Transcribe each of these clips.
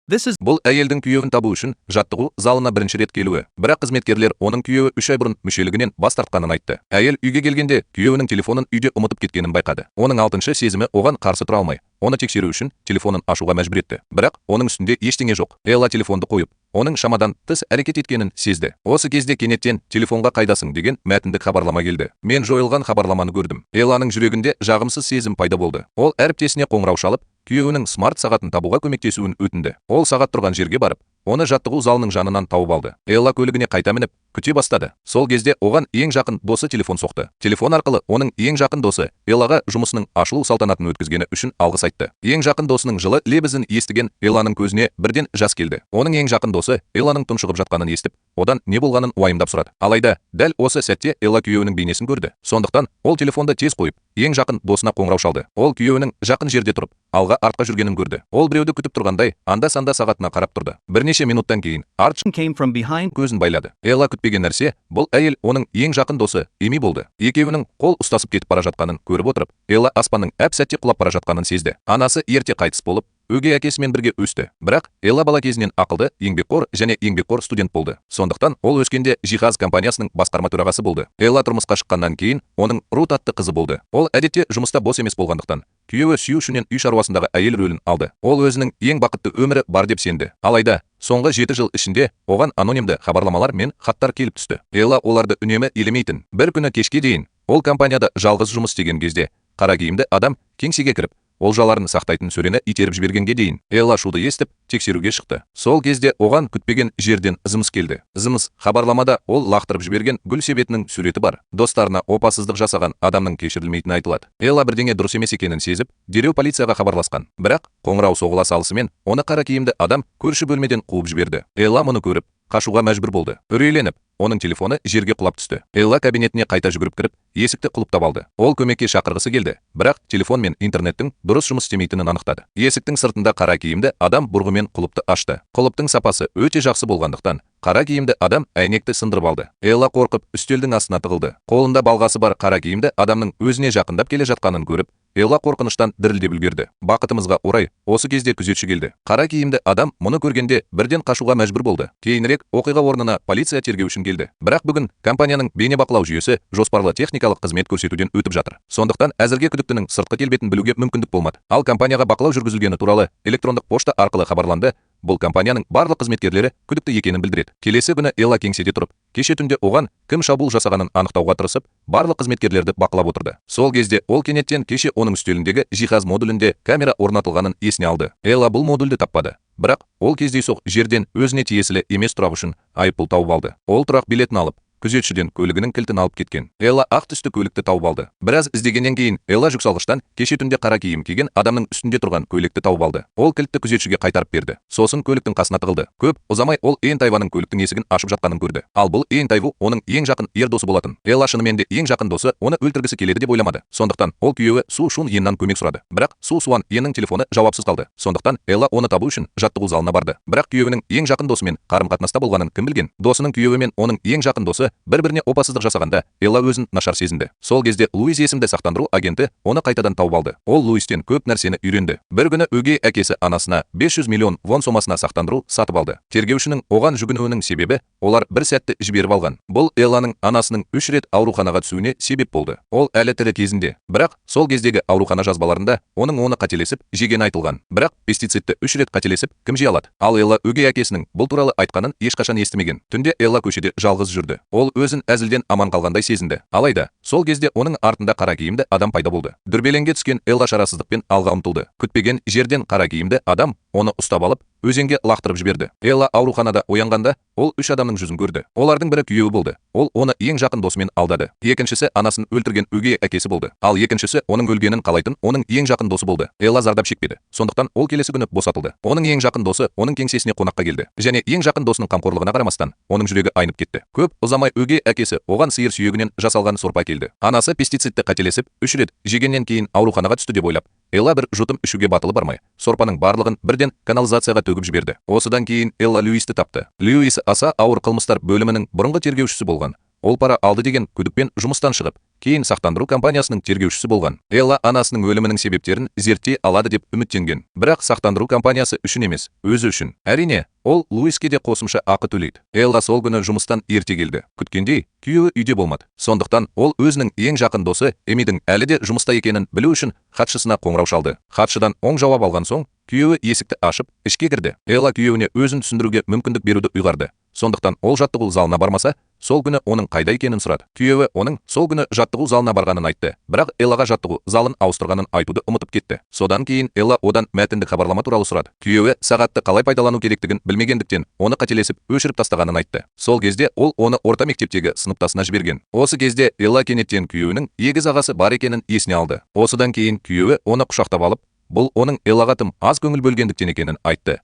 This is Бұл әйелдің күйеуін табу үшін жаттығу залына бірінші рет келуі. Бірақ қызметкерлер оның күйеуі 3 ай бұрын мүшелігінен бас тартқанын айтты. Әйел үйге келгенде күйеуінің телефонын үйде ұмытып кеткенін байқады. Оның 6-шы сезімі оған қарсы тұра алмай, оны тексеру үшін телефонын ашуға мәжбүр етті. Бірақ оның үстінде ештеңе жоқ. Элла телефонды қойып, оның шамадан тыс әрекет еткенін сезді. Осы кезде кенеттен телефонға қайдасың деген мәтіндік хабарлама келді. Мен жойылған хабарламаны көрдім. Элланың жүрегінде жағымсыз сезім пайда болды. Ол әріптесіне қоңырау шалып, күйеуінің смарт сағатын табуға көмектесуін өтінді. Ол сағат тұрған жерге барып, оны жаттығу залының жанынан тауып алды. Элла көлігіне қайта мініп, күте бастады. Сол кезде оған ең жақын досы телефон соқты. Телефон арқылы оның ең жақын досы Эллаға жұмысының ашылу салтанатын өткізгені үшін алғыс айтты. Ең жақын досының жылы лебізін естіген Элланың көзіне бірден жас келді. Оның ең жақын досы Элланың тұншығып жатқанын естіп, одан не болғанын уайымдап сұрады. Алайда, дәл осы сәтте Элла күйеуінің бейнесін көрді. Сондықтан ол телефонды тез қойып, ең жақын досына қоңырау шалды. Ол күйеуінің жақын жерде тұрып, алға артқа жүргенін көрді. Ол біреуді күтіп тұрғандай, анда-санда сағатына қарап тұрды. Бірнеше минуттан кейін Арчи came from behind. көзін байлады. Элла күтпеген нәрсе, бұл әйел оның ең жақын досы Эми болды. Екеуінің қол ұстасып кетіп бара жатқанын көріп отырып, Элла аспанның әп-сәтте құлап бара жатқанын сезді. Анасы ерте қайтыс болып, өгей әкесімен бірге өсті. Бірақ Элла бала кезінен ақылды, еңбекқор студент болды. Сондықтан ол өскенде жиһаз компаниясының басқарма төрағасы болды. Элла тұрмысқа шыққаннан кейін оның Рут атты қызы болды. Ол әдетте жұмыста бос емес болғандықтан, күйеуі сүйушінен үй шаруасындағы әйел рөлін алды. Ол өзінің ең бақытты өмірі бар деп сенді. Алайда, соңғы 7 жыл ішінде оған анонимді хабарламалар мен хаттар келіп түсті. Элла оларды үнемі елемейтін. Бір күні кешке дейін ол компанияда жалғыз жұмыс істеген кезде қара киімді адам кеңсеге кіріп, олжаларын сақтайтын сөрені итеріп жібергенге дейін Элла шуды естіп, тексеруге шықты. Сол кезде оған күтпеген жерден зымыс келді. Зымыс хабарламада ол лақтырып жіберген гүл себетінің суреті бар. Достарына опасыздық жасаған адамның кешірілмейтіні айтылады. Элла бірдеңе дұрыс емес екенін сезіп, дереу полицияға хабарласқан. Бірақ қоңырау соғыла салысымен оны қара киімді адам көрші бөлмеден қуып жіберді. Элла мұны көріп, қашуға мәжбүр болды. Үрейленіп, оның телефоны жерге құлап түсті. Элла кабинетіне қайта жүгіріп кіріп, есікті құлыптап алды. Ол көмекке шақырғысы келді, бірақ телефон мен интернеттің дұрыс жұмыс істемейтінін анықтады. Есіктің сыртында қара киімді адам бұрғымен құлыпты ашты. Құлыптың сапасы өте жақсы болғандықтан, қара киімді адам әйнекті сындырып алды. Элла қорқып үстелдің астына тығылды. Қолында балғасы бар қара киімді адамның өзіне жақындап келе жатқанын көріп, Элла қорқыныштан дірілдеп үлгерді. Бақытымызға орай, осы кезде күзетші келді. Қара киімді адам мұны көргенде бірден қашуға мәжбүр болды. Кейінірек оқиға орнына полиция тергеу үшін келді. Бірақ бүгін компанияның бейнебақылау жүйесі жоспарлы техникалық қызмет көрсетуден өтіп жатыр. Сондықтан әзірге күдіктінің сыртқы келбетін білуге мүмкіндік болмады. Ал компанияға бақылау жүргізілгені туралы электрондық пошта арқылы хабарланды. Бұл компанияның барлық қызметкерлері күдікті екенін білдіреді. Келесі күні Элла кеңседе тұрып, кеше түнде оған кім шабуыл жасағанын анықтауға тырысып, барлық қызметкерлерді бақылап отырды. Сол кезде ол кенеттен кеше оның үстеліндегі жиһаз модулінде камера орнатылғанын есіне алды. Элла бұл модульді таппады. Бірақ ол кездейсоқ жерден өзіне тиесілі емес тұрақ үшін айыппұл тауып алды. Ол тұрақ билетін алып, күзетшіден көлігінің кілтін алып кеткен. Элла ақ түсті көлікті тауып алды. Біраз іздегеннен кейін Элла жүксалғыштан кеше түнде қара киім киген адамның үстінде тұрған көйлекті тауып алды. Ол кілтті күзетшіге қайтарып берді. Сосын көліктің қасына тығылды. Көп ұзамай ол Эйн Тайваның көліктің есігін ашып жатқанын көрді. Ал бұл Эйн Тайву оның ең жақын ер досы болатын. Элла шынымен де ең жақын досы оны өлтіргісі келеді деп ойламады. Сондықтан ол күйеуі Су Шун Йеннан көмек сұрады. Бірақ Су Суан Йеннің телефоны жауапсыз қалды. Сондықтан Элла оны табу үшін жаттығу залына барды. Бірақ күйеуінің ең жақын досымен қарым-қатынаста болғанын кім білген? Досының күйеуі мен оның ең жақын досы бір-біріне опасыздық жасағанда Элла өзін нашар сезінді. Сол кезде Луиз есімді сақтандыру агенті оны қайтадан тауып алды. Ол Луистен көп нәрсені үйренді. Бір күні өгей әкесі анасына 500 миллион вон сомасына сақтандыру сатып алды. Тергеушінің оған жүгінуінің себебі олар бір сәтті жіберіп алған. Бұл Элланың анасының 3 рет ауруханаға түсуіне себеп болды. Ол әлі тірі кезінде. Бірақ сол кездегі аурухана жазбаларында оның оны қателесіп жегені айтылған. Бірақ пестицидті 3 рет қателесіп кім жей алады? Ал Элла өгей әкесінің бұл туралы айтқанын ешқашан естімеген. Түнде Элла көшеде жалғыз жүрді. Ол өзін әзілден аман қалғандай сезінді. Алайда, сол кезде оның артында қара киімді адам пайда болды. Дүрбелеңге түскен Элла шарасыздықпен алға ұмтылды. Күтпеген жерден қара киімді адам оны ұстап алып, өзенге лақтырып жіберді. Элла ауруханада оянғанда, ол 3 адамның жүзін көрді. Олардың бірі күйеуі болды. Ол оны ең жақын досымен алдады. Екіншісі анасын өлтірген өгей әкесі болды. Ал екіншісі оның өлгенін қалайтын оның ең жақын досы болды. Элла зардап шекпеді. Сондықтан ол келесі күні босатылды. Оның ең жақын досы оның кеңсесіне қонаққа келді. Және ең жақын досының қамқорлығына қарамастан, оның жүрегі айнып кетті. Көп ұзамай өгей әкесі оған сиыр сүйегінен жасалған сорпа келді. Анасы пестицидті қателесіп 3 рет жегеннен кейін ауруханаға түсті деп ойлап, Элла бір жұтым ішуге батылы бармай, сорпаның барлығын бірден канализацияға төгіп жіберді. Осыдан кейін Элла Льюисті тапты. Льюис аса ауыр қылмыстар бөлімінің бұрынғы тергеушісі болған. ол пара алды деген күдікпен жұмыстан шығып, кейін сақтандыру компаниясының тергеушісі болған. Элла анасының өлімінің себептерін зерттей алады деп үміттенген. Бірақ сақтандыру компаниясы үшін емес, өзі үшін. Әрине, ол Луиске де қосымша ақы төлейді. Элла сол күні жұмыстан ерте келді. Күткендей, күйеуі үйде болмады. Сондықтан ол өзінің ең жақын досы Эмидің әлі де жұмыста екенін білу үшін хатшысына қоңырау шалды. Хатшыдан оң жауап алған соң, күйеуі есікті ашып, ішке кірді. Элла күйеуіне өзін түсіндіруге мүмкіндік беруді ұйғарды. Сондықтан ол жаттығу залына бармаса, сол күні оның қайда екенін сұрады. Күйеуі оның сол күні жаттығу залына барғанын айтты, бірақ Эллаға жаттығу залын ауыстырғанын айтуды ұмытып кетті. Содан кейін Элла одан мәтіндік хабарлама туралы сұрады. Күйеуі сағатты қалай пайдалану керектігін білмегендіктен оны қателесіп өшіріп тастағанын айтты. Сол кезде ол оны орта мектептегі сыныптасына жіберген. Осы кезде Элла кенеттен күйеуінің егіз ағасы бар екенін есіне алды. Осыдан кейін күйеуі оны құшақтап алып, бұл оның Эллаға тым аз көңіл бөлгендіктен екенін айтты.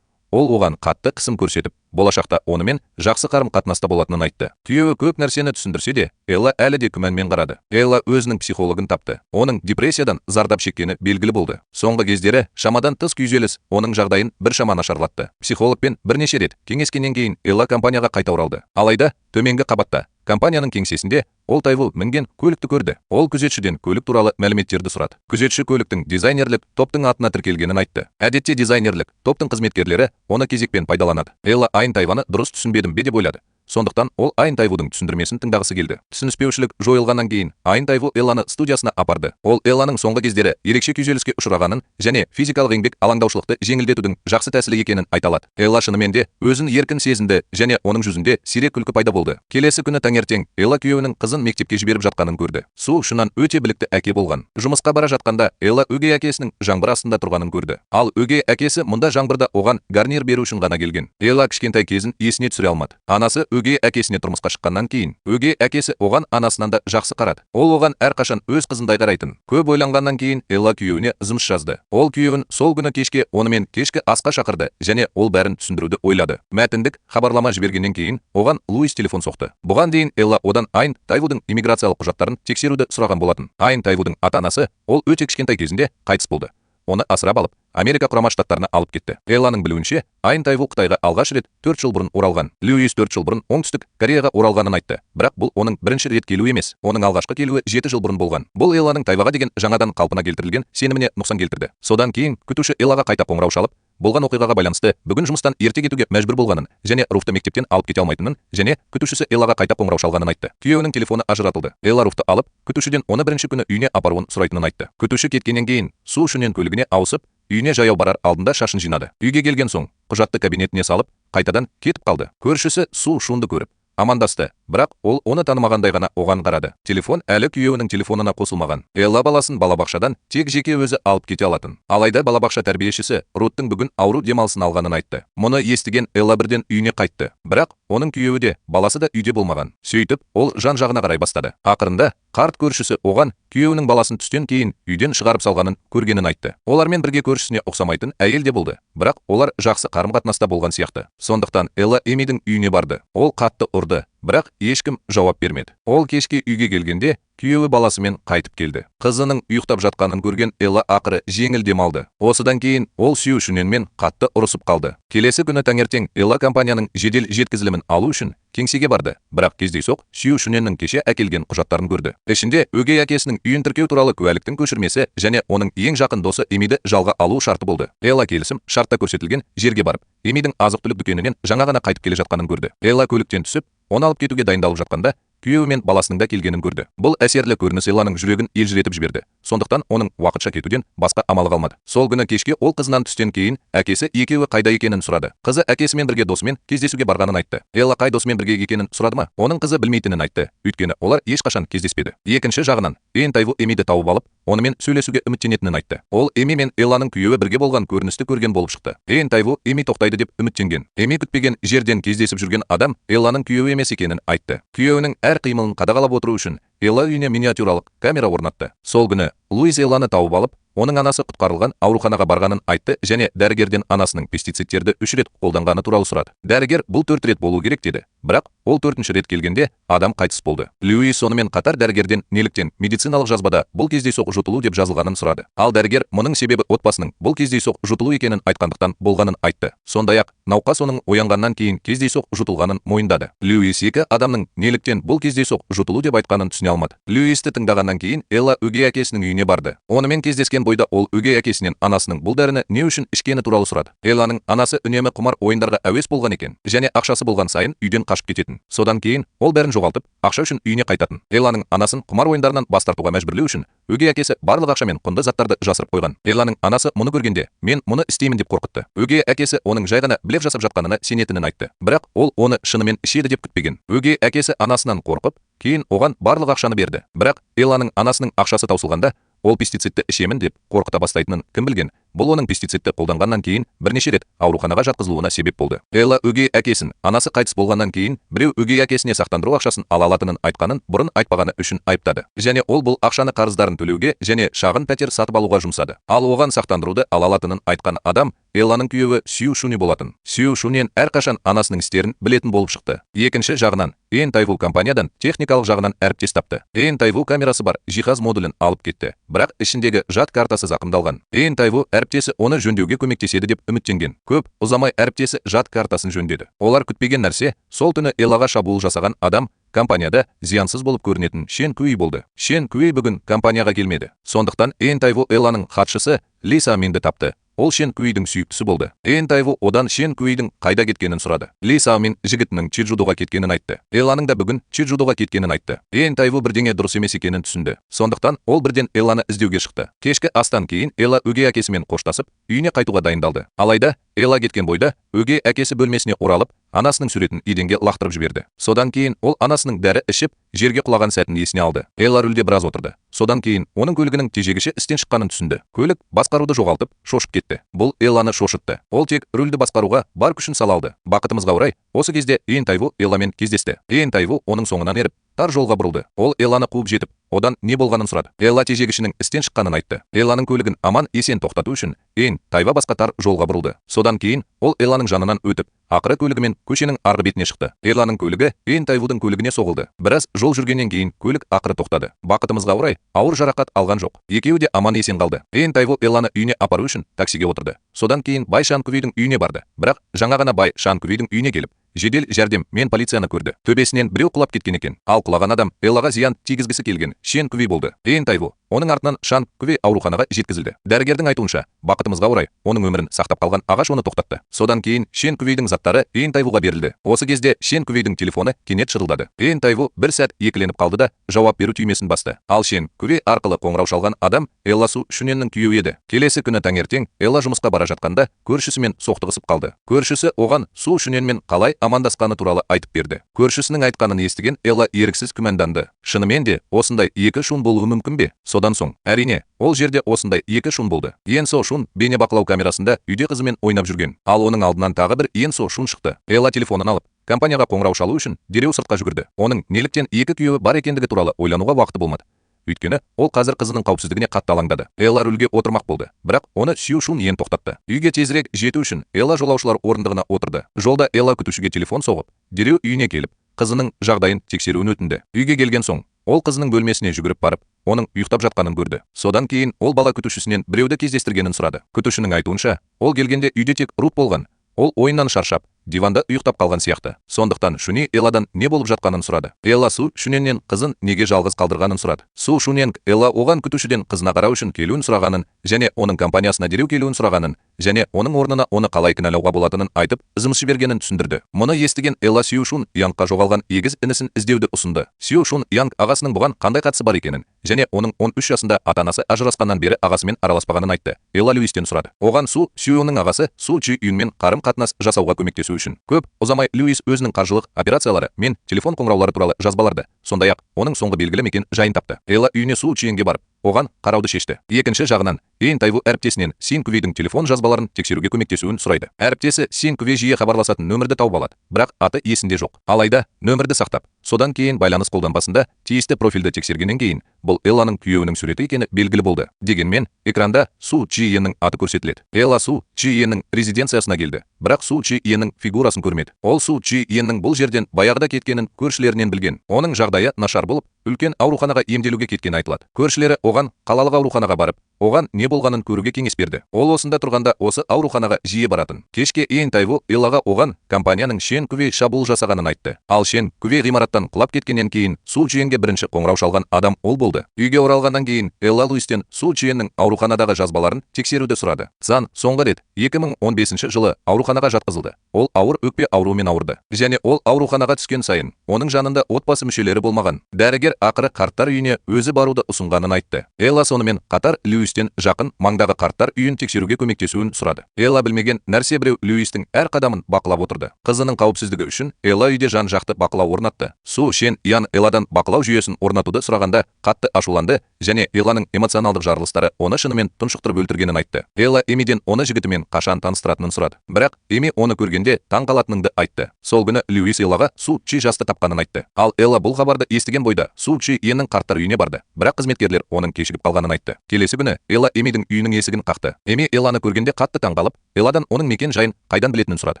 Ол оған қатты қысым көрсетіп, болашақта онымен жақсы қарым-қатынаста болатынын айтты. Күйеуі көп нәрсені түсіндірсе де, Элла әлі де күмәнмен қарады. Элла өзінің психологын тапты. Оның депрессиядан зардап шеккені белгілі болды. Соңғы кездері шамадан тыс күйзеліс оның жағдайын біршама нашарлатты. Психологпен бірнеше рет кеңескеннен кейін Элла компанияға қайта оралды. Алайда, төменгі қабатта компанияның кеңсесінде ол Тайву мінген көлікті көрді. Ол күзетшіден көлік туралы мәліметтерді сұрады. Күзетші көліктің дизайнерлік топтың атына тіркелгенін айтты. Әдетте дизайнерлік топтың қызметкерлері оны кезекпен пайдаланады. Элла Айн Тайваны дұрыс түсінбедім бе деп ойлады. Сондықтан ол Айн Тайвудың түсіндірмесін тыңдағысы келді. Түсініспеушілік жойылғаннан кейін Айн Тайву Элланы студиясына апарды. Ол Элланың соңғы кездері ерекше күйзеліске ұшырағанын және физикалық еңбек алаңдаушылықты жеңілдетудің жақсы тәсілі екенін айталады. Элла шынымен де өзін еркін сезінді және оның жүзінде сирек күлкі пайда болды. Келесі күні таңертең Элла күйеуінің қызын мектепке жіберіп жатқанын көрді. Су шыннан өте білікті әке болған. Жұмысқа бара жатқанда Элла өгей әкесінің жаңбыр астында тұрғанын көрді. Ал өгей әкесі мұнда жаңбырда оған гарнир беру үшін ғана келген. Элла кішкентай кезін есіне түсіре алмады. Анасы өгей әкесіне тұрмысқа шыққаннан кейін, өгей әкесі оған анасынан да жақсы қарады. Ол оған әрқашан өз қызындай қарайтын. Көп ойланғаннан кейін Элла күйеуіне зымыс жазды. Ол күйеуін сол күні кешке онымен кешкі асқа шақырды және ол бәрін түсіндіруді ойлады. Мәтіндік хабарлама жібергеннен кейін оған Луис телефон соқты. Бұған дейін Элла одан Айн Тайвудың иммиграциялық құжаттарын тексеруді сұраған болатын. Айн Тайвудың ата-анасы ол өте кішкентай кезінде қайтыс болды. Оны асырап алып, Америка құрама штаттарына алып кетті. Элланың білуінше, Айн Тайву Қытайға алғаш рет 4 жыл бұрын оралған. Луис 4 жыл бұрын оңтүстік Кореяға оралғанын айтты. Бірақ бұл оның бірінші рет келуі емес. Оның алғашқы келуі 7 жыл бұрын болған. Бұл Элланың Тайваға деген жаңадан қалпына келтірілген сеніміне нұқсан келтірді. Содан кейін күтуші Эллаға қайта қоңырау шалып, болған оқиғаға байланысты бүгін жұмыстан ерте кетуге мәжбүр болғанын және Руфты мектептен алып кете алмайтынын және күтушісі Эллаға қайта қоңырау шалғанын айтты. Күйеуінің телефоны ажыратылды. Элла Руфты алып, күтушіден оны бірінші күні үйіне апаруын сұрайтынын айтты. Күтуші кеткеннен кейін су шүнен көлігіне ауысып, үйіне жаяу барар алдында шашын жинады. Үйге келген соң, құжатты кабинетіне салып, қайтадан кетіп қалды. Көршісі су шунды көріп амандасты, бірақ ол оны танымағандай ғана оған қарады. Телефон әлі күйеуінің телефонына қосылмаған. Элла баласын балабақшадан тек жеке өзі алып кете алатын. Алайда балабақша тәрбиешісі Руттың бүгін ауру демалысын алғанын айтты. Мұны естіген Элла бірден үйіне қайтты. Бірақ оның күйеуі де, баласы да үйде болмаған. Сөйтіп, ол жан-жағына қарай бастады. Ақырында қарт көршісі оған күйеуінің баласын түстен кейін үйден шығарып салғанын көргенін айтты. Олармен бірге көршісіне ұқсамайтын әйел де болды. Бірақ олар жақсы қарым-қатынаста болған сияқты. Сондықтан Элла Эмидің үйіне барды. Ол қатты ұрды, бірақ ешкім жауап бермеді. Ол кешке үйге келгенде күйеуі баласымен қайтып келді. Қызының ұйықтап жатқанын көрген Элла ақыры жеңіл демалды. Осыдан кейін ол Сью Шүненмен қатты ұрысып қалды. Келесі күні таңертең Элла компанияның жедел жеткізілімін алу үшін кеңсеге барды. Бірақ кездейсоқ Сью Шүненнің кеше әкелген құжаттарын көрді. Ішінде өгей әкесінің үйін тіркеу туралы куәліктің көшірмесі және оның ең жақын досы Эмиді жалға алу шарты болды. Элла келісім шартта көрсетілген жерге барып, Эмидің азық-түлік дүкенінен жаңа ғана қайтып келе жатқанын көрді. Элла көліктен түсіп, оны алып кетуге дайындалып жатқанда, күйеуі мен баласының да келгенін көрді. Бұл әсерлі көрініс Элланың жүрегін елжіретіп жіберді. Сондықтан оның уақытша кетуден басқа амалы қалмады. Сол күні кешке ол қызынан түстен кейін әкесі екеуі қайда екенін сұрады. Қызы әкесімен бірге досымен кездесуге барғанын айтты. Элла қай досымен бірге екенін сұрады ма? Оның қызы білмейтінін айтты. Өйткені олар ешқашан кездеспеді. Екінші жағынан, Айн Тайву Эмиді тауып алып, онымен сөйлесуге үміттенетінін айтты. Ол Эми мен Элланың күйеуі бірге болған көріністі көрген болып шықты. Айн Тайву Эми тоқтайды деп үміттенген. Эми күтпеген жерден кездесіп жүрген адам Элланың күйеуі емес екенін айтты. Күйеуінің әр қимылын қадағалап отыру үшін Элла үйіне миниатюралық камера орнатты. Сол күні Луис Элланы тауып алып, оның анасы құтқарылған ауруханаға барғанын айтты және дәрігерден анасының пестицидтерді 3 рет қолданғаны туралы сұрады. Дәрігер бұл 4 рет болу керек деді, бірақ ол 4-ші рет келгенде адам қайтыс болды. Льюис сонымен қатар дәрігерден неліктен медициналық жазбада бұл кездейсоқ жұтылу деп жазылғанын сұрады. Ал дәрігер мұның себебі отбасының бұл кездейсоқ жұтылу екенін айтқандықтан болғанын айтты. Сондай-ақ науқас оның оянғаннан кейін кездейсоқ жұтылғанын мойындады. Льюис екі адамның неліктен бұл кездейсоқ жұтылу деп айтқанын түсіне алмады. Льюисті тыңдағаннан кейін Элла өгей әкесінің үйіне барды. Онымен кездескен бойда ол өгей әкесінен анасының бұл дәріні не үшін ішкені туралы сұрады. Элланың анасы үнемі құмар ойындарға әуес болған екен және ақшасы болған сайын үйден қашып кететін. Содан кейін ол бәрін жоғалтып, ақша үшін үйіне қайтатын. Элланың анасын құмар ойындарынан бас тартуға мәжбүрлеу үшін өгей әкесі барлық ақша мен құнды заттарды жасырып қойған. Элланың анасы мұны көргенде, мен мұны істеймін деп қорқытты. Өгей әкесі оның жай ғана блеф жасап жатқанына сенетінін айтты. Бірақ ол оны шынымен ішеді деп күтпеген. Өгей әкесі анасынан қорқып, кейін оған барлық ақшаны берді. Бірақ Элланың анасының ақшасы таусылғанда, ол пестицидті ішемін деп қорқыта бастайтынын кім білген? Бұл оның пестицидті қолданғаннан кейін бірнеше рет ауруханаға жатқызылуына себеп болды. Элла өгей әкесін анасы қайтыс болғаннан кейін біреу өгей әкесіне сақтандыру ақшасын ала алатынын айтқанын бұрын айтпағаны үшін айыптады. Және ол бұл ақшаны қарыздарын төлеуге және шағын пәтер сатып алуға жұмсады. Ал оған сақтандыруды ала алатынын айтқан адам Элланың күйеуі Сью Шуни болатын. Сью Шунен әрқашан анасының істерін білетін болып шықты. Екінші жағынан Эн Тайву компаниядан техникалық жағынан әріптес тапты. Эн Тайву камерасы бар жиһаз модулін алып кетті, бірақ ішіндегі жад картасы зақымдалған. Эн Тайву әріптесі оны жөндеуге көмектеседі деп үміттенген. Көп ұзамай әріптесі жад картасын жөндеді. Олар күтпеген нәрсе, сол түні Эллаға шабуыл жасаған адам компанияда зиянсыз болып көрінетін Шен Куи болды. Шен Куи бүгін компанияға келмеді. Сондықтан Эн Тайву Элланың хатшысы Ли Саоминді тапты. Ол Шен Куидің сүйіктісі болды. Эн Тайву одан Шен Куидің қайда кеткенін сұрады. Ли Саомин жігітінің Чеджудоға кеткенін айтты. Элланың да бүгін Чеджудоға кеткенін айтты. Эн Тайву бірдеңе дұрыс емес екенін түсінді. Сондықтан ол бірден Элланы іздеуге шықты. Кешкі астан кейін Элла өгей әкесімен қоштасып, үйіне қайтуға дайындалды. Алайда Элла кеткен бойда өгей әкесі бөлмесіне оралып, анасының суретін еденге лақтырып жіберді. Содан кейін ол анасының дәрі ішіп, жерге құлаған сәтін есіне алды. Элла рөлде біраз отырды. Содан кейін оның көлігінің тежегіші істен шыққанын түсінді. Көлік басқаруды жоғалтып, шошып кетті. Бұл Элланы шошытты. Ол тек рөлді басқаруға бар күшін сала алды. Бақытымызға орай, осы кезде Эн Тайву Элламен кездесті. Эн Тайву оның соңынан еріп, тар жолға бұрылды. Ол Элланы қуып жетіп, одан не болғанын сұрады. Элла тежегішінің істен шыққанын айтты. Элланың көлігін аман есен тоқтату үшін Эн Тайву басқа тар жолға бұрылды. Содан кейін ол Элланың жанынан өтіп, ақыры көлігімен көшенің арғы бетіне шықты. Элланың көлігі Эн Тайвудың көлігіне соғылды. Біраз жол жүргеннен кейін көлік ақыры тоқтады. Бақытымызға орай, ауыр жарақат алған жоқ. Екеуі де аман есен қалды. Эн Тайву Элланы үйіне апару үшін таксиге отырды. Содан кейін Бай Шан Кувидің үйіне барды. Бірақ жаңа ғана Бай Шан Кувидің үйіне келіп, жедел жәрдем мен полицияны көрді. Төбесінен біреу құлап кеткен екен. Ал құлаған адам Эллаға зиян тигізгісі келген Шен Куви болды. Эн Тайву оның артынан Шан Куви ауруханаға жеткізілді. Дәрігердің айтуынша, бақытымызға орай, оның өмірін сақтап қалған ағаш оны тоқтатты. Содан кейін Шен Кувидің заттары Эн Тайвуға берілді. Осы кезде Шен Кувидің телефоны кенет шырылдады. Эн Тайву бір сәт екіленіп қалды да жауап беру түймесін басты. Ал Шен Куви арқылы қоңырау шалған адам Элла Су Шуненнің күйеуі еді. Келесі күні таңертең Элла жұмысқа бара жатқанда көршісімен соқтығысып қалды. Көршісі оған Су Шуненмен қалай амандасқаны туралы айтып берді. Көршісінің айтқанын естіген Элла еріксіз күмәнданды. Шынымен де осындай екі шун болуы мүмкін бе? Содан соң, әрине, ол жерде осындай екі шун болды. Ен Со Шун бейнебақылау камерасында үйде қызымен ойнап жүрген. Ал оның алдынан тағы бір Ен Со Шун шықты. Элла телефонын алып, компанияға қоңырау шалу үшін дереу сыртқа жүгірді. Оның неліктен екі күйеуі бар екендігі туралы ойлануға уақыты болмады. Өйткені ол қазір қызының қауіпсіздігіне қатты алаңдады. Элла рөлге отырмақ болды, бірақ оны Сью Шун ен тоқтатты. Үйге тезірек жету үшін Элла жолаушылар орындығына отырды. Жолда Элла күтушіге телефон соғып, дереу үйіне келіп, қызының жағдайын тексеруін өтінді. Үйге келген соң, ол қызының бөлмесіне жүгіріп барып, оның ұйықтап жатқанын көрді. Содан кейін ол бала күтушісінен біреуді кездестіргенін сұрады. Күтушінің айтуынша, ол келгенде үйде тек Рут болған. Ол ойыннан шаршап, диванда ұйықтап қалған сияқты. Сондықтан Шуни Элладан не болып жатқанын сұрады. Элла Су Шуненнен қызын неге жалғыз қалдырғанын сұрады. Су Шунен Элла оған күтушіден қызына қарау үшін келуін сұрағанын, және оның компаниясына дереу келуін сұрағанын, және оның орнына оны қалай кінәлауға болатынын айтып, ызымсыз жібергенін түсіндірді. Мұны естіген Элла Сью Шун Янгқа жоғалған егіз інісін іздеуді ұсынды. Сью Шун Янг ағасының бұған қандай қатысы бар екенін, және оның 13 жасында ата-анасы ажырасқаннан бері ағасымен араласпағанын айтты. Элла Луистен сұрады. Оған Су Сюнің ағасы Су Чи Юнмен қарым-қатынас жасауға көмектесу үшін. Көп ұзамай Луис өзінің қаржылық операциялары мен телефон қоңыраулары туралы жазбаларды, сондай-ақ оның соңғы белгілі мекен жайын тапты. Элла үйіне Су Чиенге барып, оған қарауды шешті. Екінші жағынан, Эйн Тайву әріптесінен Син Квейдің телефон жазбаларын тексеруге көмектесуін сұрайды. Әріптесі Син Квей жиі хабарласатын нөмірді тауып алады, бірақ аты есінде жоқ. Алайда, нөмірді сақтап, содан кейін байланыс қолданбасында тиісті профильді тексергеннен кейін, бұл Элланың күйеуінің суреті екені белгілі болды. Дегенмен, экранда Су Чи Йеннің аты көрсетіледі. Элла Су Чи Йеннің резиденциясына келді, бірақ Су Чи Йеннің фигурасын көрмеді. Ол Су Чи Йеннің бұл жерден баяғыда кеткенін көршілерінен білген. Оның жағдайы нашар болып, үлкен ауруханаға емделуге кеткені айтылады. Көршілері оған қалалық ауруханаға барып, оған не болғанын көруге кеңес берді. Ол осында тұрғанда осы ауруханаға жиі баратын. Кешке Эйн Тайву Эллаға оған компанияның Шен Квей шабуыл жасағанын айтты. Ал Шен Квей ғимараттан құлап кеткеннен кейін Су Чиенге бірінші қоңырау шалған адам ол болды. Үйге оралғаннан кейін Элла Луистен Су Чиеннің ауруханадағы жазбаларын тексеруді сұрады. Цан соңғы рет 2015 жылы ауруханаға жатқызылды. Ол ауыр өкпе ауруымен ауырды. Және ол ауруханаға түскен сайын оның жанында отбасы мүшелері болмаған. Дәрігер ақыры қарттар үйіне өзі баруды ұсынғанын айтты. Элла сонымен қатар Луистен жақын маңдағы қарттар үйін тексеруге көмектесуін сұрады. Элла білмеген нәрсе біреу Луистің әр қадамын бақылап отырды. Қызының қауіпсіздігі үшін Элла үйде жан-жақты бақылау орнатты. Су Шен Ян Элладан бақылау жүйесін орнатуды сұрағанда қатты ашуланды және Элланың эмоционалдық жарылыстары оны шынымен тұншықтырып өлтіргенін айтты. Элла Эмиден оны жігітімен қашан таныстыратынын сұрады. Бірақ Эми оны көргенде таң қалатыныңды айтты. Сол күні Луис Эллаға Су Чи жасты тапқанын айтты. Ал Элла бұл хабарды естіген бойда Су Чи Йеннің қарттар үйіне барды. Бірақ қызметкерлер оның кешігіп қалғанын айтты. Келесі күні Элла Эмидің үйінің есігін қақты. Эми Элланы көргенде қатты таң қалып, Элладан оның мекен жайын қайдан білетінін сұрады.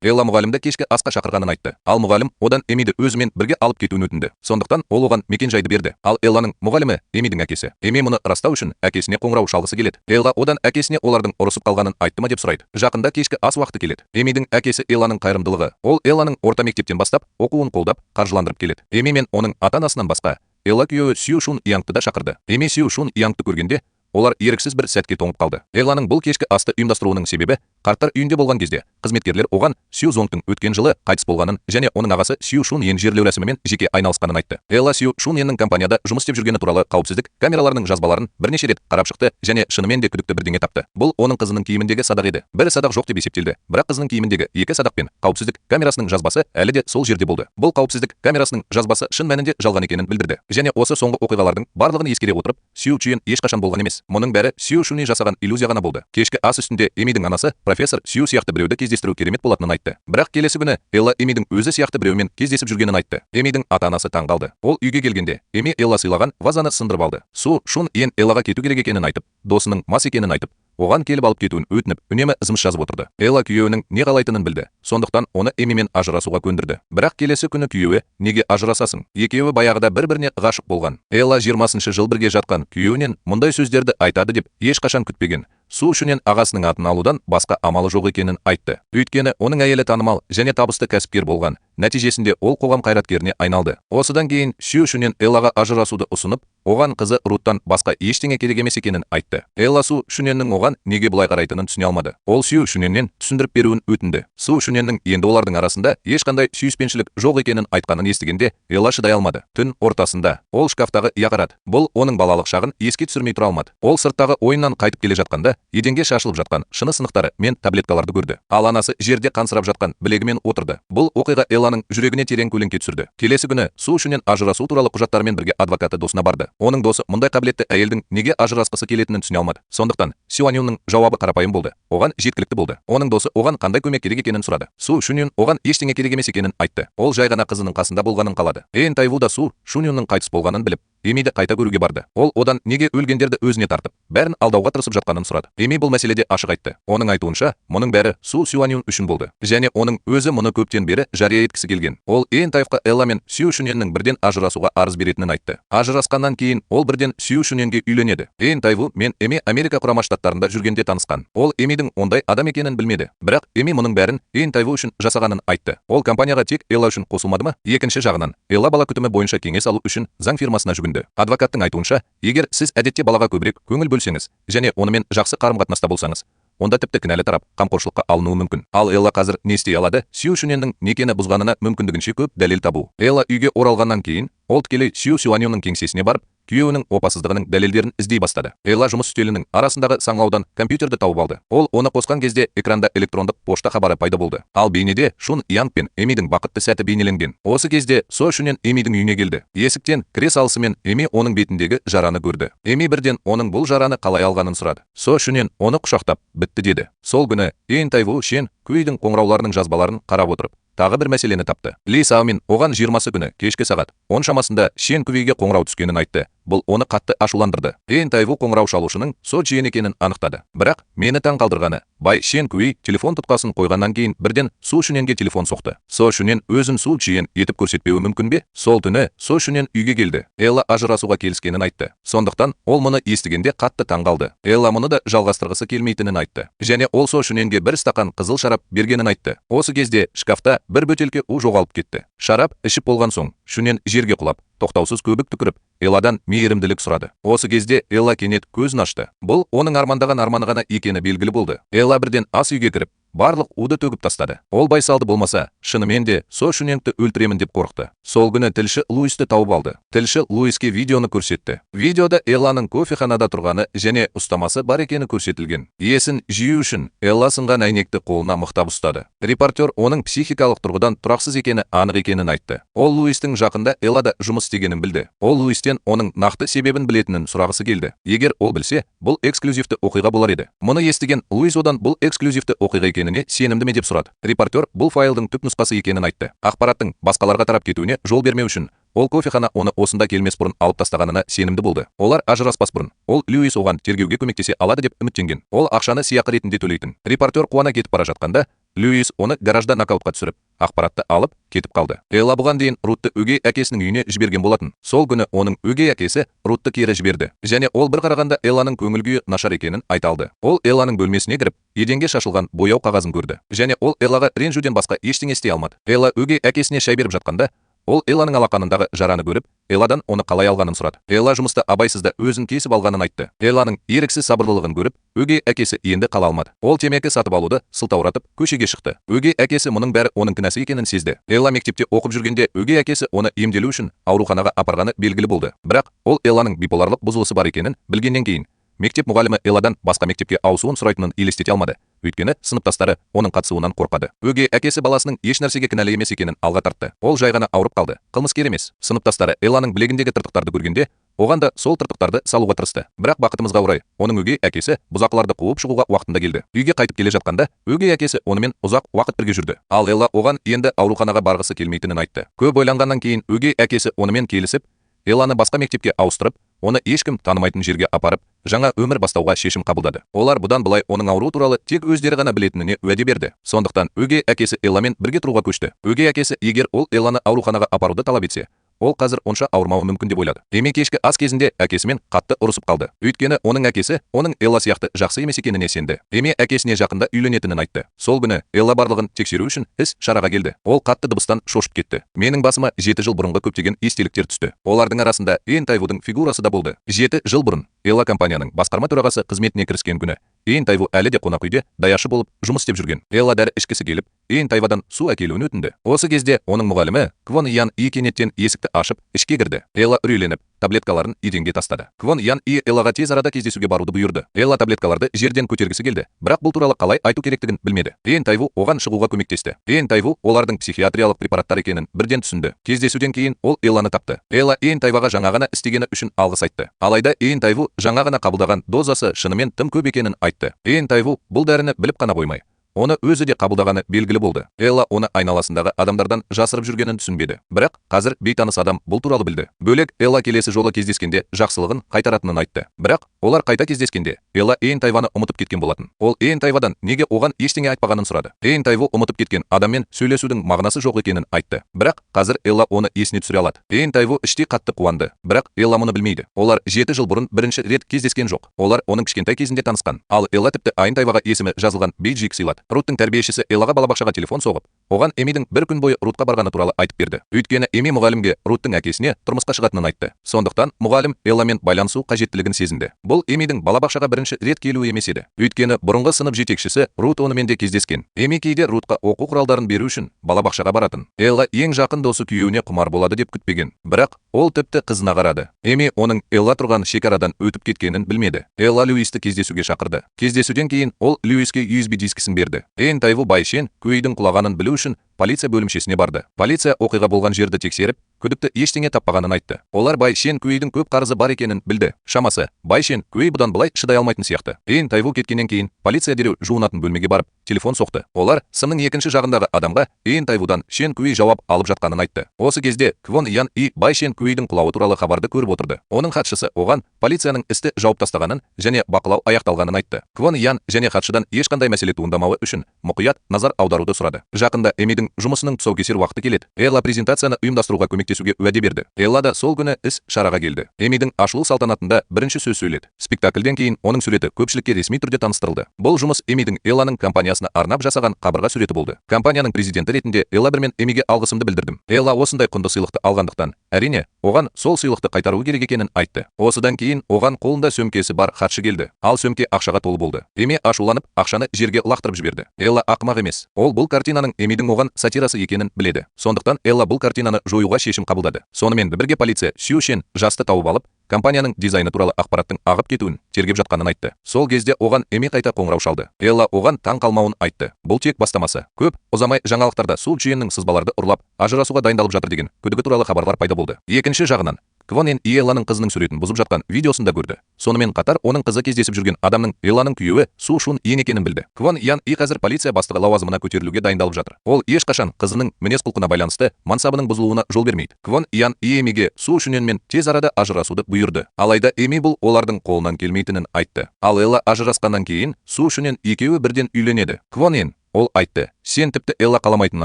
Элла мұғалімді кешкі асқа шақырғанын айтты. Ал мұғалім одан Эмиді өзімен бірге алып кетуін өтінді. Сондықтан ол оған мекен жайды берді. Ал Элланың мұғалімі Эмидің әкесі. Эми мұны растау үшін әкесіне қоңырау шалғысы келеді. Элла одан әкесіне олардың ұрысып қалғанын айтты ма деп сұрайды. Жақында кешкі ас уақыты келеді. Эмидің әкесі Элланың қайырымдылығы. Ол Элланың орта мектептен бастап оқуын қолдап, қаржыландырып келеді. Эми мен оның ата-анасынан басқа Элла күйеуі Сю Шун Янгты да шақырды. Эми Сю Шун Янгты көргенде олар еріксіз бір сәтке тоңып қалды. Элланың бұл кешкі асты ұйымдастыруының себебі қарттар үйінде болған кезде қызметкерлер оған Сю Зонгтың өткен жылы қайтыс болғанын және оның ағасы Сю Шун Йен жерлеу рәсімімен жеке айналысқанын айтты. Элла Сю Шун Йеннің компанияда жұмыс істеп жүргені туралы қауіпсіздік камераларының жазбаларын бірнеше рет қарап шықты және шынымен де күдікті бірдеңе тапты. Бұл оның қызының киіміндегі садақ еді. Бір садақ жоқ деп есептелді, бірақ қызының киіміндегі екі садақ пен қауіпсіздік камерасының жазбасы әлі де сол жерде болды. Бұл қауіпсіздік камерасының жазбасы шын мәнінде жалған екенін білдірді. Және осы соңғы оқиғалардың барлығын ескере отырып, Сю Чиен ешқашан болған емес. Мұның бәрі Сю Шунни жасаған иллюзия ғана болды. Кешкі ас үстінде Эмидің анасы профессор Сю сияқты біреуді кездестіру керемет болатынын айтты. Бірақ келесі күні Элла Эмидің өзі сияқты біреумен кездесіп жүргенін айтты. Эмидің ата-анасы таң қалды. Ол үйге келгенде Эми Элла сыйлаған вазаны сындырып алды. Су Шун Йен Эллаға кету керек екенін айтып, досының мас екенін айтып, оған келіп алып кетуін өтініп, үнемі ызмыш жазып отырды. Элла күйеуінің не қалайтынын білді. Сондықтан оны Эмимен ажырасуға көндірді. Бірақ келесі күні күйеуі неге ажырасасың? Екеуі баяғыда бір-біріне ғашық болған. Элла 20-шы жыл бірге жатқан күйеуінен мұндай сөздерді айтады деп ешқашан күтпеген. Су Шунен ағасының атын алудан басқа амалы жоқ екенін айтты. Өйткені оның әйелі танымал және табысты кәсіпкер болған. Нәтижесінде ол қоғам қайраткеріне айналды. Осыдан кейін Су Шунен Эллаға ажырасуды ұсынып, оған қызы Руттан басқа ештеңе керек емес екенін айтты. Элла Су Шуненнің оған неге бұлай қарайтынын түсіне алмады. Ол Су Шуненнен түсіндіріп беруін өтінді. Су Шуненнің енді олардың арасында ешқандай сүйіспеншілік жоқ екенін айтқанын естігенде Элла шыдай алмады. Түн ортасында ол шкафтағы яқарады. Бұл оның балалық шағын еске түсірмей тұра алмады. Ол сырттағы ойыннан қайтып келе жатқанда еденге шашылып жатқан шыны сынықтары мен таблеткаларды көрді. Ал анасы жерде қансырап жатқан білегімен отырды. Бұл оқиға Элланың жүрегіне терең көлеңке түсірді. Келесі күні Су Шунен ажырасу туралы құжаттармен бірге адвокаты досына барды. Оның досы мұндай қабілетті әйелдің неге ажырасқысы келетінін түсіне алмады. Сондықтан Сю Анюнның жауабы қарапайым болды. Оған жеткілікті болды. Оның досы оған қандай көмек керек екенін сұрады. Су Шунен оған ештеңе керек емес екенін айтты. Ол жай ғана қызының қасында болғанын қалады. Эйн Тайву да Су Шуненнің қайтыс болғанын біліп, Эмиді қайта көруге барды. Ол одан неге өлгендерді өзіне тартып, бәрін алдауға тырысып жатқанын сұрады. Эми бұл мәселеде ашық айтты. Оның айтуынша, мұның бәрі Су Сюанюн үшін болды. Және оның өзі мұны көптен бері жария еткісі келген. Ол Эйн Тайвқа Элла мен Сю Шуненнің бірден ажырасуға арыз беретінін айтты. Ажырасқаннан кейін ол бірден Сю Шуненге үйленеді. Эйн Тайву мен Эми Америка құрама штаттарында жүргенде танысқан. Ол Эмидің ондай адам екенін білмеді. Бірақ Эми мұның бәрін Эйн Тайву үшін жасағанын айтты. Ол компанияға тек Элла үшін қосылмады ма? Екінші жағынан, Элла бала күтімі бойынша кеңес алу үшін заң фирмасына жүгінді. Адвокаттың айтуынша, егер сіз әдетте балаға көбірек көңіл бөлсеңіз және онымен жақсы қарым-қатынаста болсаңыз, онда тіпті кінәлі тарап қамқоршылыққа алынуы мүмкін. Ал Элла қазір не істей алады? Сю Шуненнің некені бұзғанына мүмкіндігінше көп дәлел табу. Элла үйге оралғаннан кейін ол тікелей Сю Сюанюнның кеңсесіне барып, күйеуінің опасыздығының дәлелдерін іздей бастады. Элла жұмыс үстелінің арасындағы саңлаудан компьютерді тауып алды. Ол оны қосқан кезде экранда электрондық пошта хабары пайда болды. Ал бейнеде Шун Янг пен Эмидің бақытты сәті бейнеленген. Осы кезде Со Шунен Эмидің үйіне келді. Есіктен кіре салысымен Эми оның бетіндегі жараны көрді. Эми бірден оның бұл жараны қалай алғанын сұрады. Со Шунен оны құшақтап, бітті деді. Сол күні Эн Тайву Шен Куйдің қоңырауларының жазбаларын қарап отырып, тағы бір мәселені тапты. Ли Саомин оған 20 күні кешкі сағат 10 шамасында Шен Куйге қоңырау түскенін айтты. Бұл оны қатты ашуландырды. Эн Тайву қоңырау шалушының Со Чиен екенін анықтады. Бірақ мені таң қалдырғаны, бай Шен Куй телефон тұтқасын қойғаннан кейін бірден Со Шуненге телефон соқты. Со Шунен өзін Со Чиен етіп көрсетпеуі мүмкін бе? Сол түні Со Шунен үйге келді. Элла ажырасуға келіскенін айтты. Сондықтан ол мұны естігенде қатты таң қалды. Элла мұны да жалғастырғысы келмейтінін айтты. Және ол Со Шуненге бір стақан қызыл шарап бергенін айтты. Осы кезде шкафта бір бөтелке у жоғалып кетті. Шарап ішіп болған соң Шунен жерге құлап, тоқтаусыз көбік түкіріп, Элладан мейірімділік сұрады. Осы кезде Элла кенет көзін ашты. Бұл оның армандаған арманы ғана екені белгілі болды. Элла бірден ас үйге кіріп, барлық уды төгіп тастады. Ол байсалды болмаса, шынымен де Со Шуненді өлтіремін деп қорықты. Сол күні тілші Луисті тауып алды. Тілші Луиске видеоны көрсетті. Видеода Элланың кофеханада тұрғаны және ұстамасы бар екені көрсетілген. Есін жию үшін Элла сынған әйнекті қолына мықтап ұстады. Репортер оның психикалық тұрғыдан тұрақсыз екені анық екенін айтты. Ол Луистің жақында Эллада жұмыс істегенін білді. Ол Луистен оның нақты себебін білетінін сұрағысы келді. Егер ол білсе, бұл эксклюзивті оқиға болар еді. Мұны естіген Луис одан бұл эксклюзивті оқиға екеніне сенімді ме деп сұрады. Репортер бұл файлдың түп нұсқасы екенін айтты. Ақпараттың басқаларға тарап кетуіне жол бермеу үшін ол кофехана оны осында келмес бұрын алып тастағанына сенімді болды. Олар ажыраспас бұрын ол Луис оған тергеуге көмектесе алады деп үміттенген. Ол ақшаны сыйақы ретінде төлейтін. Репортер қуана кетіп бара жатқанда Луис оны гаражда нокаутқа түсіріп, ақпаратты алып кетіп қалды. Элла бұған дейін Рутты өгей әкесінің үйіне жіберген болатын. Сол күні оның өгей әкесі Рутты кері жіберді. Және ол бір қарағанда Элланың көңіл күйі нашар екенін айта алды. Ол Элланың бөлмесіне кіріп, еденге шашылған бояу қағазын көрді. Және ол Эллаға ренжуден басқа ештеңе істей алмады. Элла өгей әкесіне шай беріп жатқанда, ол Элланың алақанындағы жараны көріп, Элладан оны қалай алғанын сұрады. Элла жұмыста абайсызда өзін кесіп алғанын айтты. Элланың еріксіз сабырлылығын көріп, өгей әкесі енді қала алмады. Ол темекі сатып алуды сылтауратып көшеге шықты. Өгей әкесі мұның бәрі оның кінәсі екенін сезді. Элла мектепте оқып жүргенде өгей әкесі оны емделу үшін ауруханаға апарғаны белгілі болды. Бірақ ол Элланың биполарлық бұзылысы бар екенін білгеннен кейін мектеп мұғалімі Элладан басқа мектепке ауысуын сұрайтынын елестете алмады. Өйткені сыныптастары оның қатысуынан қорқады. Өгей әкесі баласының еш нәрсеге кінәлі емес екенін алға тартты. Ол жай ғана ауырып қалды. Қылмыскер емес. Сыныптастары Элланың білегіндегі тыртықтарды көргенде, оған да сол тыртықтарды салуға тырысты. Бірақ бақытымызға орай, оның өгей әкесі бұзақыларды қуып шығуға уақытында келді. Үйге қайтып келе жатқанда, өгей әкесі онымен ұзақ уақыт бірге жүрді. Ал Элла оған енді ауруханаға барғысы келмейтінін айтты. Көп ойланғаннан кейін өгей әкесі онымен келісіп, Элланы басқа мектепке ауыстырып, оны ешкім танымайтын жерге апарып, жаңа өмір бастауға шешім қабылдады. Олар бұдан былай оның ауру туралы тек өздері ғана білетініне уәде берді. Сондықтан өгей әкесі Элламен бірге тұруға көшті. Өгей әкесі егер ол Элланы ауруханаға апаруды талап етсе, ол қазір онша ауырмауы мүмкін деп ойлады. Эми кешкі ас кезінде әкесімен қатты ұрысып қалды. Өйткені оның әкесі оның Элла сияқты жақсы емес екеніне сенді. Эми әкесіне жақында үйленетінін айтты. Сол күні Элла барлығын тексеру үшін іс шараға келді. Ол қатты дыбыстан шошып кетті. Менің басыма 7 жыл бұрынғы көптеген естеліктер түсті. Олардың арасында Эн Тайвудың фигурасы да болды. 7 жыл бұрын Элла компанияның басқарма төрағасы қызметіне кіріскен күні Эн Тайву әлі де қонақ үйде даяшы болып жұмыс істеп жүрген. Элла дәрі ішкісі келіп, Эн Тайвадан су әкелуін өтінді. Осы кезде оның мұғалімі Квон Ян И кенеттен есікті ашып ішке кірді. Элла үрейленіп, таблеткаларын еденге тастады. Квон Ян И Эллаға тез арада кездесуге баруды бұйырды. Элла таблеткаларды жерден көтергісі келді, бірақ бұл туралы қалай айту керектігін білмеді. Эн Тайву оған шығуға көмектесті. Эн Тайву олардың психиатриялық препараттар екенін бірден түсінді. Кездесуден кейін ол Элланы тапты. Элла Эн Тайваға жаңа ғана істегені үшін алғыс айтты. Алайда Эн Тайву жаңа ғана қабылдаған дозасы шынымен тым көп екенін айтты. Эн Тайву бұл дәріні біліп қана қоймай, оны өзі де қабылдағаны белгілі болды. Элла оны айналасындағы адамдардан жасырып жүргенін түсінбеді. Бірақ қазір бейтаныс адам бұл туралы білді. Бөлек Элла келесі жолы кездескенде жақсылығын қайтаратынын айтты. Бірақ олар қайта кездескенде Элла Эн Тайваны ұмытып кеткен болатын. Ол Эн Тайвадан неге оған ештеңе айтпағанын сұрады. Эн Тайву ұмытып кеткен адаммен сөйлесудің мағынасы жоқ екенін айтты. Бірақ қазір Элла оны есіне түсіре алады. Эн Тайву іштей қатты қуанды. Бірақ Элла мұны білмейді. Олар 7 жыл бұрын бірінші рет кездескен жоқ. Олар оның кішкентай кезінде танысқан. Ал Элла тіпті Эн Тайваға есімі жазылған бейджик сыйлады. Руттың тәрбиешісі Эллаға балабақшаға телефон соғып, оған Эмидің бір күн бойы Рутқа барғаны туралы айтып берді. Өйткені Эми мұғалімге Руттың әкесіне тұрмысқа шығатынын айтты. Сондықтан мұғалім Элламен байланысу қажеттілігін сезінді. Бұл Эмидің балабақшаға бірінші рет келуі емес еді. Өйткені бұрынғы сынып жетекшісі Рут онымен де кездескен. Эми кейде Рутқа оқу құралдарын беру үшін балабақшаға баратын. Элла ең жақын досы күйеуіне құмар болады деп күтпеген. Бірақ ол тіпті қызына қарады. Эми оның Элла тұрған шекарадан өтіп кеткенін білмеді. Элла Льюисті кездесуге шақырды. Кездесуден кейін ол Льюиске USB дискісін берді. Тайву Байшен көйдің құлағанын білу үшін полиция бөлімшесіне барды. Полиция оқиға болған жерді тексеріп, күдікті ештеңе таппағанын айтты. Олар Байшен көйдің көп қарызы бар екенін білді. Шамасы, Байшен көй бұдан былай шыдай алмайтын сияқты. Тайву кеткеннен кейін полиция дереу жуынатын бөлмеге барып, телефон соқты. Олар сымның екінші жағындағы адамға Тайвудан Шен көй жауап алып жатқанын айтты. Осы кезде Квон Ян Байшен көйдің құлауы туралы хабарды көріп отырды. Оның хатшысы оған полицияның істі жауып тастағанын және бақылау аяқталғанын айтты. Квон Ян және хатшыдан ешқандай мәселе туындамауы үшін мұқият назар аударуды сұрады. Жақында Эмидің жұмысының тұсаукесер уақыты келеді. Элла презентацияны ұйымдастыруға көмектесуге уәде берді. Элла да сол күні іс шараға келді. Эмидің ашылу салтанатында бірінші сөз сөйледі. Спектакльден кейін оның суреті көпшілікке ресми түрде таныстырылды. Бұл жұмыс Эмидің Элланың компаниясына арнап жасаған қабырға суреті болды. Компанияның президенті ретінде Элла мен Эмиге алғысымды білдірдім. Элла осындай құнды сыйлықты алғандықтан, әрине, оған сол сыйлықты қайтаруы керек екенін айтты. Осыдан кейін оған қолында сөмкесі бар хатшы келді. Ал сөмке ақшаға толы болды. Эми ашуланып, ақшаны жерге лақтырып жіберді. Элла ақымақ емес. Ол бұл картинаның Эмидің оған сатирасы екенін біледі. Сондықтан Элла бұл картинаны жоюға шешім қабылдады. Сонымен бірге полиция Сью Шен жасты тауып алып, компанияның дизайны туралы ақпараттың ағып кетуін тергеп жатқанын айтты. Сол кезде оған Эми қайта қоңырау шалды. Элла оған таң қалмауын айтты. Бұл тек бастамасы. Көп ұзамай жаңалықтарда Су Чжиеннің сызбаларды ұрлап, ажырасуға дайындалып жатыр деген күдігі туралы хабарлар пайда болды. Екінші жағынан, Квон Ян Элланың қызының суретін бұзып жатқан видеосын да көрді. Сонымен қатар оның қызы кездесіп жүрген адамның Элланың күйеуі Су Шун Йен екенін білді. Квон Ян қазір полиция бастығы лауазымына көтерілуге дайындалып жатыр. Ол ешқашан қызының мінез-құлқына байланысты мансабының бұзылуына жол бермейді. Квон Ян Эмиге Су Шуньенмен тез арада ажырасуды бұйырды. Алайда Эми бұл олардың қолынан келмейтінін айтты. Ал Элла ажырасқаннан кейін Су Шуньен екеуі бірден үйленеді. Квон Ян ол айтты: "Сен тіпті Элла қаламайтын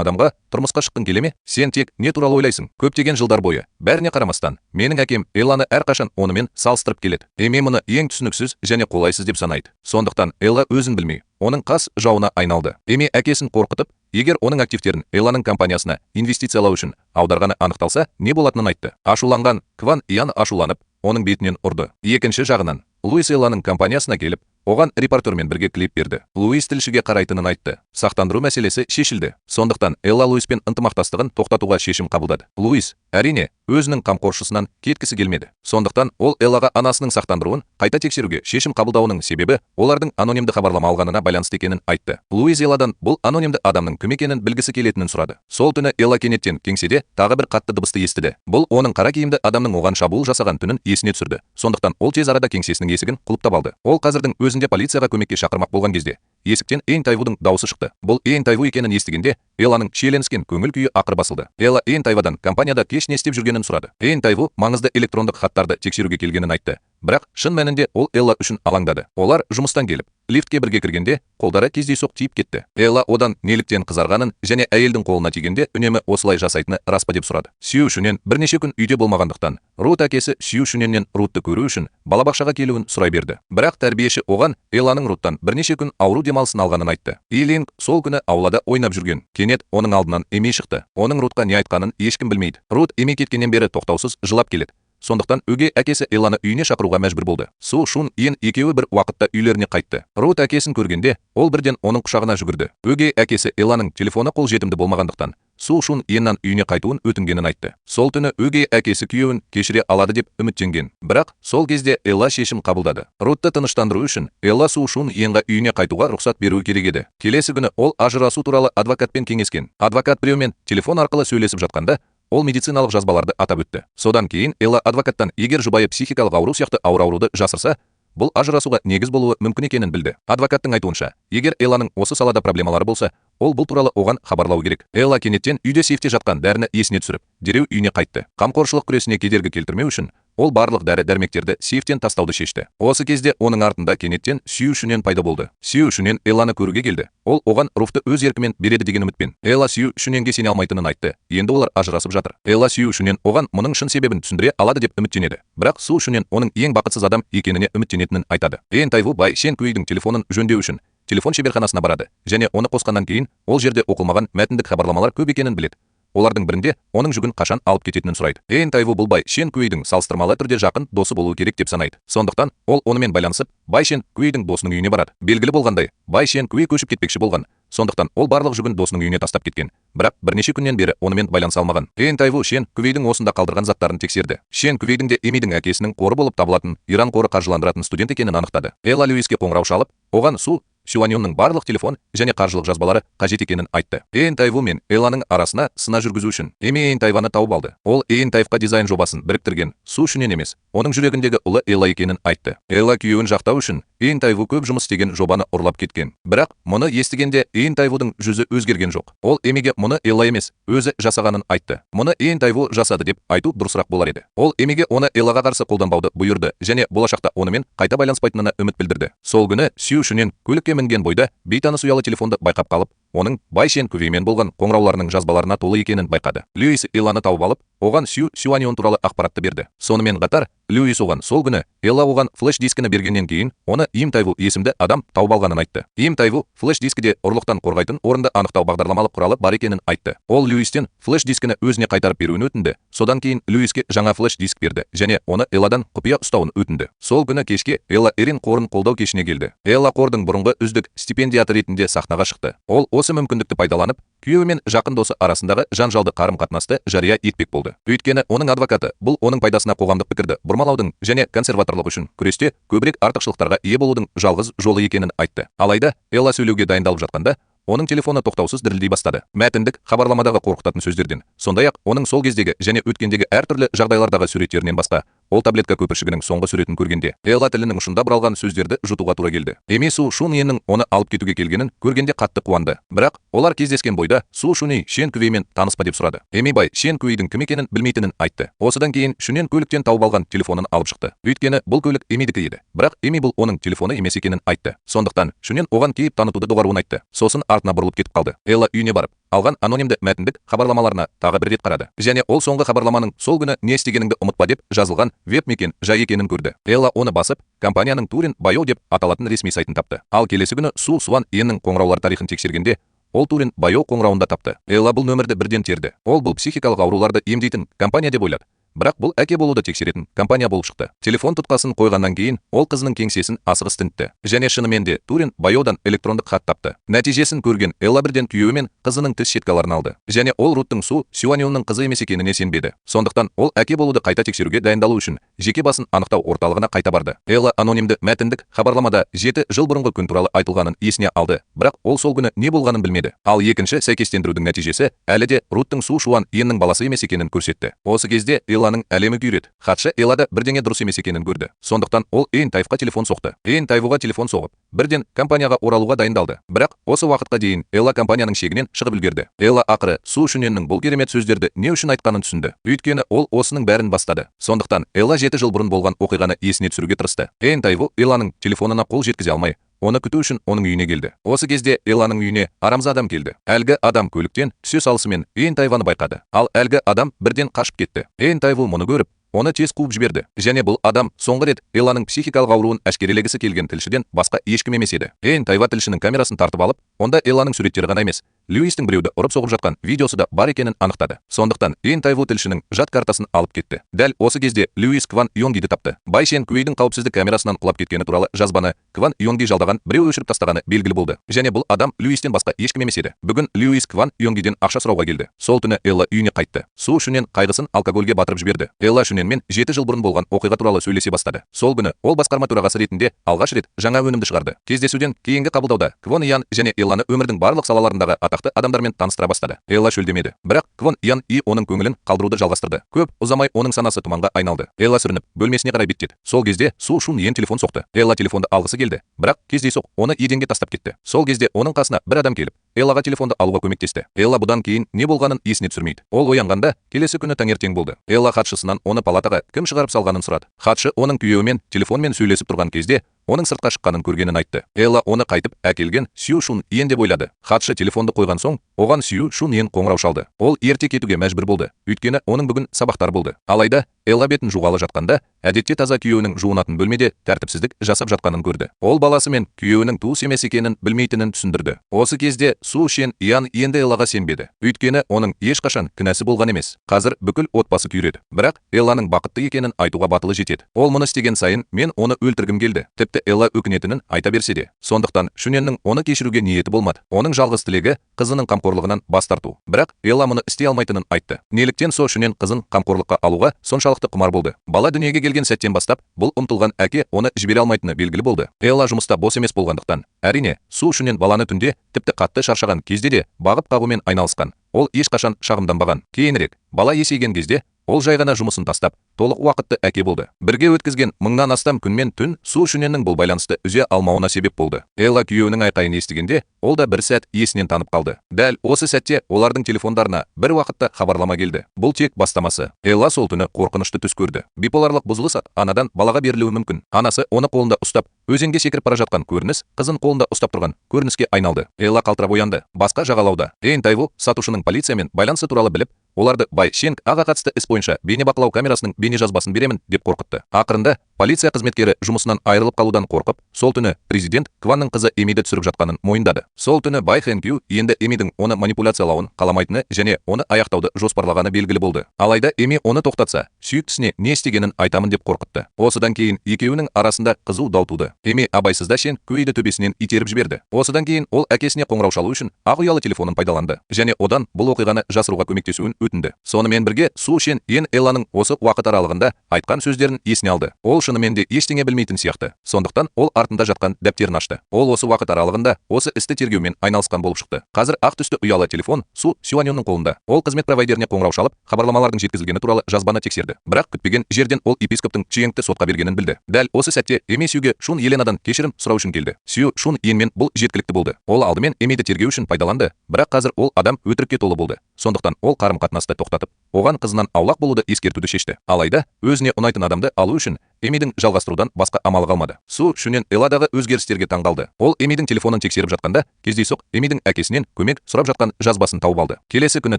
адамға тұрмысқа шыққың келе ме? Сен тек не туралы ойлайсың? Көптеген жылдар бойы, бәріне қарамастан, менің әкем Элланы әрқашан онымен салыстырып келеді. Эми мұны ең түсініксіз және қолайсыз деп санайды. Сондықтан Элла өзін білмей, оның қас жауына айналды. Эми әкесін қорқытып, егер оның активтерін Элланың компаниясына инвестициялау үшін аударғаны анықталса, не болатынын айтты. Ашуланған Квон Ян ашуланып, оның бетінен ұрды. Екінші жағынан, Луис Элланың компаниясына келіп, оған репортермен бірге клип берді. Луис тілшіге қарайтынын айтты. Сақтандыру мәселесі шешілді. Сондықтан Элла Луиспен ынтымақтастығын тоқтатуға шешім қабылдады. Луис, әрине, өзінің қамқоршысынан кеткісі келмеді. Сондықтан ол Эллаға анасының сақтандыруын қайта тексеруге шешім қабылдауының себебі олардың анонимді хабарлама алғанына байланысты екенін айтты. Луис Элладан бұл анонимді адамның кім екенін білгісі келетінін сұрады. Сол түні Элла кенеттен кеңседе тағы бір қатты дыбысты естіді. Бұл оның қара киімді адамның оған шабуыл жасаған түнін есіне түсірді. Сондықтан ол тез арада кеңсесінің есігін құлыптап алды. Ол қазірдің өзінде полицияға көмекке шақырмақ болған кезде есіктен Тайвудың дауысы шықты. Бұл Тайву екенін естігенде Элланың шиеленіскен көңіл күйі ақыр басылды. Элла Тайвадан компанияда кеш не істеп жүргенін сұрады. Тайву маңызды электрондық хаттарды тексеруге келгенін айтты. Бірақ шын мәнінде ол Элла үшін алаңдады. Олар жұмыстан келіп, лифтке бірге кіргенде қолдары кездейсоқ тиіп кетті. Элла одан неліктен қызарғанын және әйелдің қолына тигенде үнемі осылай жасайтыны рас па деп сұрады. Сью Шуньен бірнеше күн үйде болмағандықтан, Рут әкесі Сью Шуньеннен Рутты көру үшін балабақшаға келуін сұрай берді. Бірақ тәрбиеші оған Элланың Руттан бірнеше күн ауру демалысын алғанын айтты. Линг сол күні аулада ойнап жүрген. Кенет оның алдынан Эми шықты. Оның Рутқа не айтқанын ешкім білмейді. Рут Эми кеткеннен бері тоқтаусыз жылап келеді. Сондықтан өгей әкесі Элланы үйіне шақыруға мәжбүр болды. Су Шун Йен екеуі бір уақытта үйлеріне қайтты. Рут әкесін көргенде, ол бірден оның құшағына жүгірді. Өгей әкесі Элланың телефоны қолжетімді болмағандықтан, Су Шун Йеннан үйіне қайтуын өтінгенін айтты. Сол түні өгей әкесі күйеуін кешіре алады деп үміттенген. Бірақ сол кезде Элла шешім қабылдады. Рутты тыныштандыру үшін Элла Су Шун Йенға үйіне қайтуға рұқсат беруі керек еді. Келесі күні ол ажырасу туралы адвокатпен кеңескен. Адвокат біреумен телефон арқылы сөйлесіп жатқанда, ол медициналық жазбаларды атап өтті. Содан кейін Элла адвокаттан егер жұбайы психикалық ауру сияқты ауыр ауруды жасырса, бұл ажырасуға негіз болуы мүмкін екенін білді. Адвокаттың айтуынша, егер Элланың осы салада проблемалары болса, ол бұл туралы оған хабарлау керек. Элла кенеттен үйде сейфте жатқан дәріні есіне түсіріп, дереу үйіне қайтты. Қамқоршылық күресіне кедергі келтірмеу үшін ол барлық дәрі-дәрмектерді сейфтен тастауды шешті. Осы кезде оның артында кенеттен Сью Шуньен пайда болды. Сью Шуньен Элланы көруге келді. Ол оған Руфты өз еркімен береді деген үмітпен. Элла Сью Шуньенге сене алмайтынын айтты. Енді олар ажырасып жатыр. Элла Сью Шуньен оған мұның шын себебін түсіндіре алады деп үміттенеді. Бірақ Сью Шуньен оның ең бақытсыз адам екеніне үміттенетінін айтады. Тайву Байшен көйдің телефонын жөндеу үшін телефон шеберханасына барады және оны қосқаннан кейін ол жерде оқылмаған мәтіндік хабарламалар көп екенін біледі. Олардың бірінде оның жүгін қашан алып кететінін сұрайды. Эйн Тайву бұл Бай Шен Куейдің салыстырмалы түрде жақын досы болуы керек деп санайды. Сондықтан ол онымен байланысып Бай Шен Куейдің досының үйіне барады. Белгілі болғандай, Бай Шен Куей көшіп кетпекші болған. Сондықтан ол барлық жүгін досының үйіне тастап кеткен. Бірақ бірнеше күннен бері онымен байланыса алмаған. Эйн Тайву Шен Куейдің осында қалдырған заттарын тексерді. Шен Куейдің де Эмидің әкесінің қоры болып табылатын Иран қоры қаржыландыратын студент екенін анықтады. Элла Льюиске қоңырау шалып, оған Су Сюаньонның барлық телефон және қаржылық жазбалары қажет екенін айтты. Эйн Тайву мен Элланың арасына сына жүргізу үшін Эми Эйн Тайваны тауып алды. Ол Эйн Тайвқа дизайн жобасын біріктірген Су Шунен емес, оның жүрегіндегі ұлы Элла екенін айтты. Элла күйеуін жақтау үшін Эйн Тайву көп жұмыс істеген жобаны ұрлап кеткен. Бірақ мұны естігенде Эйн Тайвудың жүзі өзгерген жоқ. Ол Эмиге мұны Элла емес, өзі жасағанын айтты. Мұны Эйн Тайву жасады деп айту дұрысырақ болар еді. Ол Эмиге оны Эллаға қарсы қолданбауды бұйырды және болашақта онымен қайта байланыспайтынына үміт білдірді. Сол күні Сю Шунен көлікке мінген бойда бейтаныс ұялы телефонды байқап қалып, оның Бай Шен Куеймен болған қоңырауларының жазбаларына толы екенін байқады. Льюис Элланы тауып алып, оған Сю Сюаньон туралы ақпаратты берді. Сонымен қатар, Льюис оған сол күні Элла оған флеш-дискіні бергеннен кейін, оны Им Тайву есімді адам тауып алғанын айтты. Им Тайву флеш-дискіде ұрлықтан қорғайтын орынды анықтау бағдарламалық құралы бар екенін айтты. Ол Льюистен флеш-дискіні өзіне қайтарып беруін өтінді. Содан кейін Льюиске жаңа флеш-диск берді және оны Элладан құпия ұстауын өтінді. Сол күні кешке Элла Эрин қорын қолдау кешіне келді. Элла қордың бұрынғы үздік стипендиаты ретінде сахнаға шықты. Ол осы мүмкіндікті пайдаланып, күйеуі мен жақын досы арасындағы жанжалды қарым-қатынасты жария етпек болды. Өйткені оның адвокаты бұл оның пайдасына қоғамдық пікірді бұрмалаудың және консерваторлық үшін күресте көбірек артықшылықтарға ие болудың жалғыз жолы екенін айтты. Алайда Элла сөйлеуге дайындалып жатқанда оның телефоны тоқтаусыз дірілдей бастады. Мәтіндік хабарламадағы қорқытатын сөздерден, сондай-ақ оның сол кездегі және өткендегі әртүрлі жағдайлардағы суреттерінен басқа, ол таблетка көпіршігінің соңғы суретін көргенде Элла тілінің ұшында бұралған сөздерді жұтуға тура келді. Эми Су Шуньеннің оны алып кетуге келгенін көргенде қатты қуанды. Бірақ олар кездескен бойда Су Шуньен Шен Куеймен таныспа деп сұрады. Эми Бай Шен Куейдің кім екенін білмейтінін айтты. Осыдан кейін Шуньен көліктен тауып алған телефонын алып шықты. Өйткені бұл көлік Эмидікі еді. Бірақ Эми бұл оның телефоны емес екенін айтты. Сондықтан Шуньен оған кейіп танытуды доғаруын айтты. Сосын артына бұрылып кетіп қалды. Элла үйіне барып, алған анонимді мәтіндік хабарламаларына тағы бір рет қарады. Және ол соңғы хабарламаның сол күні не істегеніңді ұмытпа деп жазылған веб-мекен жай екенін көрді. Элла оны басып, компанияның Турин Байо деп аталатын ресми сайтын тапты. Ал келесі күні Су Суан Еннің қоңыраулар тарихын тексергенде, ол Турин Байо қоңырауында тапты. Элла бұл нөмірді бірден терді. Ол бұл психикалық ауруларды емдейтін компания деп ойлады. Бірақ бұл әке болуды тексеретін компания болып шықты. Телефон тұтқасын қойғаннан кейін ол қызының кеңсесін асығыс тінтті. Және шынымен де Турин Байодан электрондық хат тапты. Нәтижесін көрген Элла бірден күйеуі мен қызының тіс щеткаларын алды. Және ол Руттың Су Сюаньонның қызы емес екеніне сенбеді. Сондықтан ол әке болуды қайта тексеруге дайындалу үшін жеке басын анықтау орталығына қайта барды. Элла анонимді мәтіндік хабарламада 7 жыл бұрынғы күн туралы айтылғанын есіне алды. Бірақ ол сол күні не болғанын білмеді. Ал екінші сәйкестендірудің нәтижесі әлі де Руттың Су Шуан Еннің баласы емес екенін көрсетті. Осы кезде Элланың әлемі күйреді. Хатшы Эллада бірдеңе дұрыс емес екенін көрді. Сондықтан ол Эйн Тайвға телефон соқты. Эйн Тайвуға телефон соғып, бірден компанияға оралуға дайындалды. Бірақ осы уақытқа дейін Элла компанияның шегінен шығып үлгерді. Элла ақыры Су Шуньеннің бұл керемет сөздерді не үшін айтқанын түсінді. Өйткені ол осының бәрін бастады. Сондықтан Элла 7 жыл бұрын болған оқиғаны есіне түсіруге тырысты. Эйн Тайву Элланың телефонына қол жеткізе алмай, оны күту үшін оның үйіне келді. Осы кезде Элланың үйіне арамза адам келді. Әлгі адам көліктен түсе салысымен Эйн Тайваны байқады. Ал әлгі адам бірден қашып кетті. Эйн Тайву мұны көріп, оны тез қуып жіберді. Және бұл адам соңғы рет Элланың психикалық ауруын әшкерелегісі келген тілшіден басқа ешкім емес еді. Эйн Тайва тілшінің камерасын тартып алып, онда Элланың суреттері ғана емес, Льюистің біреуді ұрып соғып жатқан видеосы да бар екенін анықтады. Сондықтан Эйн Тайву тілшінің жад картасын алып кетті. Дәл осы кезде Льюис Кван Йонгиді тапты. Бай Шен Куейдің қауіпсіздік камерасынан құлап кеткені туралы жазбаны Кван Йонги жалдаған біреу өшіріп тастағаны белгілі болды. Және бұл адам Льюистен басқа ешкім емес еді. Бүгін Льюис Кван Йонгиден ақша сұрауға келді. Сол түні Элла үйіне қайтты. Су Шуньен қайғысын алкогольге батырып жіберді. Элла Шуньенмен 7 жыл бұрын болған оқиға туралы сөйлесе бастады. Сол күні ол басқарма төрағасы ретінде алғаш рет жаңа өнімді шығарды. Кездесуден кейінгі қабылдауда Квон Ян және Элланы өмірдің барлық салаларындағы атақты адамдармен таныстыра бастады. Элла шөлдемеді. Бірақ Квон Ян оның көңілін қалдыруды жалғастырды. Көп ұзамай оның санасы тұманға айналды. Элла сүрініп бөлмесіне қарай беттеді. Сол кезде Су Шуньен телефон соқты. Элла телефонды алғысы келді, бірақ кездейсоқ оны еденге тастап кетті. Сол кезде оның қасына бір адам келіп, Эллаға телефонды алуға көмектесті. Элла бұдан кейін не болғанын есіне түсірмейді. Ол оянғанда келесі күні таңертең болды. Элла хатшысынан оны палатаға кім шығарып салғанын сұрады. Хатшы оның күйеуімен телефонмен сөйлесіп тұрған кезде оның сыртқа шыққанын көргенін айтты. Элла оны қайтып әкелген Сю Шуньен деп ойлады. Хатшы телефонды қойған соң, оған Сю Шуньен қоңырау шалды. Ол ерте кетуге мәжбүр болды, өйткені оның бүгін сабақтар болды. Алайда Элла бетін жуғалы жатқанда әдетте таза күйеуінің жуынатын бөлмеде тәртіпсіздік жасап жатқанын көрді. Ол баласы мен күйеуінің туыс емес екенін білмейтінін түсіндірді. Осы кезде Су Шен Ян енді Эллаға сенбеді. Өйткені оның ешқашан кінәсі болған емес. Қазір бүкіл отбасы күйреді. Бірақ Элланың бақытты екенін айтуға батылы жетеді. Ол мұны істеген сайын мен оны өлтіргім келді. Тіпті Элла өкінетінін айта берсе де. Сондықтан Шуненнің оны кешіруге ниеті болмады. Оның жалғыз тілегі қызының қамқорлығынан бас тарту. Бірақ Элла мұны істей алмайтынын айтты. Неліктен Со Шунен қызын қамқорлыққа алуға соншалықты құмар болды? Бала дүниеге келген сәттен бастап бұл ұмтылған әке оны жібере алмайтыны белгілі болды. Элла жұмыста бос емес болғандықтан, әрине, Су Шунен баланы түнде тіпті қатты шаршаған кезде де бағып қағумен айналысқан. Ол ешқашан шағымданбаған. Кейінірек, бала есейген кезде ол жай ғана жұмысын тастап, толық уақытты әке болды. Бірге өткізген мыңнан астам күн мен түн Су Шуненнің бұл байланысты үзе алмауына себеп болды. Элла күйеуінің айқайын естігенде, ол да бір сәт есінен танып қалды. Дәл осы сәтте олардың телефондарына бір уақытта хабарлама келді. Бұл тек бастамасы. Элла сол түні қорқынышты түс көрді. Биполарлық бұзылыс анадан балаға берілуі мүмкін. Анасы оны қолында ұстап, өзенге секіріп бара жатқан көрініс қызын қолында ұстап тұрған көрініске айналды. Элла қалтырап оянды. Басқа жағалауда Эйн Тайву сатушының полициямен байланысы туралы біліп, оларды Бай Шенг аға қатысты іс бойынша бейнебақылау камерасының бейнежазбасын беремін деп қорқытты. Ақырында полиция қызметкері жұмысынан айырылып қалудан қорқып, сол түні президент Кванның қызы Эмиді түсіріп жатқанын мойындады. Сол түні Бай Хэнкю енді Эмидің оны манипуляциялауын қаламайтыны және оны аяқтауды жоспарлағаны белгілі болды. Алайда Эми оны тоқтатса, сүйіктісіне не істегенін айтамын деп қорқытты. Осыдан кейін екеуінің арасында қызу дау туды. Эми абайсызда Шенкюді төбесінен итеріп жіберді. Осыдан кейін ол әкесіне қоңырау шалу үшін ақ ұялы телефонын пайдаланды және одан бұл оқиғаны жасыруға көмектесуін өтінді. Сонымен бірге Су Шен Ян Элланың осы уақыт аралығында айтқан сөздерін есіне алды. Ол шынымен де ештеңе білмейтін сияқты. Сондықтан ол артында жатқан дәптерін ашты. Ол осы уақыт аралығында осы істі тергеумен айналысқан болып шықты. Қазір ақ түсті ұялы телефон Су Сюаньонның қолында. Ол қызмет провайдеріне қоңырау шалып, хабарламалардың жеткізілгені туралы жазбаны тексерді. Бірақ күтпеген жерден ол епископтың Чиеңді сотқа бергенін білді. Дәл осы сәтте Эми Сюге Шун Еленадан кешірім сұрау үшін келді. Сю Шун Йенмен бұл жеткілікті болды. Ол алдымен Эмиді тергеу үшін пайдаланды, бірақ қазір ол адам өтірікке толы болды. Сондықтан ол қарым-қатынасты тоқтатып, оған қызынан аулақ болуды ескертуді шешті. Алайда, өзіне ұнайтын адамды алу үшін Эмидің жалғастырудан басқа амалы қалмады. Су Шунен Элладағы өзгерістерге таңғалды. Ол Эмидің телефонын тексеріп жатқанда, кездейсоқ Эмидің әкесінен көмек сұрап жатқан жазбасын тауып алды. Келесі күні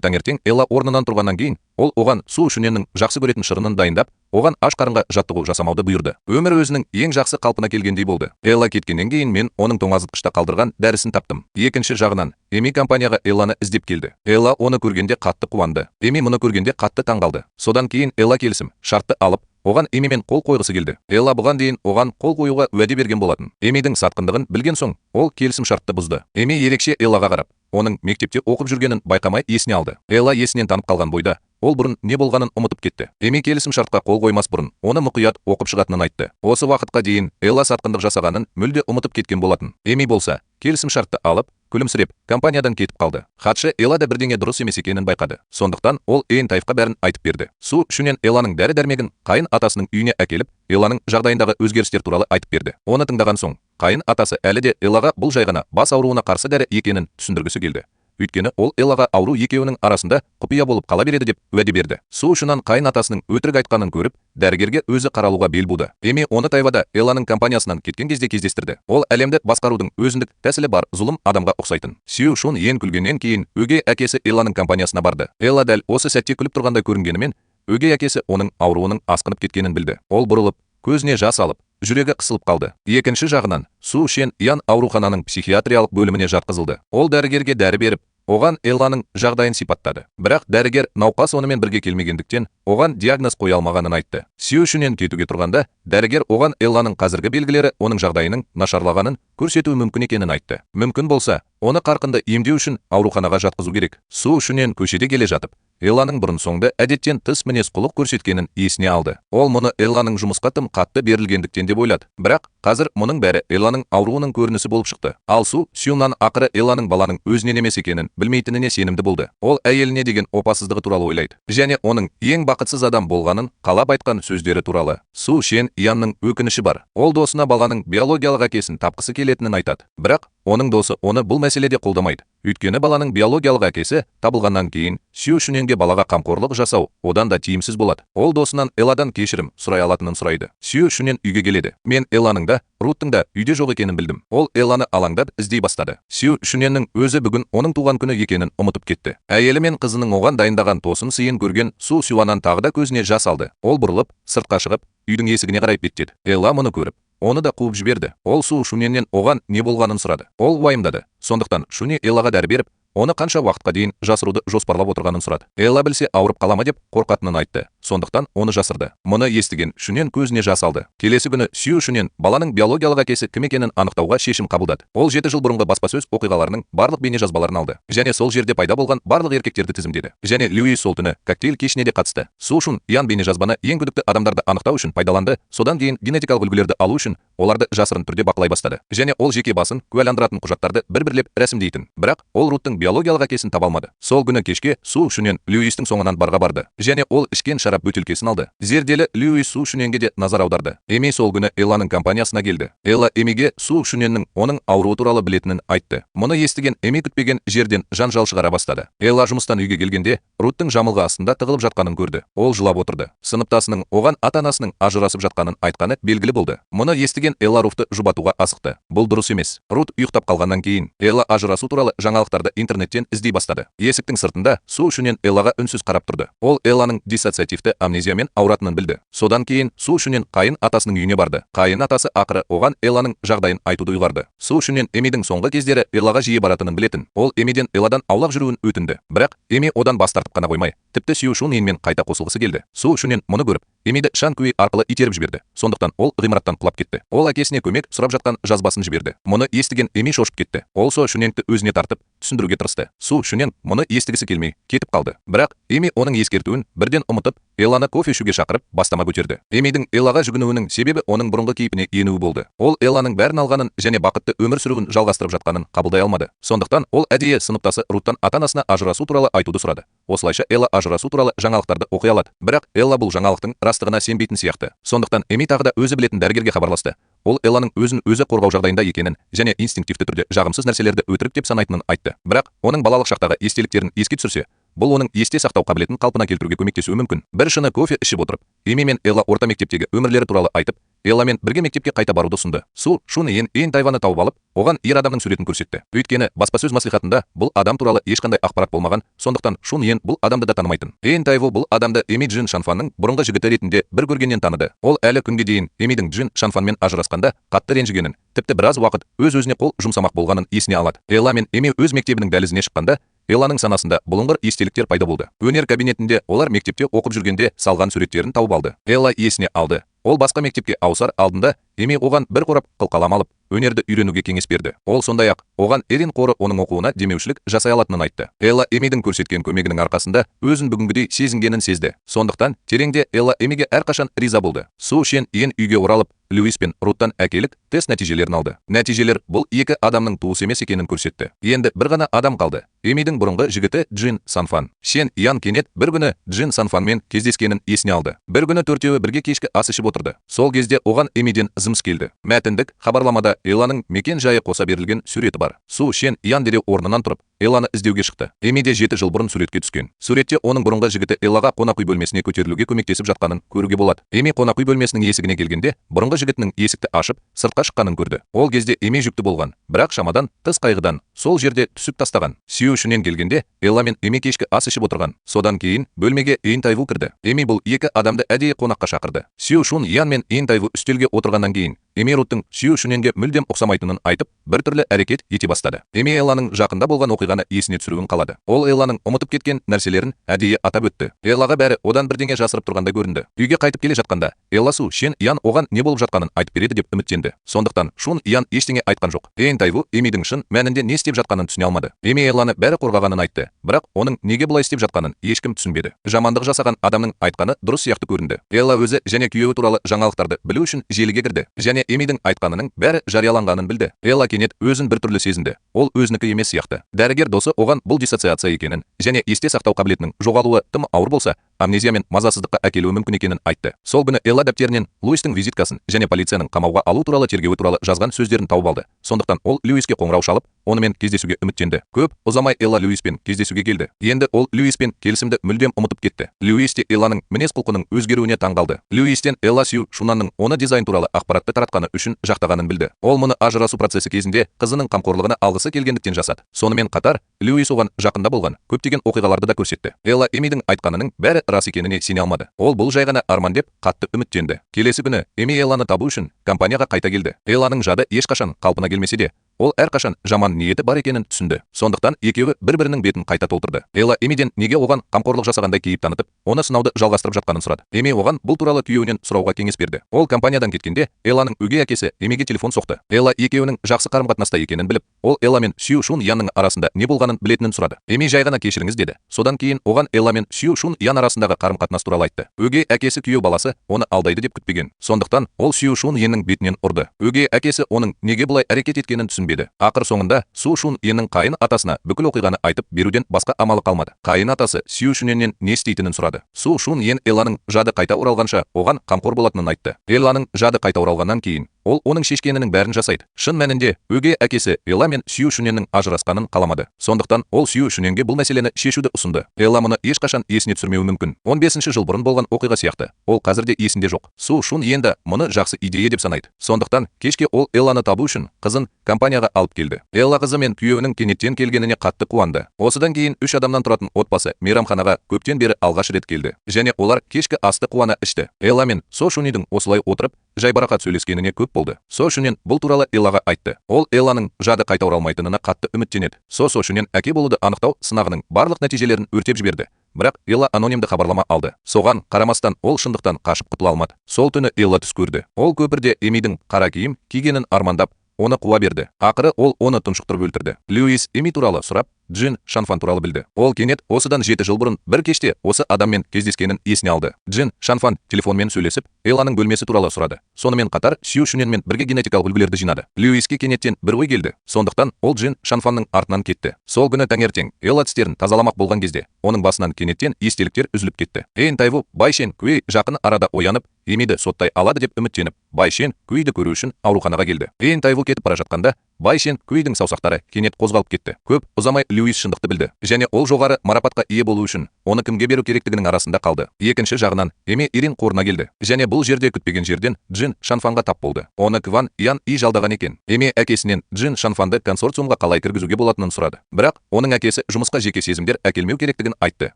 таңертең Элла орнынан тұрғаннан кейін, ол оған Су Шуненнің жақсы көретін шырынын дайындап, оған аш қарынға жаттығу жасамауды бұйырды. Өмір өзінің ең жақсы қалпына келгендей болды. Элла кеткеннен кейін мен оның тоңазытқышта қалдырған дәрісін таптым. Екінші жағынан, Эми компанияға Элланы іздеп келді. Элла оны көргенде қатты қуанды. Эми мұны көргенде қатты таңғалды. Содан кейін Элла келісім шартты алып, оған Эмимен қол қойғысы келді. Элла бұған дейін оған қол қоюға уәде берген болатын. Эмидің сатқындығын білген соң, ол келісім шартты бұзды. Эми ерекше Эллаға қарап, оның мектепте оқып жүргенін байқамай есіне алды. Элла есінен танып қалған бойда, ол бұрын не болғанын ұмытып кетті. Эми келісім шартқа қол қоймас бұрын, оны мұқият оқып шығатынын айтты. Осы уақытқа дейін Элла сатқындық жасағанын мүлде ұмытып кеткен болатын. Эми болса, келісім шартты алып, күлімсіреп, компаниядан кетіп қалды. Хатшы Элла да бірдеңе дұрыс емес екенін байқады. Сондықтан ол Эйн Тайвқа бәрін айтып берді. Су Шунен Элланың дәрі-дәрмегін қайын атасының үйіне әкеліп, Элланың жағдайындағы өзгерістер туралы айтып берді. Оны тыңдаған соң, қайын атасы әлі де Эллаға бұл жай ғана бас ауруына қарсы дәрі екенін түсіндіргісі келді. Өйткені ол Эллаға ауру екеуінің арасында құпия болып қала береді деп уәде берді. Су Шунан қайын атасының өтірік айтқанын көріп, дәрігерге өзі қаралуға бел буды. Эми оны Тайвада Элланың компаниясынан кеткен кезде кездестірді. Ол әлемді басқарудың өзіндік тәсілі бар зұлым адамға ұқсайтын. Сю Шун Йен күлгеннен кейін өгей әкесі Элланың компаниясына барды. Элла дәл осы сәтте күліп тұрғандай көрінгенімен, өгей әкесі оның ауруының асқынып кеткенін білді. Ол бұрылып, көзіне жас алып, жүрегі қысылып қалды. Екінші жағынан, Су Шен Ян аурухананың психиатриялық бөліміне жатқызылды. Ол дәрігерге дәрі беріп, оған Элланың жағдайын сипаттады. Бірақ дәрігер науқас онымен бірге келмегендіктен, оған диагноз қоя алмағанын айтты. Сю Шунен кетуге тұрғанда, дәрігер оған Элланың қазіргі белгілері оның жағдайының нашарлағанын көрсетуі мүмкін екенін айтты. Мүмкін болса, оны қарқынды емдеу үшін ауруханаға жатқызу керек. Су Шунен көшеде келе жатып, Элланың бұрын соңды әдеттен тыс мінез құлық көрсеткенін есіне алды. Ол мұны Элланың жұмысқа тым қатты берілгендіктен деп ойлады. Бірақ қазір мұның бәрі Элланың ауруының көрінісі болып шықты. Ал Су Сюнан ақыры Элланың баланың өзінен емес екенін білмейтініне сенімді болды. Ол әйеліне деген опасыздығы туралы ойлайды. Және оның ең бақытсыз адам болғанын қалап айтқан сөздері туралы. Су Шен Янның өкініші бар. Ол досына баланың биологиялық әкесін тапқысы келетінін айтады. Бірақ оның досы оны бұл мәселеде қолдамайды. Өйткені баланың биологиялық әкесі табылғаннан кейін Сю Шуненге балаға қамқорлық жасау одан да тиімсіз болады. Ол досынан Элладан кешірім сұрай алатынын сұрайды. Сю Шунен үйге келеді. Мен Элланың да, Руттың да үйде жоқ екенін білдім. Ол Элланы алаңдап іздей бастады. Сю Шуненнің өзі бүгін оның туған күні екенін ұмытып кетті. Әйелі мен қызының оған дайындаған тосын сыйын көрген Су Сюанан тағы да көзіне жас алды. Ол бұрылып, сыртқа шығып, үйдің есігіне қарай беттеді. Элла мұны көріп, оны да қуып жіберді. Ол Су Шуньеннен оған не болғанын сұрады. Ол уайымдады. Сондықтан Шунье Эллаға дәрі беріп, оны қанша уақытқа дейін жасыруды жоспарлап отырғанын сұрады. Элла білсе ауырып қалама деп қорқатынын айтты. Сондықтан оны жасырды. Мұны естіген Шуньен көзіне жас алды. Келесі күні Сю Шуньен баланың биологиялық әкесі кім екенін анықтауға шешім қабылдады. Ол 7 жыл бұрынғы баспасөз оқиғаларының барлық бейнежазбаларын алды. Және сол жерде пайда болған барлық еркектерді тізімдеді. Және Льюис сол түні коктейль кешіне де қатысты. Су Шуньен бейнежазбаны ең күдікті адамдарды анықтау үшін пайдаланды. Содан кейін генетикалық үлгілерді алу үшін оларды жасырын түрде бақылай бастады. Және ол жеке басын куәландыратын құжаттарды бір-бірлеп рәсімдейтін. Бірақ ол Руттың биологиялық әкесін таба алмады. Сол күні кешке Су Шуньен Льюистің соңынан барға барды. Және ол ішкен шарап бөтелкесін алды. Зерделі Льюис Су Шуньенге де назар аударды. Эми сол күні Элланың компаниясына келді. Элла Эмиге Су Шуньеннің оның ауруы туралы білетінін айтты. Мұны естіген Эми күтпеген жерден жанжал шығара бастады. Элла жұмыстан үйге келгенде Руттың жамылғы астында тығылып жатқанын көрді. Ол жылап отырды. Сыныптасының оған ата-анасының ажырасып жатқанын айтқаны белгілі болды. Мұны естіген Элла Рутты жұбатуға асықты. Бұл дұрыс емес. Рут ұйықтап қалғаннан кейін Элла ажырасу туралы жаңалықтарды интернеттен іздей бастады. Есіктің сыртында Су Шуньен Эллаға үнсіз қарап тұрды. Ол Элланың диссоциативті амнезиямен ауыратынын білді. Содан кейін Су Шуньен қайын атасының үйіне барды. Қайын атасы ақыры оған Элланың жағдайын айтуды ұйғарды. Су Шуньен Эмидің соңғы кездері Эллаға жиі баратынын білетін. Ол Эмиден Элладан аулақ жүруін өтінді. Бірақ Эми одан бас тартып қана қоймай, тіпті Су Шуньенмен қайта қосылғысы келді. Су Шуньен мұны көріп, Эмиді шан күйі арқылы итеріп жіберді. Сондықтан ол ғимараттан құлап кетті. Ол әкесіне көмек сұрап жатқан жазбасын жіберді. Мұны естіген Эми шошып кетті. Ол Су Шуньенді өзіне тартып, түсіндіруге тырысты. Су Шуньен мұны естігісі келмей кетіп қалды. Бірақ Эми оның ескертуін бірден ұмытып, Элланы кофе ішуге шақырып, бастама көтерді. Эмидің Эллаға жүгінуінің себебі оның бұрынғы кейпіне енуі болды. Ол Элланың бәрін алғанын және бақытты өмір сүруін жалғастырып жатқанын қабылдай алмады. Сондықтан ол әдейі сыныптасы Руттан ата-анасына ажырасу туралы айтуды сұрады. Осылайша Элла ажырасу туралы жаңалықтарды оқи алады. Бірақ Элла бұл жаңалықтың растығына сенбейтін сияқты. Сондықтан Эми тағы да өзі білетін дәрігерге хабарласты. Ол Элланың өзін өзі қорғау жағдайында екенін және инстинктивті түрде жағымсыз нәрселерді өтірік деп санайтынын айтты. Бірақ оның балалық шақтағы естеліктерін еске түсірсе, бұл оның есте сақтау қабілетін қалпына келтіруге көмектесуі мүмкін. Bir шыны кофе ішіп отырып, Эми мен Элла орта мектептегі өмірлері туралы айтып, Элламен бірге мектепке қайта баруды ұсынды. Су Шуньен тайваны тауып алып, оған ер адамның суретін көрсетті. Өйткені баспасөз маслихатында бұл адам туралы ешқандай ақпарат болмаған, сондықтан Шуньен бұл адамды да танымайтын. Тайву бұл адамды Эми Джин Шанфанның бұрынғы жігіті ретінде бір көргеннен таныды. Ол әлі күнге дейін Эмидің Джин Шанфанмен ажырасқанда қатты ренжігенін, тіпті біраз уақыт өз-өзіне қол жұмсамақ болғанын есіне алады. Элла мен Эми өз мектебінің дәлізіне шыққанда, Элланың санасында бұлыңғыр естеліктер пайда болды. Өнер кабинетінде олар мектепте оқып жүргенде салған суреттерін тауып алды. Элла есіне алды. Ол басқа мектепке ауысар алдында Эми оған бір қорап қылқалам алып, өнерді үйренуге кеңес берді. Ол сондай-ақ оған Эрин қоры оның оқуына демеушілік жасай алатынын айтты. Элла Эмидің көрсеткен көмегінің арқасында өзін бүгінгідей сезінгенін сезді. Сондықтан тереңде Элла Эмиге әрқашан риза болды. Су Шуньен үйге оралып, Льюис пен Руттан әкелік тест нәтижелерін алды. Нәтижелер бұл екі адамның туыс емес екенін көрсетті. Енді бір ғана адам қалды. Эмидің бұрынғы жігіті Джин Санфан. Шуньен кенет бір күні Джин Санфанмен кездескенін есіне алды. Bir күні төртеуі бірге кешкі ас ішіп отырды. Сол кезде оған Эмиден зымс келді. Мәтіндік хабарламада Элланың мекен жайы қоса берілген суреті бар. Су Шуньен дереу орнынан тұрып, Элланы іздеуге шықты. Эми де 7 жыл бұрын суретке түскен. Суретте оның бұрынғы жігіті Эллаға қонақ үй бөлмесіне көтерілуге көмектесіп жатқанын көруге болады. Эми қонақ үй бөлмесінің есігіне келгенде, бұрынғы жігітінің есікті ашып, сыртқа шыққанын көрді. Ол кезде Эми жүкті болған, бірақ шамадан тыс қайғыдан сол жерде түсіп тастаған. Су Шуньен келгенде, Элла мен Эми кешкі ас ішіп отырған. Содан кейін бөлмеге Тайву кірді. Эми бұл екі адамды әдейі қонаққа шақырды. Су Шуньен мен Тайву үстелге отырғаннан кейін, Эми Руттың Су Шуньенге мүлдем ұқсамайтынын айтып, бір түрлі әрекет ете бастады. Эми Элланың жақында болған оқиғаны есіне түсіруін қалады. Ол Элланың ұмытып кеткен нәрселерін әдейі атап өтті. Эллаға бәрі одан бірдеңе жасырып тұрғандай көрінді. Үйге қайтып келе жатқанда, Элла Су Шуньен оған не болып жатқанын айтып береді деп үміттенді. Сондықтан Шуньен ештеңе айтқан жоқ. Тайву Эмидің шын мәнінде не істеп жатқанын түсіне алмады. Эми Элланы бәрі қорғағанын айтты, бірақ оның неге бұлай істеп жатқанын ешкім түсінбеді. Жамандық жасаған адамның айтқаны дұрыс сияқты көрінді. Элла өзі және күйеуі туралы жаңалықтарды білу үшін желіге кірді. Және Эмидің айтқанының бәрі жарияланғанын білді. Элла кенет өзін бір түрлі сезінді. Ол өзінікі емес сияқты. Дәрігер досы оған бұл диссоциация екенін және есте сақтау қабілетінің жоғалуы тым ауыр болса, амнезия мен мазасыздыққа әкелуі мүмкін екенін айтты. Сол күні Элла дәптерінен Луистің визиткасын және полицияның қамауға алу туралы тергеуі туралы жазған сөздерін тауып алды. Сондықтан ол Луиске қоңырау шалып, онымен кездесуге үміттенді. Көп ұзамай Элла Луиспен кездесуге келді. Енді ол Луиспен келісімді мүлдем ұмытып кетті. Луис те Элланың мінез-құлқының өзгеруіне таңғалды. Луистен Элла Су Шуньеннің оны дизайн туралы ақпаратты таратқаны үшін жақтағанын білді. Ол мұны ажырасу процесі кезінде қызының қамқорлығына алғысы келгендіктен жасады. Сонымен қатар, Луис оған жақында болған көптеген оқиғаларды да көрсетті. Элла Эмидің айтқанының бәрі рас екеніне сене алмады. Ол бұл жай ғана арман деп қатты үміттенді. Келесі күні Эми Элланы табу үшін компанияға қайта келді. Элланың жады ешқашан қалпына келмесе де, ол әрқашан жаман ниеті бар екенін түсінді. Сондықтан екеуі бір-бірінің бетін қайта толтырды. Элла Эмиден неге оған қамқорлық жасағандай кейіп танытып, оны сынауды жалғастырып жатқанын сұрады. Эми оған бұл туралы күйеуінен сұрауға кеңес берді. Ол компаниядан кеткенде Элланың өгей әкесі Эмиге телефон соқты. Элла екеуінің жақсы қарым-қатынаста екенін біліп, ол Элла мен Сью Шун Янның арасында не болғанын білетінін сұрады. Эми жай ғана кешіріңіз деді. Содан кейін оған Элла мен Сью Шун Ян арасындағы қарым-қатынас туралы айтты. Өгей әкесі күйеу баласы оны алдайды деп күтпеген. Сондықтан ол Сью Шун Янның бетінен ұрды. Өгей әкесі оның неге бұлай әрекет еткенін түсінбеді. Ақыр соңында Сью Шун Янның қайын атасына бүкіл оқиғаны айтып беруден басқа амалы қалмады. Қайын атасы Сью Шун Яннен не істейтінін сұрады. Сью Шун Ян Элланың жады қайта оралғанша оған қамқор болатынын айтты. Элланың жады қайта оралғаннан кейін ол оның шешкенінің бәрін жасайды. Шын мәнінде өгей әкесі Элла мен Сью Шун Янның ажырасқанын қаламады. Сондықтан ол Сью Шун Янге бұл мәселені шешуді ұсынды. Элла мұны ешқашан есіне түсірмеуі мүмкін. 15 жыл бұрын болған оқиға сияқты. Ол қазірде есінде жоқ. Сью Шун Ян да мұны жақсы идея деп санайды. Сондықтан кешке ол Элланы табу үшін қызын компанияға алып келді. Элла қызы мен күйеуінің кенеттен келгеніне қатты қуанды. Осыдан кейін 3 адамнан тұратын отбасы мейрамханаға көптен бері алғаш рет келді. Және олар кешкі асты қуана ішті. Элла мен Сью Шун Янның осылай отырып жайбарақат сөйлескеніне көп болды. Сью Шун Ян бұл туралы Эллаға айтты. Ол Элланың жады қайта оралмайтынына қатты үміттенеді. Сью Шун Ян әке болуды анықтау сынағының барлық нәтижелерін өртеп жіберді. Бірақ Элла анонимді хабарлама алды. Соған қарамастан ол шындықтан қашып құтыла алмады. Сол түні Элла түс көрді. Ол көпірде Эмидің қара киім кигенін армандап, оны қуа берді. Ақыры ол оны тұншықтырып өлтірді. Льюис Эми туралы сұрап, Джин Шанфан туралы білді. Ол кенет осыдан 7 жыл бұрын бір кеште осы адаммен кездескенін есіне алды. Джин Шанфан телефонмен сөйлесіп, Элланың бөлмесі туралы сұрады. Сонымен қатар Сью Шун Янмен бірге генетикалық үлгілерді жинады. Льюиске кенеттен бір ой келді. Сондықтан ол Джин Шанфанның артынан кетті. Сол күні таңертең Элла тістерін тазаламақ болған кезде оның басынан кенеттен естеліктер үзіліп кетті. Эйн Тайву Бай Шен Куэй жақын арада оянып, Эмиді соттай алады деп үміттеніп, Бай Шен Куэйді көру үшін ауруханаға келді. Эйн Тайву кетіп бара жатқанда, Бай Шен Куэйдің саусақтары кенет қозғалып кетті. Көп ұзамай Льюис шындықты білді. Және ол жоғары марапатқа ие болу үшін оны кімге беру керектігінің арасында қалды. Екінші жағынан Эми Ирин қорына келді. Және бұл жерде күтпеген жерден Джин Шанфанға тап болды. Оны Кван Ян И жалдаған екен. Эми әкесінен Джин Шанфанды консорциумға қалай кіргізуге болатынын сұрады. Бірақ оның әкесі жұмысқа жеке сезімдер әкелмеу керектігін айтты.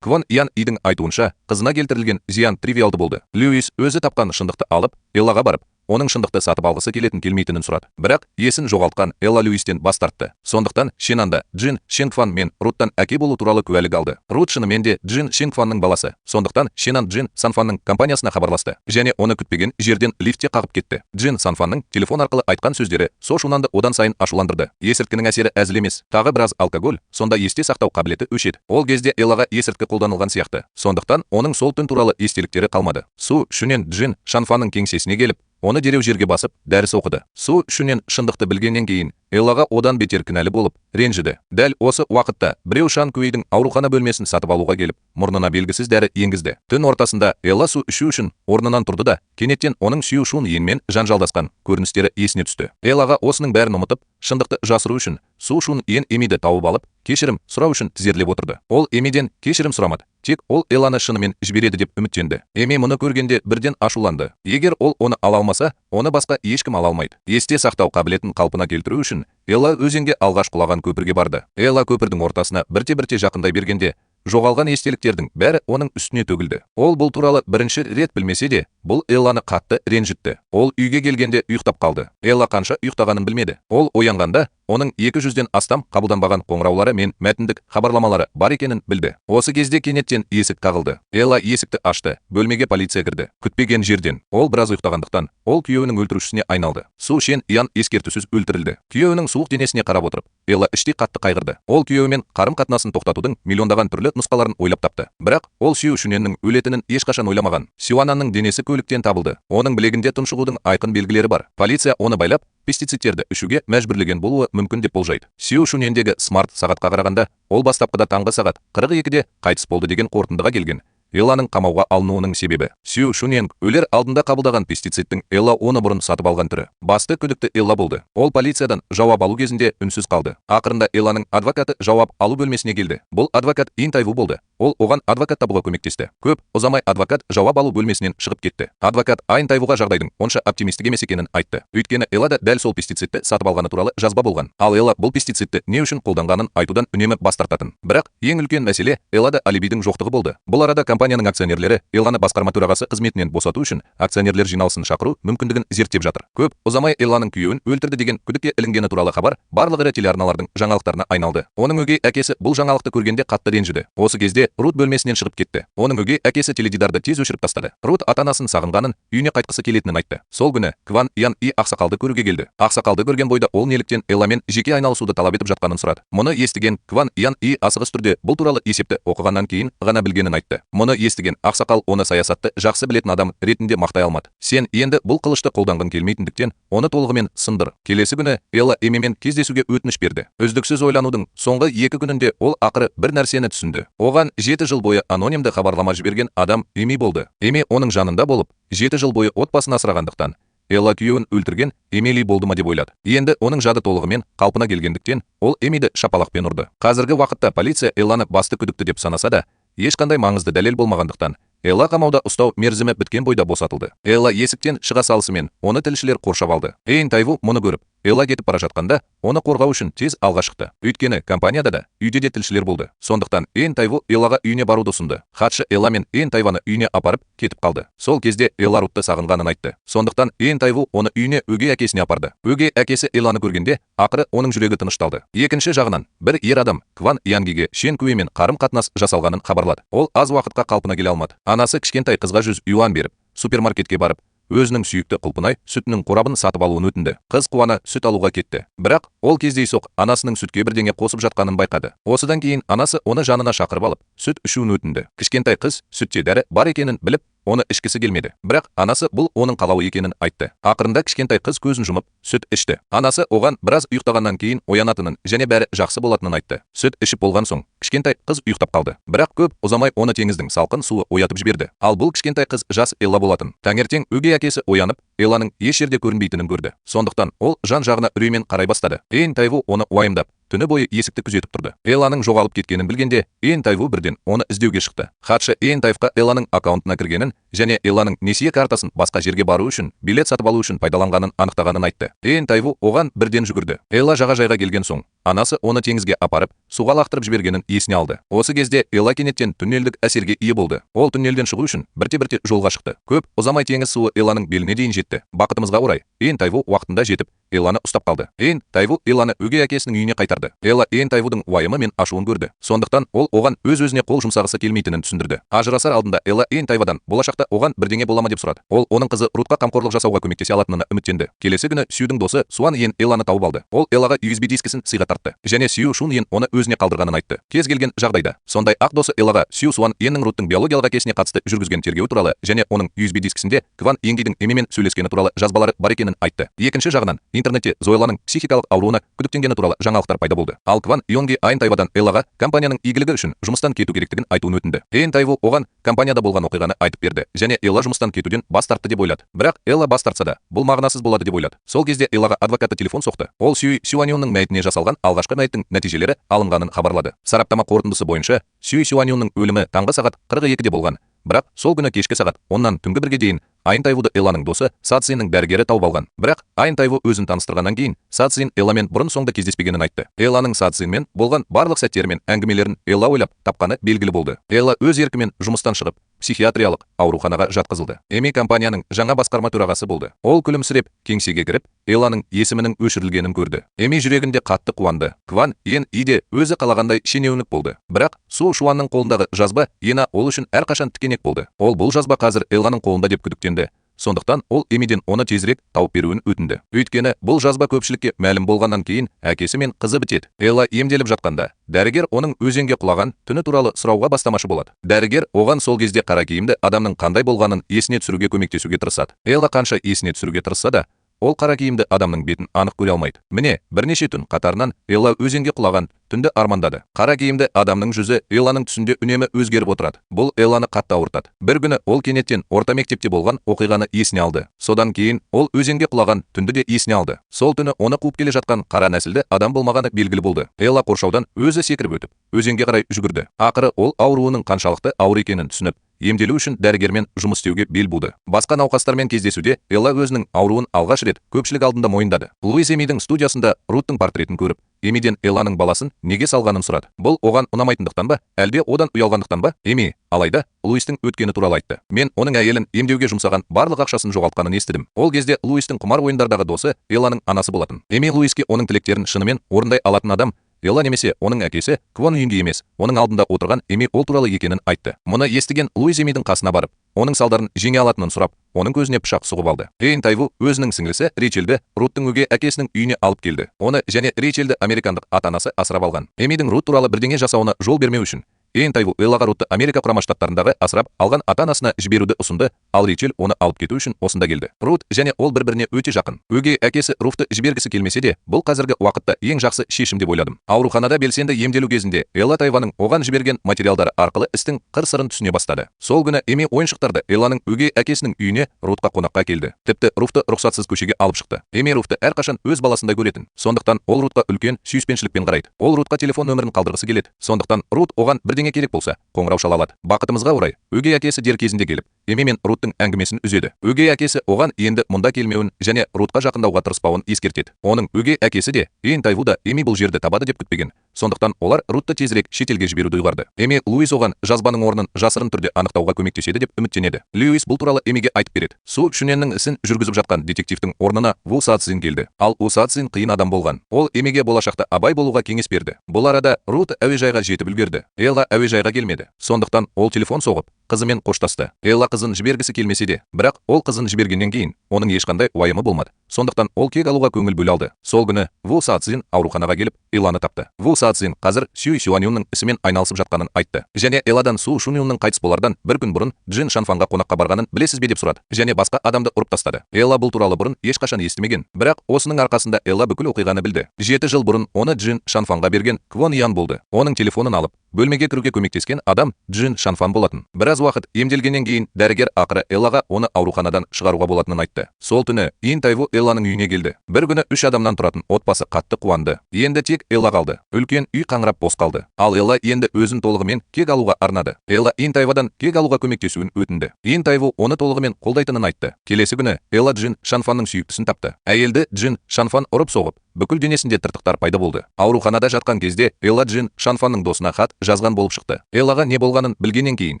Кван Ян Идің айтуынша қызына келтірілген зиян тривиалды болды. Льюис өзі тапқан шындықты алып Эллаға барып, оның шындықты сатып алғысы келмейтінін сұрады. Бірақ есін жоғалтқан Элла Льюистен бас тартты. Сондықтан Шенанда Джин Шенгфан мен Руттан әке болу туралы куәлік алды. Рут шынымен де Джин Шенгфанның баласы. Сондықтан Шенан Джин Санфанның компаниясына хабарласты. Және оны күтпеген жерден лифтте қағып кетті. Джин Санфанның телефон арқылы айтқан сөздері Сью Шунанды одан сайын ашуландырды. Есірткінің әсері әзіл емес, тағы біраз алкоголь, сонда есте сақтау қабілеті өшеді. Ол кезде Эллаға есірткі қолданылған сияқты. Сондықтан оның сол түн туралы естеліктері қалмады. Сью Шун Ян Джин Шанфанның кеңсесіне келіп, оны дереу жерге басып, дәріс оқыды. Сью Шун Ян шындықты білгеннен кейін Эллаға одан бетер кінәлі болып, ренжіді. Дәл осы уақытта біреу Шан Куэйдің аурухана бөлмесін сатып алуға келіп, мұрнына белгісіз дәрі енгізді. Түн ортасында Элла су ішу үшін орнынан тұрды да, кенеттен оның Сью Шун Янмен жанжалдасқан көріністері есіне түсті. Эллаға осының бәрін ұмытып, шындықты жасыру үшін Сью Шун Ян Эмиді тауып алып, кешірім сұрау үшін тізерлеп отырды. Ол Эмиден кешірім сұрамады. Тек ол Элланы шынымен жібереді деп үміттенді. Эми мұны көргенде бірден ашуланды. Егер ол оны ала алмаса, оны басқа ешкім ала алмайды. Есте сақтау қабілетін қалпына келтіру үшін Элла өзенге алғаш құлаған көпірге барды. Элла көпірдің ортасына бірте-бірте жақындай бергенде, жоғалған естеліктердің бәрі оның үстіне төгілді. Ол бұл туралы бірінші рет білмесе де, бұл Элланы қатты ренжітті. Ол үйге келгенде ұйықтап қалды. Элла қанша ұйықтағанын білмеді. Ол оянғанда, оның 200-ден астам қабылданбаған қоңыраулары мен мәтіндік хабарламалары бар екенін білді. Осы кезде кенеттен есік қағылды. Элла есікті ашты. Бөлмеге полиция кірді. Күтпеген жерден. Ол біраз ұйықтағандықтан, ол күйеуінің өлтірушісіне айналды. Сью Шен Ян ескертусіз өлтірілді. Күйеуінің суық денесіне қарап отырып, Элла іштей қатты қайғырды. Ол күйеуімен қарым-қатынасын тоқтатудың миллиондаған түрлі нұсқаларын ойлап тапты. Бірақ ол Сью Шун Янның өлетінін ешқашан ойламаған. Сюананның денесі көліктен табылды. Оның білегінде тұншығудың айқын белгілері бар. Полиция оны байлап, пестицидтерді ішуге мәжбүрлеген болуы мүмкін деп болжайды. Сью Шун Яндегі смарт сағатқа қарағанда, ол бастапқыда таңғы сағат 42-де қайтыс болды деген қорытындыға келген. Элланың қамауға алынуының себебі Сью Шун Ян өлер алдында қабылдаған пестицидтің Элла оны бұрын сатып алған түрі. Басты күдікті Элла болды. Ол полициядан жауап алу кезінде үнсіз қалды. Ақырында Элланың адвокаты жауап алу бөлмесіне келді. Бұл адвокат Эйн Тайву болды. Ол оған адвокат табуға көмектесті. Көп ұзамай адвокат жауап алу бөлмесінен шығып кетті. Адвокат Эйн Тайвуға жағдайдың онша оптимистік емес екенін айтты. Өйткені Эллада дәл сол пестицидті сатып алғаны туралы жазба болған. Ал Элла бұл пестицидті не үшін қолданғанын айтудан үнемі бас тартатын. Бірақ ең үлкен мәселе Эллада алибидің жоқтығы болды. Бұл арада компанияның акционерлері Элланы басқарма төрағасы қызметінен босату үшін акционерлер жиналысын шақыру мүмкіндігін зерттеп жатыр. Көп ұзамай Элланың күйеуін өлтірді деген күдікке ілінгені туралы хабар барлық ірі телеарналардың жаңалықтарына айналды. Оның өгей әкесі бұл жаңалықты көргенде қатты ренжіді. Осы кезде Рут бөлмесінен шығып кетті. Оның өгей әкесі теледидарды тез өшіріп тастады. Рут ата-анасын сағынғанын, үйіне қайтқысы келетінін айтты. Сол күні Кван Ян И ақсақалды көруге келді. Ақсақалды көрген бойда ол неліктен Элламен жеке айналысуды талап етіп жатқанын сұрады. Мұны естіген Кван Ян И асығыс түрде бұл туралы есепті оқығаннан кейін ғана білгенін айтты. Мұны естіген ақсақал оны саясатты жақсы білетін адам ретінде мақтай алмады. Сен енді бұл қылышты қолданғың келмейтіндіктен оны толығымен сындыр. Келесі күні Элла Эмимен кездесуге өтініш берді. Үздіксіз ойланудың соңғы 2 күнінде ол ақыры бір нәрсені түсінді. Оған 7 жыл бойы анонимді хабарлама жіберген адам Эми болды. Эми оның жанында болып, 7 жыл бойы отбасын асырағандықтан Элла күйеуін өлтірген Эмили болды ма деп ойлады. Енді оның жады толығымен қалпына келгендіктен ол Эмиді шапалақпен ұрды. Қазіргі уақытта полиция Элланы басты күдікті деп санаса да, ешқандай маңызды дәлел болмағандықтан Элла қамауда ұстау мерзімі біткен бойда босатылды. Элла есіктен шыға салысымен оны тілшілер қоршап алды. Эйн Тайву мұны көріп, Элла кетіп бара жатқанда оны қорғау үшін тез алға шықты. Өйткені компанияда да, үйде де тілшілер болды. Сондықтан Эйн Тайву Эллаға үйіне баруды ұсынды. Хатшы Элла мен Эйн Тайваны үйіне апарып кетіп қалды. Сол кезде Элла Рутты сағынғанын айтты. Сондықтан Эйн Тайву оны үйіне өгей әкесіне апарды. Өгей әкесі Элланы көргенде ақыры оның жүрегі тынышталды. Екінші жағынан бір ер адам Кван Янгиге Шен Куемен қарым-қатынас жасалғанын хабарлады. Ол аз уақытқа қалпына келе алмады. Анасы кішкентай қызға 100 юан беріп, супермаркетке барып, өзінің сүйікті құлпынай сүтінің қорабын сатып алуын өтінді. Қыз қуана сүт алуға кетті. Бірақ ол кездейсоқ анасының сүтке бірдеңе қосып жатқанын байқады. Осыдан кейін анасы оны жанына шақырып алып, сүт ішуін өтінді. Кішкентай қыз сүтте дәрі бар екенін біліп, оны ішкісі келмеді. Бірақ анасы бұл оның қалауы екенін айтты. Ақырында кішкентай қыз көзін жұмып, сүт ішті. Анасы оған біраз ұйықтағаннан кейін оянатынын және бәрі жақсы болатынын айтты. Сүт ішіп болған соң кішкентай қыз ұйықтап қалды. Бірақ көп ұзамай оны теңіздің салқын суы оятып жіберді. Ал бұл кішкентай қыз жас Элла болатын. Таңертең өгей әкесі оянып, Элланың еш жерде көрінбейтінін көрді. Сондықтан ол жан-жағына үреймен қарай бастады. Эйн Тайву оны уайымдап, түні бойы есікті күзетіп тұрды. Элланың жоғалып кеткенін білгенде, Эйн Тайву бірден оны іздеуге шықты. Хатшы Эйн Тайвқа Элланың аккаунтына кіргенін және Элланың несие картасын басқа жерге бару үшін, билет сатып алу үшін пайдаланғанын анықтағанын айтты. Эйн Тайву оған бірден жүгірді. Элла жағажайға келген соң, анасы оны теңізге апарып, суға лақтырып жібергенін есіне алды. Осы кезде Элла кенеттен түннелдік әсерге ие болды. Ол түннелден шығу үшін бірте-бірте жолға шықты. Көп ұзамай теңіз суы Элланың беліне дейін жетті. Бақытымызға орай, Эйн Тайву уақытында жетіп, Элланы ұстап қалды. Эйн Тайву Элланы өгей әкесінің үйіне қайтарды. Элла Эйн Тайвудың уайымы мен ашуын көрді. Сондықтан ол оған өз-өзіне қол жұмсағысы келмейтінін түсіндірді. Ажырасар алдында Элла Эйн Тайвадан болашақта оған бірдеңе бола ма деп сұрады. Ол оның қызы Рутқа қамқорлық жасауға көмектесе алатынына үміттенді. Келесі күні Сюдің досы Суан Йен Элланы тауып алды. Ол Эллаға USB дискісін сыйға тартты және Сю Шун Йен оны өзіне қалдырғанын айтты. Кез келген жағдайда, сондай ақ досы Эллаға Сю Суан Йеннің Руттың биологиялық әкесіне қатысты жүргізген тергеуі туралы және оның USB дискісінде Кван Янгидің Эмимен сөйлескені туралы жазбалары бар екенін айтты. Екінші жағынан, интернетте Зойланың психикалық ауруына күдіктенгені туралы жаңалықтар пайда болды. Ал Кван Йонги Эйн Тайвадан Эллаға компанияның игілігі үшін жұмыстан кету керектігін айтуын өтінді. Эйн Тайву оған компанияда болған оқиғаны айтып берді және Элла жұмыстан кетуден бас тартты деп ойлады. Бірақ Элла бас тартса да, бұл мағынасыз болады деп ойлады. Сол кезде Эллаға адвокаты телефон соқты. Ол Сюй Сюаньюнның мәйітіне жасалған алғашқы мәйіттің нәтижелері алынғанын хабарлады. Сараптама қорытындысы бойынша Сюй Сюаньюнның өлімі таңғы сағат 42-де болған. Бірақ сол күні кешкі сағат 10-нан түнгі 1-ге дейін Эйн Тайвуды Элланың досы Сацинның дәрігері тауып алған. Бірақ Эйн Тайву өзін таныстырғаннан кейін Сацин Элламен бұрын соңды кездеспегенін айтты. Элланың Сацинмен болған барлық сәттері мен әңгімелерін Элла ойлап тапқаны белгілі болды. Элла өз еркімен жұмыстан шығып, психиатриялық ауруханаға жатқызылды. Эми компанияның жаңа басқарма төрағасы болды. Ол күлімсіреп кеңсеге кіріп, Элланың есімінің өшірілгенін көрді. Эми жүрегінде қатты қуанды. Кван Йен Иде өзі қалағандай шенеунік болды. Бірақ Су Шуанның қолындағы жазба Ена ол үшін әрқашан тікенек болды. Ол бұл жазба қазір Элланың қолында деп күдіктенді. Сондықтан ол Эмиден оны тезірек тауып беруін өтінді. Өйткені бұл жазба көпшілікке мәлім болғаннан кейін әкесі мен қызы бітеді. Элла емделіп жатқанда, дәрігер оның өзенге құлаған түні туралы сұрауға бастамашы болады. Дәрігер оған сол кезде қара киімді адамның қандай болғанын есіне түсіруге көмектесуге тырысады. Элла қанша есіне түсіруге тырысса да, ол қара киімді адамның бетін анық көре алмайды. Міне, бірнеше түн қатарынан Элла өзенге құлаған түнді армандады. Қара киімді адамның жүзі Элланың түсінде үнемі өзгеріп отырады. Бұл Элланы қатты ауыртады. Бір күні ол кенеттен орта мектепте болған оқиғаны есіне алды. Содан кейін ол өзенге құлаған түнді де есіне алды. Сол түні оны қуып келе жатқан қара нәсілді адам болмағаны белгілі болды. Элла қоршаудан өзі секіріп өтіп, өзенге қарай жүгірді. Ақыры ол ауруының қаншалықты ауыр екенін түсініп, емделу үшін дәрігермен жұмыс істеуге бел буды. Басқа науқастармен кездесуде Элла өзінің ауруын алғаш рет көпшілік алдында мойындады. Луис Эмидің студиясында Руттың портретін көріп, Эмиден Элланың баласын неге салғанын сұрады. Бұл оған ұнамайтындықтан ба, әлде одан ұялғандықтан ба? Эми, алайда, Луистің өткені туралы айтты. Мен оның әйелін емдеуге жұмсаған барлық ақшасын жоғалтқанын естідім. Ол кезде Луистің құмар ойындардағы досы Элланың анасы болатын. Эми Луиске оның тілектерін шынымен орындай алатын адам Элла немесе оның әкесі Квон Юнге емес, оның алдында отырған Эми ол туралы екенін айтты. Мұны естіген Луис Эмидің қасына барып, оның салдарын жеңе алатынын сұрап, оның көзіне пышақ сұғып алды. Эйн Тайву өзінің сіңлісі Рейчелді Руттың өгей әкесінің үйіне алып келді. Оны және Рейчелді американдық ата-анасы асырап алған. Эмидің Рут туралы бірдеңе жасауына жол бермеу үшін Эйн Тайву Эллаға Рутты Америка құрама штаттарындағы асырап алған ата-анасына жіберуді ұсынды, ал Рейчел оны алып кету үшін осында келді. Рут және ол бір-біріне өте жақын. Өгей әкесі Рутты жібергісі келмесе де, бұл қазіргі уақытта ең жақсы шешім деп ойладым. Ауруханада белсенді емделу кезінде Элла Тайваның оған жіберген материалдары арқылы істің қыр-сырын түсіне бастады. Сол күні Эми ойыншықтарды Элланың өгей әкесінің үйіне Рутқа қонаққа келді. Тіпті Рутты рұқсатсыз көшеге алып шықты. Эми Рутты әрқашан өз баласындай көретін. Сондықтан ол Рутқа үлкен сүйіспеншілікпен қарайды. Ол Рутқа телефон нөмірін қалдырғысы келеді. Сондықтан Рут оған бірдеңе керек болса, қоңырау шала алады. Бақытымызға орай, өгей әкесі дер кезінде келіп, Эми мен Руттың әңгімесін үзеді. Өгей әкесі оған енді мұнда келмеуін және Рутқа жақындауға тырыспауын ескертеді. Оның өгей әкесі де Эйн Тайву да Эми бұл жерді табады деп күтпеген. Сондықтан олар Рутты тезірек шетелге жіберуді ұйғарды. Эми Луис оған жазбаның орнын жасырын түрде анықтауға көмектеседі деп үміттенеді. Луис бұл туралы Эмиге айтып береді. Су Шүненнің ісін жүргізіп жатқан детективтің орнына Ву Сацзин келді. Ал Ву Сацзин қиын адам болған. Ол Эмиге болашақта абай болуға кеңес берді. Бұл арада Рут әуежайға жетіп үлгерді. Элла әуежайға келмеді. Сондықтан ол телефон соғып, қызымен қоштасты. Элла қызын жібергісі келмесе де, бірақ ол қызын жібергеннен кейін оның ешқандай уайымы болмады. Сондықтан ол кек алуға көңіл бөле алды. Сол күні Ву Сацзин ауруханаға келіп, Элланы тапты. Ву Сацзин қазір Сюй Сюаньюнның ісімен айналысып жатқанын айтты. Және Элладан Су Шуньюнның қайтыс болардан бір күн бұрын Джин Шанфанға қонаққа барғанын білесіз бе деп сұрады. Және басқа адамды ұрып тастады. Элла бұл туралы бұрын ешқашан естімеген, бірақ осының арқасында Элла бүкіл оқиғаны білді. 7 жыл бұрын оны Джин Шанфанға берген Квон Ян болды. Оның телефонын алып, бөлмеге кіруге көмектескен адам Джин Шанфан болатын. Біраз уақыт емделгеннен кейін дәрігер ақыры Эллаға оны ауруханадан шығаруға болатынын айтты. Сол түні Эйн Тайву Элланың үйіне келді. Бір күні 3 адамнан тұратын отбасы қатты қуанды. Енді тек Элла қалды. Үлкен үй қаңырап бос қалды. Ал Элла енді өзін толығымен кек алуға арнады. Элла Эйн Тайвадан кек алуға көмектесуін өтінді. Эйн Тайву оны толығымен қолдайтынын айтты. Келесі күні Элла Джин Шанфанның сүйіктісін тапты. Әйелді Джин Шанфан ұрып соғып, бүкіл денесінде тыртықтар пайда болды. Ауруханада жатқан кезде Элла Джин Шанфанның досына хат жазған болып шықты. Эллаға не болғанын білгеннен кейін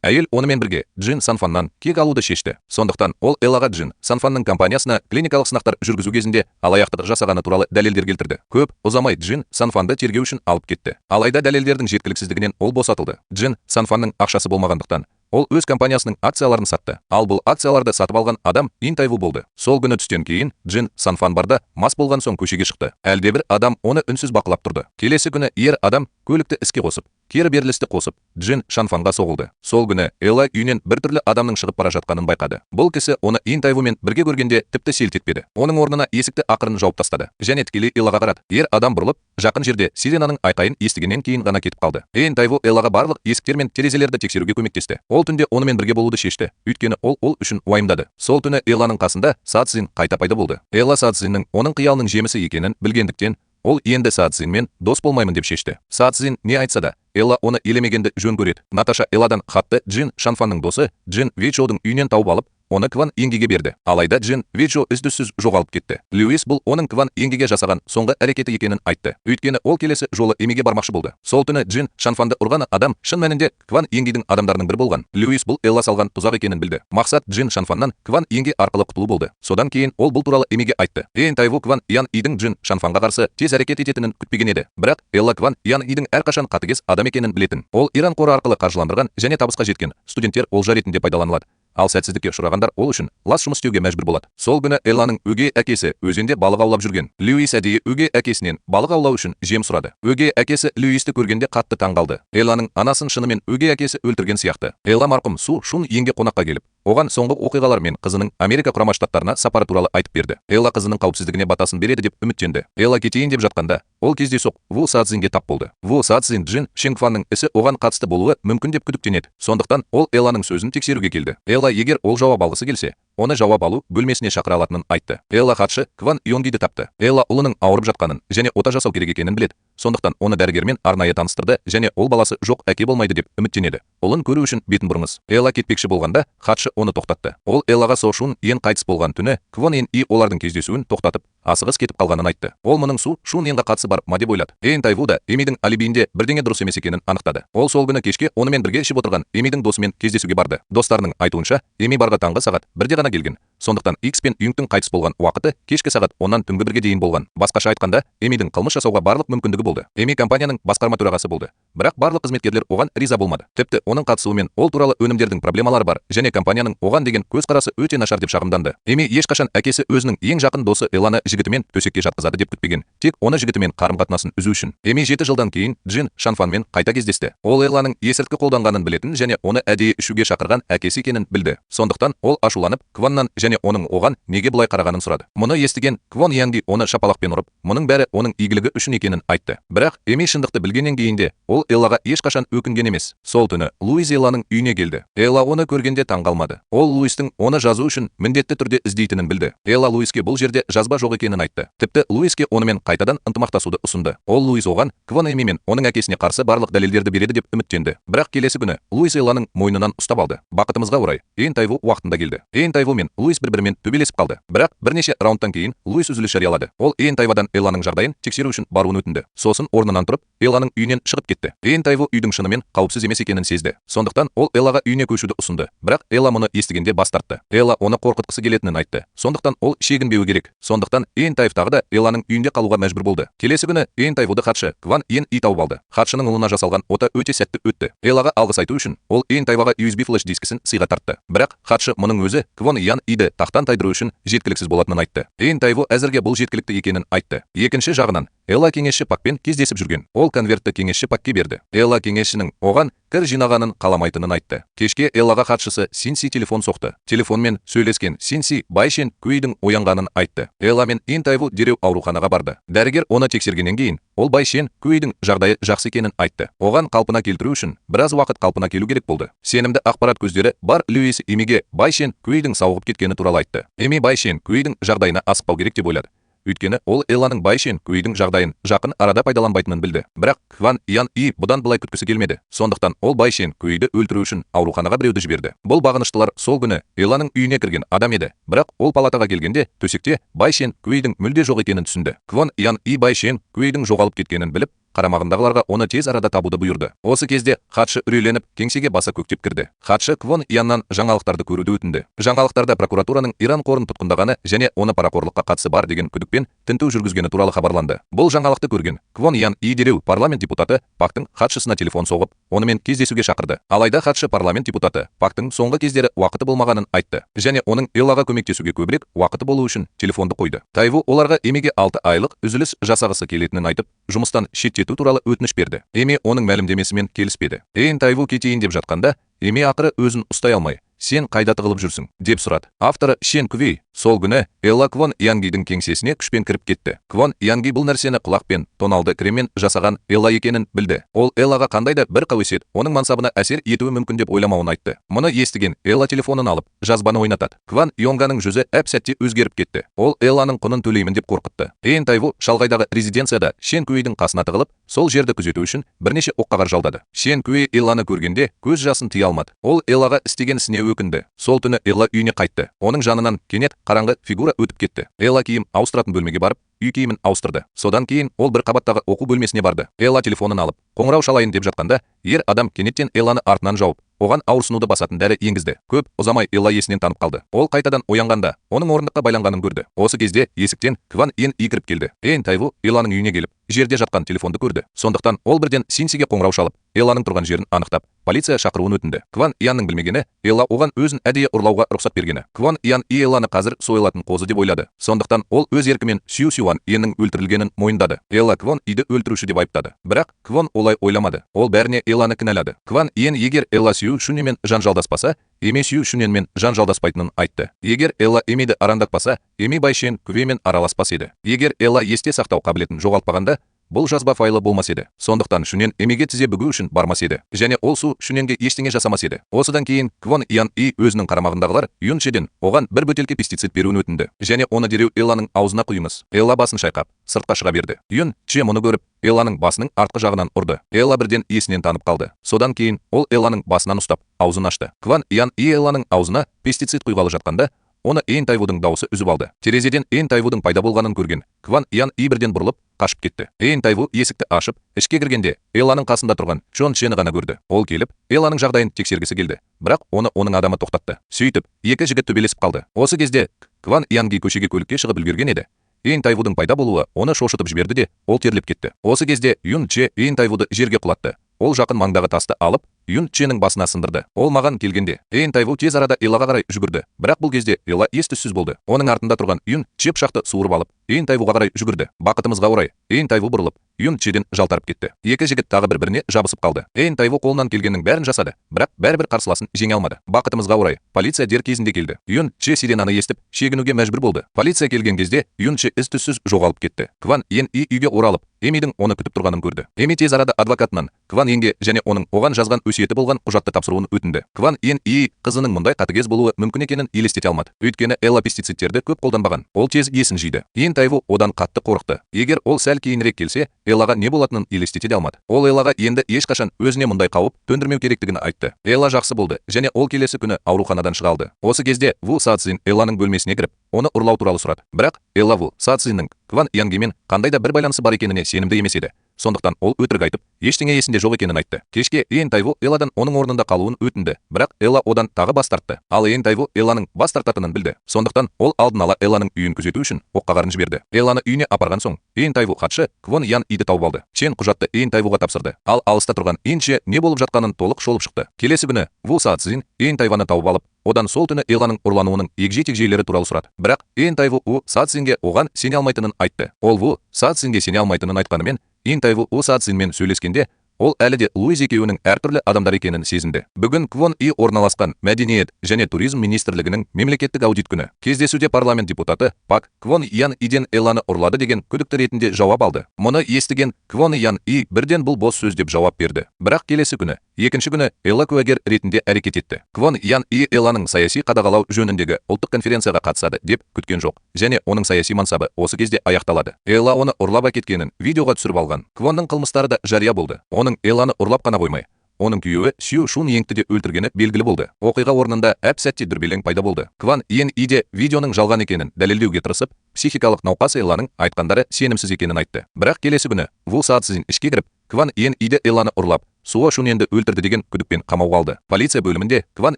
әйел онымен бірге Джин Шанфаннан кек алуды шешті. Сондықтан ол Эллаға Джин Шанфанның компаниясына клиникалық сынақтар жүргізу кезінде алаяқтық жасағаны туралы дәлелдер келтірді. Көп ұзамай Джин Шанфанды тергеу үшін алып кетті. Алайда дәлелдердің жеткіліксіздігінен ол босатылды. Джин Шанфанның ақшасы болмағандықтан ол өз компаниясының акцияларын сатты. Ал бұл акцияларды сатып алған адам Эйн Тайву болды. Сол күні түстен кейін Джин Шанфан барда мас болған соң көшеге шықты. Әлдебір адам оны үнсіз бақылап тұрды. Келесі күні ер адам көлікті іске қосып, кері берілісті қосып, Джин Шанфанға соғылды. Сол күні Элла үйінен біртүрлі адамның шығып бара жатқанын байқады. Бұл кісі оны Эйн Тайвумен бірге көргенде тіпті селт етпеді. Оның орнына есікті ақырын жауып тастады. Және тікелей Эллаға қарады. Ер адам бұрылып, жақын жерде сиренаның айқайын естігеннен кейін ғана кетіп қалды. Эйн Тайву Эллаға барлық есіктер мен терезелерді тексеруге көмектесті. Ол түнде онымен бірге болуды шешті. Өйткені ол үшін уайымдады. Сол түні Элланың қасында Сацзин қайта пайда болды. Элла Сацзиннің оның қиялының жемісі екенін білгендіктен ол енді Сацзинмен дос болмаймын деп шешті. Сацзин не айтса да, Элла оны елемегенді жөн көреді. Наташа Элладан хатты Джин Шанфанның досы Джин Вейчоудың үйінен тауып алып, оны Кван Ингеге берді. Алайда Джин Вейчо із-түзсіз жоғалып кетті. Луис бұл оның Кван Ингеге жасаған соңғы әрекеті екенін айтты. Өйткені ол келесі жолы Эмиге бармақшы болды. Сол түні Джин Шанфанды ұрған адам шын мәнінде Кван Ингедің адамдарының бірі болған. Луис бұл Элла салған тұзақ екенін білді. Мақсат Джин Шанфаннан Кван Инге арқылы құтылу болды. Содан кейін ол бұл туралы Эмиге айтты. Эйн Тайву Кван Ян Идің Джин Шанфанға қарсы тез әрекет ететінін күтпеген еді. Бірақ Элла Кван Ян Идің әрқашан қатыгез адам екенін білетін. Ол Иран қоры арқылы қаржыландырған және табысқа жеткен студенттер олжа ретінде пайдаланылады. Ал сәтсіздікке ұшырағандар ол үшін лас жұмыс істеуге мәжбүр болады. Сол күні Элланың өгей әкесі өзенде балық аулап жүрген. Луис әдейі өгей әкесінен балық аулау үшін жем сұрады. Өгей әкесі Луисті көргенде қатты таңғалды. Элланың анасын шынымен өгей әкесі өлтірген сияқты. Элла марқұм Су Шун Йенге қонаққа келіп, оған соңғы оқиғалар мен қызының Америка құрама штаттарына сапары туралы айтып берді. Элла қызының қауіпсіздігіне батасын береді деп үміттенді. Элла кетейін деп жатқанда, ол кездейсоқ Ву Сацзинге тап болды. Ву Сацзин Джин Шенфанның ісі оған қатысты болуы мүмкін деп күдіктенеді. Сондықтан ол Элланың сөзін тексеруге келді. Элла егер ол жауап алғысы келсе, оны жауап алу бөлмесіне шақыра алатынын айтты. Элла хатшы Кван Йонгиді тапты. Элла ұлының ауырып жатқанын және ота жасау керек екенін біледі. Сондықтан оны дәрігермен арнайы таныстырды және ол баласы жоқ әке болмайды деп үміттенеді. Ұлын көру үшін бетін бұрыңыз. Элла кетпекші болғанда хатшы оны тоқтатты. Ол Эллаға Со Шун Йен қайтыс болған түні Квон Йен И олардың кездесуін тоқтатып, асығыс кетіп қалғанын айтты. Ол мұның Со Шун Йенға қатысы бар ма деп ойлады. Эйн Тайву да Эмидің алибиінде бірдеңе дұрыс емес екенін анықтады. Ол сол күні кешке онымен бірге ішіп отырған Эмидің досымен кездесуге барды. Достарының айтуынша, Эми барға таңғы сағат 1-де ғана келген. Сондықтан Икс пен Юнгтың қайтыс болған уақыты кешкі сағат 10-нан түнгі 1-ге дейін болған. Басқаша айтқанда, Эмидің қылмыс жасауға барлық мүмкіндігі болды. Эми компанияның басқарма төрағасы болды. Бірақ барлық қызметкерлер оған риза болмады. Тіпті оның қатысуымен ол туралы өнімдердің проблемалары бар және компанияның оған деген көзқарасы өте нашар деп шағымданды. Эми ешқашан әкесі өзінің ең жақын досы Элланы жігітімен төсекке жатқызады деп күтпеген. Тек оны жігітімен қарым-қатынасын үзу үшін. Эми 7 жылдан кейін Джин Шанфанмен қайта кездесті. Ол Элланың есірткі қолданғанын білетін және оны әдейі ішуге шақырған әкесі екенін білді. Сондықтан ол ашуланып Кваннан және оның оған неге бұлай қарағанын сұрады. Мұны естіген Квон Янги оны шапалақпен ұрып, мұның бәрі оның игілігі үшін екенін айтты. Бірақ Эми шындықты білгеннен кейін де ол Эллаға ешқашан өкінген емес. Сол түні Луиз Элланың үйіне келді. Элла оны көргенде таңғалмады. Ол Луистің оны жазу үшін міндетті түрде іздейтінін білді. Элла Луиске бұл жерде жазба жоқ екенін айтты. Тіпті Луиске онымен қайтадан ынтымақтасуды ұсынды. Ол Луис оған Квон Эми мен оның әкесіне қарсы барлық дәлелдерді береді деп үміттенді. Бірақ келесі күні Луис Элланың мойнынан ұстап алды. Бақытымызға орай, Эйн Тайву уақытында келді. Эйн Тайву мен Луис бір-бірімен төбелесіп қалды. Бірақ бірнеше раундтан кейін Луис үзіліс жариялады. Ол Эйн Тайвадан Элланың жағдайын тексеру үшін баруын өтінді. Сосын орнынан тұрып, Элланың үйінен шығып кетті. Эйн Тайву үйдің шынымен қауіпсіз емес екенін сезді. Сондықтан ол Эллаға үйіне көшуді ұсынды. Бірақ Элла мұны естігенде бас тартты. Элла оны қорқытқысы келетінін айтты. Сондықтан ол шегінбеуі керек. Сондықтан Эйн Тайв тағы да Элланың үйінде қалуға мәжбүр болды. Келесі күні Эйн Тайвуды хатшы Кван Йен И тауып алды. Хатшының ұлына жасалған ота өте сәтті өтті. Эллаға алғыс айту үшін ол Эйн Тайваға USB флеш дискісін сыйға тартты. Бірақ хатшы мұның өзі Квон Ян Иді тақтан тайдыру үшін жеткіліксіз болатынын айтты. Эйн Тайву әзірге бұл жеткілікті екенін айтты. Екінші жағынан Элла кеңесші Пакпен кездесіп жүрген. Ол конвертті кеңесші Пакке берді. Элла кеңесшінің оған кір жинағанын қаламайтынын айтты. Кешке Эллаға хатшысы Синси телефон соқты. Телефонмен сөйлескен Синси Байшен Куидің оянғанын айтты. Элла мен Эйн Тайву дереу ауруханаға барды. Дәрігер оны тексергеннен кейін ол Байшен Куидің жағдайы жақсы екенін айтты. Оған қалпына келтіру үшін біраз уақыт қалпына келу керек болды. Сенімді ақпарат көздері бар Луис Эмиге Байшен Куидің сауығып кеткені туралы айтты. Эми Байшен Куидің жағдайына асықпау керек деп ойлады. Өйткені ол Элланың Байшен Куидің жағдайын жақын арада пайдаланбайтынын білді. Бірақ Кван Ян И бұдан былай күткісі келмеді. Сондықтан ол Байшен Куиді өлтіру үшін ауруханаға біреуді жіберді. Бұл бағыныштылар сол күні Элланың үйіне кірген адам еді. Бірақ ол палатаға келгенде төсекте Байшен Куидің мүлде жоқ екенін түсінді. Кван Ян И Байшен Куидің жоғалып кеткенін біліп, қарамағындағыларға оны тез арада табуды бұйырды. Осы кезде хатшы үрейленіп, кеңсеге баса көктеп кірді. Хатшы Квон Яннан жаңалықтарды көруді өтінді. Жаңалықтарда прокуратураның Иран қорын тұтқындағаны және оны парақорлыққа қатысы бар деген күдікпен тінту жүргізгені туралы хабарланды. Бұл жаңалықты көрген Квон Ян И дереу парламент депутаты Пактың хатшысына телефон соғып, онымен кездесуге шақырды. Алайда хатшы парламент депутаты Пактың соңғы кездері уақыты болмағанын айтты және оның Эллаға көмектесуге көбірек уақыты болу үшін телефонды қойды. Тайву оларға Эмиге 6 айлық үзіліс жасағысы келетінін айтып, жұмыстан шеттету туралы өтініш берді. Эми оның мәлімдемесімен келіспеді. Эйн Тайву кетейін деп жатқанда, Эми ақыры өзін ұстай алмай, сен қайда тығылып жүрсің деп сұрады. Авторы Шен Куви сол күні Элла Квон Янгидің кеңсесіне күшпен кіріп кетті. Квон Янги бұл нәрсені құлақпен тоналды креммен жасаған Элла екенін білді. Ол Эллаға қандай да бір қауесет оның мансабына әсер етуі мүмкін деп ойламауын айтты. Мұны естіген Элла телефонын алып, жазбаны ойнатады. Кван Йонганың жүзі әп-сәтте өзгеріп кетті. Ол Элланың құнын төлеймін деп қорқытты. Эйн Тайву шалғайдағы резиденцияда Шен Куидің қасына тығылып, сол жерді күзету үшін бірнеше оққағар жалдады. Шен Куи Элланы көргенде көз жасын тыя алмады. Ол Эллаға істеген ісіне өкінді. Сол түні Элла үйіне қайтты. Оның жанынан кенет қараңғы фигура өтіп кетті. Элла киім ауыстыратын бөлмеге барып, үй киімін ауыстырды. Содан кейін ол бір қабаттағы оқу бөлмесіне барды. Элла телефонын алып, қоңырау шалайын деп жатқанда, ер адам кенеттен Элланы артынан жауып, оған ауырсынуды басатын дәрі енгізді. Көп ұзамай Элла есінен танып қалды. Ол қайтадан оянғанда, оның орындыққа байланғанын көрді. Осы кезде есіктен Кван Йен И кіріп келді. Эйн Тайву Элланың үйіне келіп, жерде жатқан телефонды көрді. Сондықтан ол бірден Синсиге қоңырау шалып, Элланың тұрған жерін анықтап, полиция шақыруын өтінді. Кван Янның білмегені, Элла оған өзін әдейі ұрлауға рұқсат бергені. Кван Ян И Элланы қазір сойылатын қозы деп ойлады. Сондықтан ол өз еркімен Сю Сюан Йеннің өлтірілгенін мойындады. Элла Квон Иді өлтіруші деп айыптады. Бірақ Квон олай ойламады. Ол бәріне Элланы кінәлады. Кван Йен егер Элла Сю Шуньмен жанжалдаспаса, Эми Сю Шуньмен жанжалдаспайтынын айтты. Егер Элла Эмиді арандатпаса, Эми Байшен Кувеймен араласпас еді. Егер Элла есте сақтау қабілетін жоғалтпағанда, бұл жазба файлы болмас еді. Сондықтан Шунен Эмиге тізе бүгу үшін бармас еді. Және ол Су Шуненге ештеңе жасамас еді. Осыдан кейін Квон Ян И өзінің қарамағындағылар Юн Чеден оған бір бөтелке пестицид беруін өтінді. Және оны дереу Элланың аузына құйыңыз. Элла басын шайқап, сыртқа шыға берді. Юн Че мұны көріп, Элланың басының артқы жағынан ұрды. Элла бірден есінен танып қалды. Содан кейін ол Элланың басынан ұстап, аузын ашты. Квон Ян И Элланың аузына пестицид құйғалы жатқанда, оны Эн Тайвудың дауысы үзіп алды. Терезеден Эн Тайвудың пайда болғанын көрген Квон Ян И бірден бұрылып, қашып кетті. Эн Тайву есікті ашып, ішке кіргенде Элланың қасында тұрған Чон Чені ғана көрді. Ол келіп, Элланың жағдайын тексергісі келді. Бірақ оны оның адамы тоқтатты. Сөйтіп, екі жігіт төбелесіп қалды. Осы кезде Квон Янги көшеге көлікке шығып үлгерген еді. Эн Тайвудың пайда болуы оны шошытып жіберді де, ол терлеп кетті. Осы кезде Юн Че Эн Тайвуды жерге құлатты. Ол жақын маңдағы тасты алып, Юн Ченің басына сындырды. Ол маған келгенде, Эн Тайву тез арада Эллаға қарай жүгірді. Бірақ бұл кезде Элла ес-түссіз болды. Оның артында тұрған Юн Че пышақты суырып алып, Эн Тайвуға қарай жүгірді. Бақытымызға орай, Эн Тайву бұрылып, Юн Чеден жалтарып кетті. Екі жігіт тағы бір-біріне жабысып қалды. Эн Тайву қолынан келгеннің бәрін жасады, бірақ бәрібір қарсыласын жеңе алмады. Бақытымызға орай, полиция дер кезінде келді. Юн Че сиренаны естіп, шегінуге мәжбүр болды. Полиция келген кезде Юн Че із-түссіз жоғалып кетті. Квон Ян И үйге оралып, Эмидің оны күтіп тұрғанын көрді. Эми тез арада адвокатынан Квон Янге және оның оған жазған өсиеті болған құжатты тапсыруын өтінді. Квон Ян И қызының мұндай қатыгез болуы мүмкін екенін елестете алмады. Өйткені Элла пестицидтерді көп қолданбаған. Ол тез есін жиды. Эн Тайву одан қатты қорықты. Егер ол сәл кейінірек келсе, Эллаға не болатынын елестете де алмады. Ол Эллаға енді ешқашан өзіне мұндай қауіп төндірмеу керектігін айтты. Элла жақсы болды және ол келесі күні ауруханадан шыға алды. Осы кезде Ву Сацзин Элланың бөлмесіне кіріп, оны ұрлау туралы сұрады. Бірақ Элла Ву Сацзиннің Квон Янгемен қандай да бір байланысы бар екеніне сенімді емес еді. Сондықтан ол өтірік айтып, ештеңе есінде жоқ екенін айтты. Кешке Эн Тайву Элладан оның орнында қалуын өтінді, бірақ Элла одан тағы бас тартты. Ал Эн Тайву Элланың бас тартатынын білді. Сондықтан ол алдын ала Элланың үйін күзету үшін оққағарын жіберді. Элланы үйіне апарған соң, Эн Тайву хатшы Квон Ян Иді тауып алды. Чен құжатты Эн Тайвуға тапсырды. Ал алыста тұрған Эн Че не болып жатқанын толық шолып шықты. Келесі күні Ву Сацзин Эн Тайваны тауып алып, одан сол түні Элланың ұрлануының егжей-тегжейлері туралы сұрады. Бірақ Эн Тайву Ву Сацзинге оған сене алмайтынын айтты. Ол Ву Сацзинге сене алмайтынын айтқанымен, Эн Тайву Ву Сацзинмен сөйлескенде, ол әлі де Луиз екеуінің әртүрлі адамдар екенін сезінді. Бүгін Квон И орналасқан Мәдениет және туризм министрлігінің мемлекеттік аудит күні. Кездесуде парламент депутаты Пак Квон Ян Иден Элланы ұрлады деген күдікті ретінде жауап алды. Мұны естіген Квон Ян И бірден бұл бос сөз деп жауап берді. Бірақ келесі күні, екінші күні Элла куәгер ретінде әрекет етті. Квон Ян И Элланың саяси қадағалау жөніндегі ұлттық конференцияға қатысады деп күткен жоқ. Және оның саяси мансабы осы кезде аяқталады. Элла оны ұрлап әкеткенін видеоға түсіріп алған. Квонның қылмыстары да жария болды. Оның Элланы ұрлап қана қоймай, оның күйеуі Сю Шун Еңді де өлтіргені белгілі болды. Оқиға орнында әп-сәтте дүрбелең пайда болды. Квон Ян И видеоның жалған екенін дәлелдеуге тырысып, психикалық науқас Элланың айтқандары сенімсіз екенін айтты. Бірақ келесі күні Ву Сацзин ішке кіріп, Квон Ян И Элланы ұрлап, Су Шуненді өлтірді деген күдікпен қамауға алды. Полиция бөлімінде Квон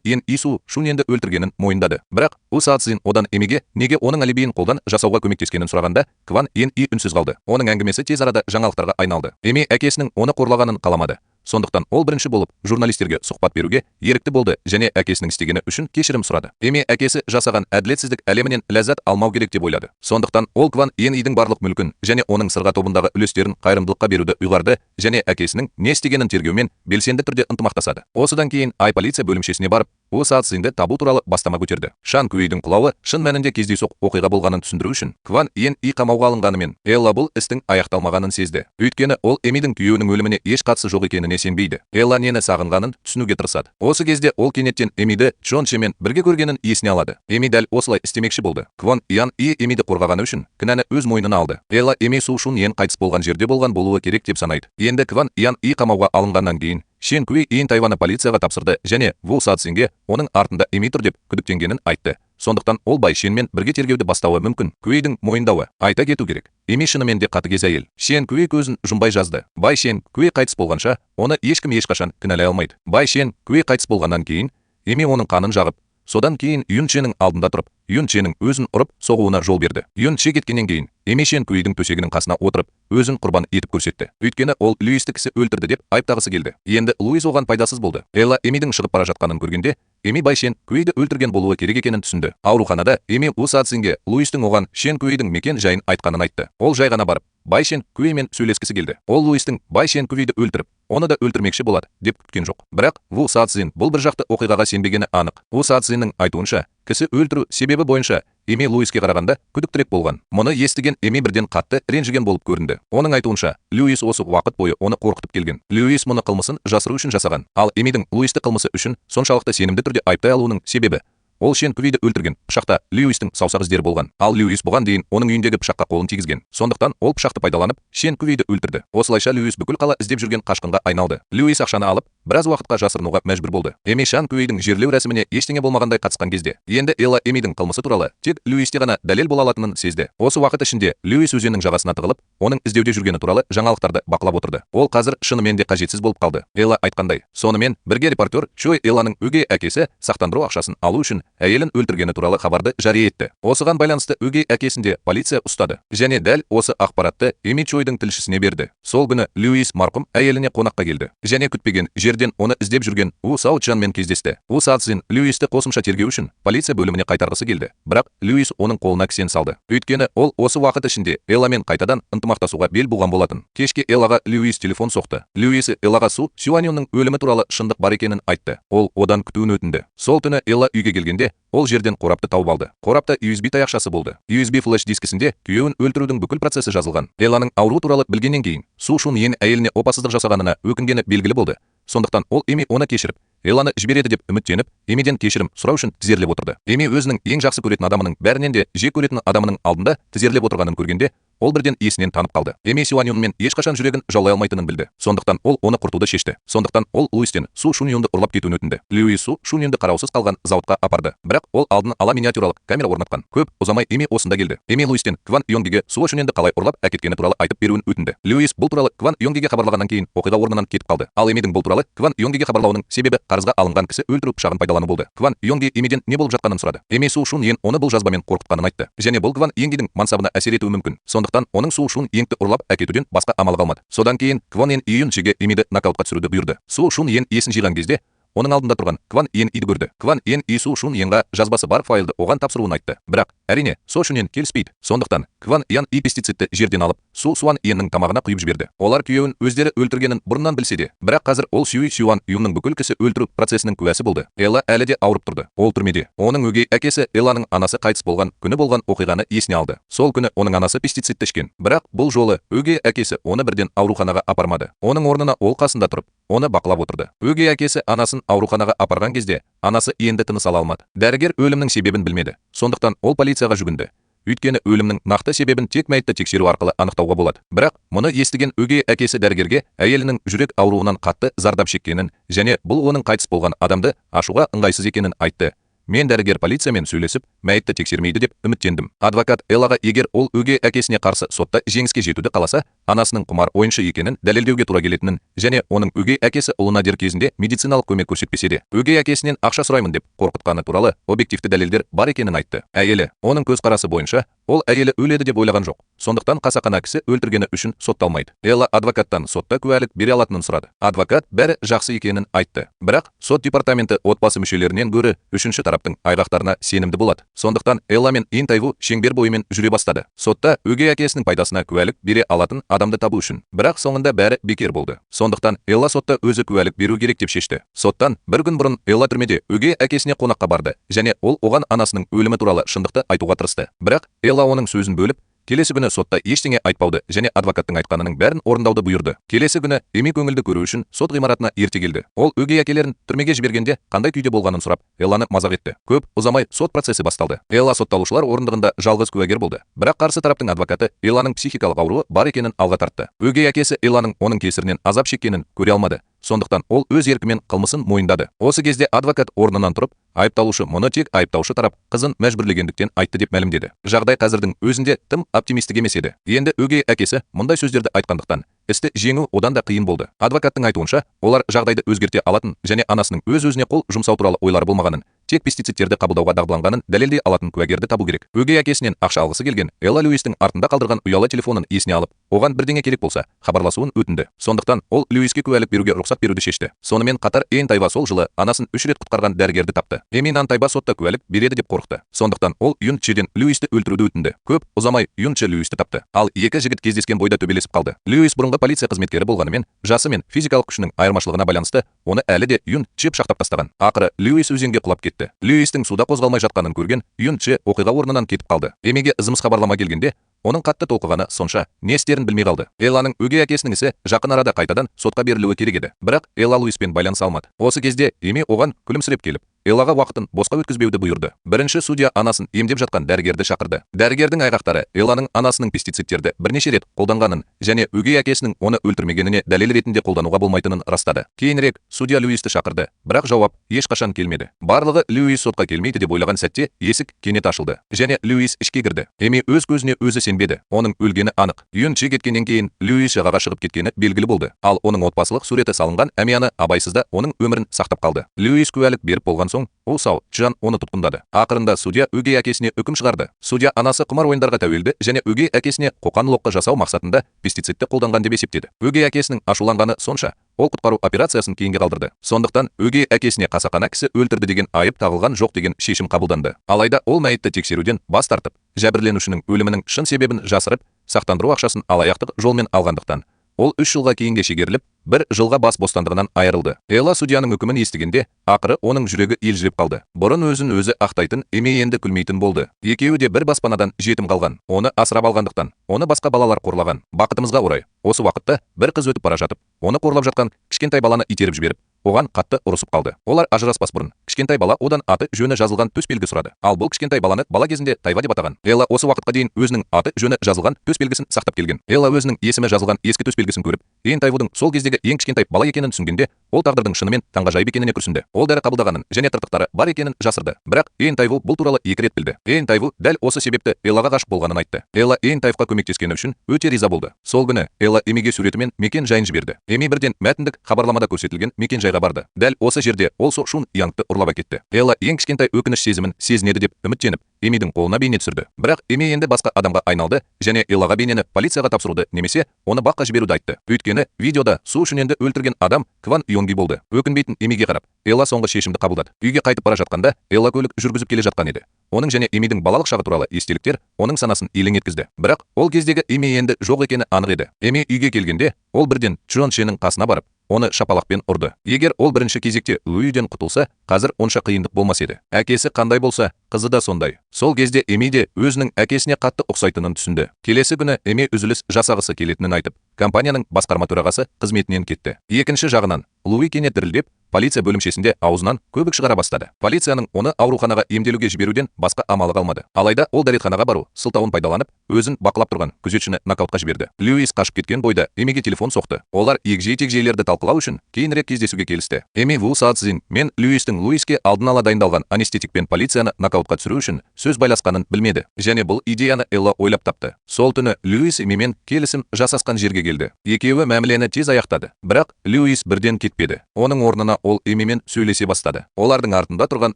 Ян И Су Шуненді өлтіргенін мойындады. Бірақ Ву Сацзин одан Эмиге неге оның алибиін қолдан жасауға көмектескенін сұрағанда, Квон Ян И үнсіз қалды. Оның әңгімесі тез арада жаңалықтарға айналды. Эми әкесінің оны қорлағанын қаламады. Сондықтан ол бірінші болып журналистерге сұхбат беруге ерікті болды және әкесінің істегені үшін кешірім сұрады. Эми әкесі жасаған әділетсіздік әлемінен ләззат алмау керек деп ойлады. Сондықтан ол Квон Ян Идің барлық мүлкін және оның сырға тобындағы үлестерін қайырымдылыққа беруді ұйғарды және әкесінің не істегенін тергеумен белсенді түрде ынтымақтасады. Осыдан кейін полиция бөлімшесіне барып, Ву Сацзинді табу туралы бастама көтерді. Шан Куейдің құлауы шын мәнінде кездейсоқ оқиға болғанын түсіндіру үшін Квон Ян И қамауға алынғанымен, Элла бұл істің аяқталмағанын сезді. Өйткені ол Эмидің күйеуінің өліміне еш қатысы жоқ екеніне сенбейді. Элла нені сағынғанын түсінуге тырысады. Осы кезде ол кенеттен Эмиді Чон Чемен бірге көргенін есіне алады. Эми дәл осылай істемекші болды. Квон Ян И Эмиді қорғағаны үшін кінәні өз мойнына алды. Элла Эми Су Шун Ен қайтыс болған жерде болған болуы керек деп санайды. Енді Квон Ян И қамауға алынғаннан кейін Шен Куей Эн Тайваны полицияға тапсырды және Ву Сацзинге оның артында Эми тұр деп күдіктенгенін айтты. Сондықтан ол Бай Шенмен бірге тергеуді бастауы мүмкін. Куейдің мойындауы. Айта кету керек, Эми шынымен де қатыгез әйел. Шен Куей көзін жұмбай жазды. Бай Шен Куей қайтыс болғанша оны ешкім ешқашан кінәлай алмайды. Бай Шен Куей қайтыс болғаннан кейін Эми оның қанын жағып, содан кейін Юн Ченің алдында тұрып, Юн Ченің өзін ұрып соғуына жол берді. Юн Че кеткеннен кейін Эми Шен Куейдің төсегінің қасына отырып, өзін құрбан етіп көрсетті. Өйткені ол Луисті кісі өлтірді деп айыптағысы келді. Енді Луис оған пайдасыз болды. Элла Эмидің шығып бара жатқанын көргенде, Эми Бай Шен Куейді өлтірген болуы керек екенін түсінді. Ауруханада Эми Ву Сацзинге Луистің оған Шен Куейдің мекен жайын айтқанын айтты. Ол жай ғана барып, Бай Шен Куеймен сөйлескісі келді. Ол Луистің Бай Шен Куейді өлтіріп, оны да өлтірмекші болады деп күткен жоқ. Бірақ Ву Сацзин бұл бір жақты оқиғаға сенбегені анық. Ву Сацзиннің айтуынша, кісі өлтіру себебі бойынша Эми Луиске қарағанда күдіктірек болған. Мұны естіген Эми бірден қатты ренжіген болып көрінді. Оның айтуынша, Луис осы уақыт бойы оны қорқытып келген. Луис мұны қылмысын жасыру үшін жасаған. Ал Эмидің Луисті қылмысы үшін соншалықты сенімді түрде айыптай алуының себебі ол Шен Куиді өлтірген пышақта Луистің саусақ іздері болған. Ал Луис бұған дейін оның үйіндегі пышаққа қолын тигізген. Сондықтан ол пышақты пайдаланып Шен Куиді өлтірді. Осылайша Луис бүкіл қала іздеп жүрген қашқынға айналды. Луис ақшаны алып, біраз уақытқа жасырынуға мәжбүр болды. Эми Шен Куидің жерлеу рәсіміне ештеңе болмағандай қатысқан кезде, енді Элла Эмидің қылмысы туралы тек Луисте ғана дәлел бола алатынын сезді. Осы уақыт ішінде Луис өзеннің жағасына тығылып, оның іздеуде жүргені туралы жаңалықтарды бақылап отырды. Ол қазір шынымен де қажетсіз болып қалды. Элла айтқандай. Сонымен бірге репортер Чой Элланың өгей әкесі сақтандыру ақшасын алу үшін әйелін өлтіргені туралы хабарды жария етті. Осыған байланысты өгей әкесінде полиция ұстады. Және дәл осы ақпаратты Эми Чойдың тілшісіне берді. Сол күні Луис марқұм әйеліне қонаққа келді. Және күтпеген жерден оны іздеп жүрген У Саутжанмен кездесті. У Саутжан Луисті қосымша тергеу үшін полиция бөліміне қайтарғысы келді. Бірақ Луис оның қолына кісен салды. Өйткені ол осы уақыт ішінде Элламен қайтадан ынтымақтасуға бел буған болатын. Кешке Эллаға Луис телефон соқты. Луис Эллаға Су Сюаньюнның өлімі туралы шындық бар екенін айтты. Ол одан күтуін өтінді. Сол түні Элла үйге келгенде ол жерден қорапты тауып алды. Қорапта USB таяқшасы болды. USB флеш дискісінде күйеуін өлтірудің бүкіл процесі жазылған. Элланың ауруы туралы білгеннен кейін Су Шун Йен әйеліне опасыздық жасағанына өкінгені белгілі болды. Сондықтан ол Эми оны кешіріп, Элланы жібереді деп үміттеніп, Эмиден кешірім сұрау үшін тізерлеп отырды. Эми өзінің ең жақсы көретін адамының бәрінен де жек көретін адамының алдында тізерлеп отырғанын көргенде, ол бірден есінен танып қалды. Эми Сюаньюнмен ешқашан жүрегін жаулай алмайтынын білді. Сондықтан ол оны құртуды шешті. Сондықтан ол Луистен Су Шуньюнды ұрлап кетуін өтінді. Луис Су Шуньюнды қараусыз қалған зауытқа апарды. Бірақ ол алдын ала миниатюралық камера орнатқан. Көп ұзамай Эми осында келді. Эми Луистен Кван Йонгиге Су Шуньюнды қалай ұрлап әкеткені туралы айтып беруін өтінді. Луис бұл туралы Кван Йонгиге хабарлағаннан кейін оқиға орнынан кетіп қалды. Ал Эмидің бұл туралы Кван Йонгиге хабарлауының себебі қарызға алынған кісі өлтіру пышағын пайдалану болды. Кван Йонги Эмиден не болып жатқанын сұрады. Эми Су Шун Йен оны бұл жазбамен қорқытқанын айтты. Және бұл Кван Йонгидің мансабына әсер етуі мүмкін. Сондықтан оның Су Шун Йенді ұрлап әкетуден басқа амалы қалмады. Содан кейін Кван Йен Июн Чиге Эмиді нокаутқа түсіруді бұйырды. Су Шун Йен есін жиған кезде оның алдында тұрған Кван Йен Иді көрді. Кван Йен И Су Шун Йенға жазбасы бар файлды оған тапсыруын айтты. Бірақ әрине Су Шун Йен келіспейді. Сондықтан Кван Йен И пестицидті жерден алып Су Суан Йеннің тамағына құйып жіберді. Олар күйеуін өздері өлтіргенін бұрыннан білсе де, бірақ қазір ол Сюй Сюан Юнның бүкіл кісі өлтіру процесінің куәсі болды. Элла әлі де ауырып тұрды. Ол түрмеде. Оның өгей әкесі Элланың анасы қайтыс болған күні болған оқиғаны есіне алды. Сол күні оның анасы пестицидті ішкен. Бірақ бұл жолы өгей әкесі оны бірден ауруханаға апармады. Оның орнына ол қасында тұрып, оны бақылап отырды. Өгей әкесі анасын ауруханаға апарған кезде, анасы енді тыныс ала алмады. Дәрігер өлімнің себебін білмеді. Сондықтан ол полицияға жүгінді. Өйткені өлімнің нақты себебін тек мәйітті тексеру арқылы анықтауға болады. Бірақ мұны естіген өгей әкесі дәрігерге әйелінің жүрек ауруынан қатты зардап шеккенін және бұл оның қайтыс болған адамды ашуға ыңғайсыз екенін айтты. Мен дәрігер полициямен сөйлесіп, мәйітті тексермейді деп үміттендім. Адвокат Эллаға егер ол өгей әкесіне қарсы сотта жеңіске жетуді қаласа, анасының құмар ойыншы екенін дәлелдеуге тура келетінін және оның өгей әкесі ұлына дер кезінде медициналық көмек көрсетпесе де, өгей әкесінен ақша сұраймын деп қорқытқаны туралы объективті дәлелдер бар екенін айтты. Әйелі, оның көзқарасы бойынша, ол әйелі өледі деп ойлаған жоқ. Сондықтан қасақана кісі өлтіргені үшін сотталмайды. Элла адвокаттан сотта куәлік бере алатынын сұрады. Адвокат бәрі жақсы екенін айтты. Бірақ сот департаменті отбасы мүшелерінен гөрі үшінші тараптың айғақтарына сенімді болады. Сондықтан Элла мен Ин Тайву шеңбер бойымен жүре бастады. Сотта өгей әкесінің пайдасына куәлік бере алатын адамды табу үшін. Бірақ соңында бәрі бекер болды. Сондықтан Элла сотта өзі куәлік беру керек деп шешті. Соттан бір күн бұрын Элла түрмеде өгей әкесіне қонаққа барды және ол оған анасының өлімі туралы шындықты айтуға тырысты. Бірақ Элла оның сөзін бөліп, келесі күні сотта ештеңе айтпауды және адвокаттың айтқанының бәрін орындауды бұйырды. Келесі күні Эми көңілді көру үшін сот ғимаратына ерте келді. Ол өгей әкелерін түрмеге жібергенде қандай күйде болғанын сұрап, Элланы мазақ етті. Көп ұзамай сот процесі басталды. Элла сотталушылар орындығында жалғыз куәгер болды. Бірақ қарсы тараптың адвокаты Элланың психикалық ауруы бар екенін алға тартты. Өгей әкесі Элланың оның кесірінен азап шеккенін көре алмады. Сондықтан ол өз еркімен қылмысын мойындады. Осы кезде адвокат орнынан тұрып, айыпталушы мұны тек айыптаушы тарап қызын мәжбүрлегендіктен айтты деп мәлімдеді. Жағдай қазірдің өзінде тым оптимистік емес еді. Енді өгей әкесі мұндай сөздерді айтқандықтан істі жеңу одан да қиын болды. Адвокаттың айтуынша, олар жағдайды өзгерте алатын және анасының өз-өзіне қол жұмсау туралы ойлары болмағанын, тек пестицидтерді қабылдауға дағдыланғанын дәлелдей алатын куәгерді табу керек. Өгей әкесінен ақша алғысы келген Элла Луистің артында қалдырған ұялы телефонын есіне алып, оған бірдеңе керек болса хабарласуын өтінді. Сондықтан ол Льюиске куәлік беруге рұқсат беруді шешті. Сонымен қатар Энн Тайва сол жылы анасын 3 рет құтқарған дәрігерді тапты. Эми Нантайба сотта куәлік береді деп қорықты. Сондықтан ол Юн Чеден Льюисті өлтіруді өтінді. Көп ұзамай Юн Че Льюисті тапты. Ал екі жігіт кездескен бойда төбелесіп қалды. Льюис бұрынғы полиция қызметкері болғанымен, жасы мен физикалық күшінің айырмашылығына байланысты оны әлі де Юн Че пышақтап тастаған. Ақыры Льюис өзенге құлап кетті. Льюистің суда қозғалмай жатқанын көрген Юн Че оқиға орнынан кетіп қалды. Эмиге ызымыз хабарлама келгенде, оның қатты толқығаны сонша не істерін білмей қалды. Элланың өгей әкесінің ісі жақын арада қайтадан сотқа берілуі керек еді. Бірақ Элла Льюиспен байланыса алмады. Осы кезде Эми оған күлімсіреп келіп, Эллаға уақытын босқа өткізбеуді бұйырды. Бірінші судья анасын емдеп жатқан дәрігерді шақырды. Дәрігердің айғақтары Элланың анасының пестицидтерді бірнеше рет қолданғанын және өгей әкесінің оны өлтірмегеніне дәлел ретінде қолдануға болмайтынын растады. Кейінірек судья Льюисті шақырды, бірақ жауап ешқашан келмеді. Барлығы Льюис сотқа келмейді деп ойлаған сәтте есік кенет ашылды және Льюис ішке кірді. Эми өз көзіне өзі сенбеді. Оның өлгені анық. Юн Че кеткеннен кейін Льюис жағаға шығып кеткені белгілі болды. Ал оның отбасылық суреті салынған әмияны абайсызда оның өмірін сақтап қалды. Льюис куәлік беріп болған соң Усау Чжан оны тұтқындады. Ақырында судья өгей әкесіне үкім шығарды. Судья анасы құмар ойындарға тәуелді және өгей әкесіне қоқан-лоққы жасау мақсатында пестицидті қолданған деп есептеді. Өгей әкесінің ашуланғаны сонша, ол құтқару операциясын кейінге қалдырды. Сондықтан өгей әкесіне қасақана кісі өлтірді деген айып тағылған жоқ деген шешім қабылданды. Алайда ол мәйітті тексеруден бас тартып, жәбірленушінің өлімінің шын себебін жасырып, сақтандыру ақшасын алаяқтық жолмен алғандықтан ол 3 жылға кейінге шегеріліп, 1 жылға бас бостандығынан айырылды. Элла судьяның үкімін естігенде, ақыры оның жүрегі елжіреп қалды. Бұрын өзін өзі ақтайтын Эми енді күлмейтін болды. Екеуі де бір баспанадан жетім қалған. Оны асырап алғандықтан, оны басқа балалар қорлаған. Бақытымызға орай, осы уақытта бір қыз өтіп бара жатып, оны қорлап жатқан кішкентай баланы итеріп жіберіп, оған қатты ұрысып қалды. Олар ажыраспас бұрын кішкентай бала одан аты жөні жазылған төсбелгі сұрады. Ал бұл кішкентай баланы бала кезінде Тайва деп атаған. Элла осы уақытқа дейін өзінің аты жөні жазылған төсбелгісін сақтап келген. Элла өзінің есімі жазылған ескі төсбелгісін көріп, Энн Тайвудың сол кездегі ең кішкентай бала екенін түсінгенде, ол тағдырдың шынымен таңғажайып екеніне күрсінді. Ол дәрі қабылдағанын және тыртықтары бар екенін жасырды. Бірақ Энн Тайву бұл туралы 2 рет білді. Энн Тайву дәл осы себепті Эллаға ғашық болғанын айтты. Элла Энн Тайвқа көмектескені үшін өте риза болды. Сол күні Элла Эмиге суреті мен мекен жайын жіберді. Эми бірден мәтіндік хабарламада көрсетілген мекен жайға барды. Дәл осы жерде ол Со Шун Янгты ұрлап әкетті. Элла ең кішкентай өкініш сезімін сезінеді деп үміттеніп, Эмидің қолына бейне түсірді. Бірақ Эми енді басқа адамға айналды және Эллаға бейнені полицияға тапсыруды немесе оны баққа жіберуді айтты. Өйткені видеода Со Шуненді өлтірген адам Кван Йонги болды. Өкінбейтін Эмиге қарап, Элла соңғы шешімді қабылдады. Үйге қайтып бара жатқанда Элла көлік жүргізіп келе жатқан еді. Оның және Эмидің балалық шағы туралы естеліктер оның санасын елең еткізді. Бірақ ол кездегі Эми енді жоқ екені анық еді. Эми үйге келгенде, ол бірден Чжон Ченің қасына барып, оны шапалақпен ұрды. Егер ол бірінші кезекте Луиден құтылса, қазір онша қиындық болмас еді. Әкесі қандай болса, қызы да сондай. Сол кезде Эми де өзінің әкесіне қатты ұқсайтынын түсінді. Келесі күні Эми үзіліс жасағысы келетінін айтып, компанияның басқарма төрағасы қызметінен кетті. Екінші жағынан, Луи кенет дірілдеп, полиция бөлімшесінде аузынан көбік шығара бастады. Полицияның оны ауруханаға емделуге жіберуден басқа амалы қалмады. Алайда ол дәретханаға бару сылтауын пайдаланып, өзін бақылап тұрған күзетшіні нокаутқа жіберді. Льюис қашып кеткен бойда Эмиге телефон соқты. Олар егжей-тегжейлерді талқылау үшін кейінірек кездесуге келісті. Эми Ву Саацзин мен Льюистің Луиске алдын ала дайындалған анестетикпен полицияны нокаутқа түсіру үшін сөз байласқанын білмеді. Және бұл идеяны Элла ойлап тапты. Сол түні Льюис Эмимен келісім жасасқан жерге келді. Екеуі мәмілені тез аяқтады. Бірақ Льюис бірден кетпеді. Оның орнына ол Эмимен сөйлесе бастады. Олардың артында тұрған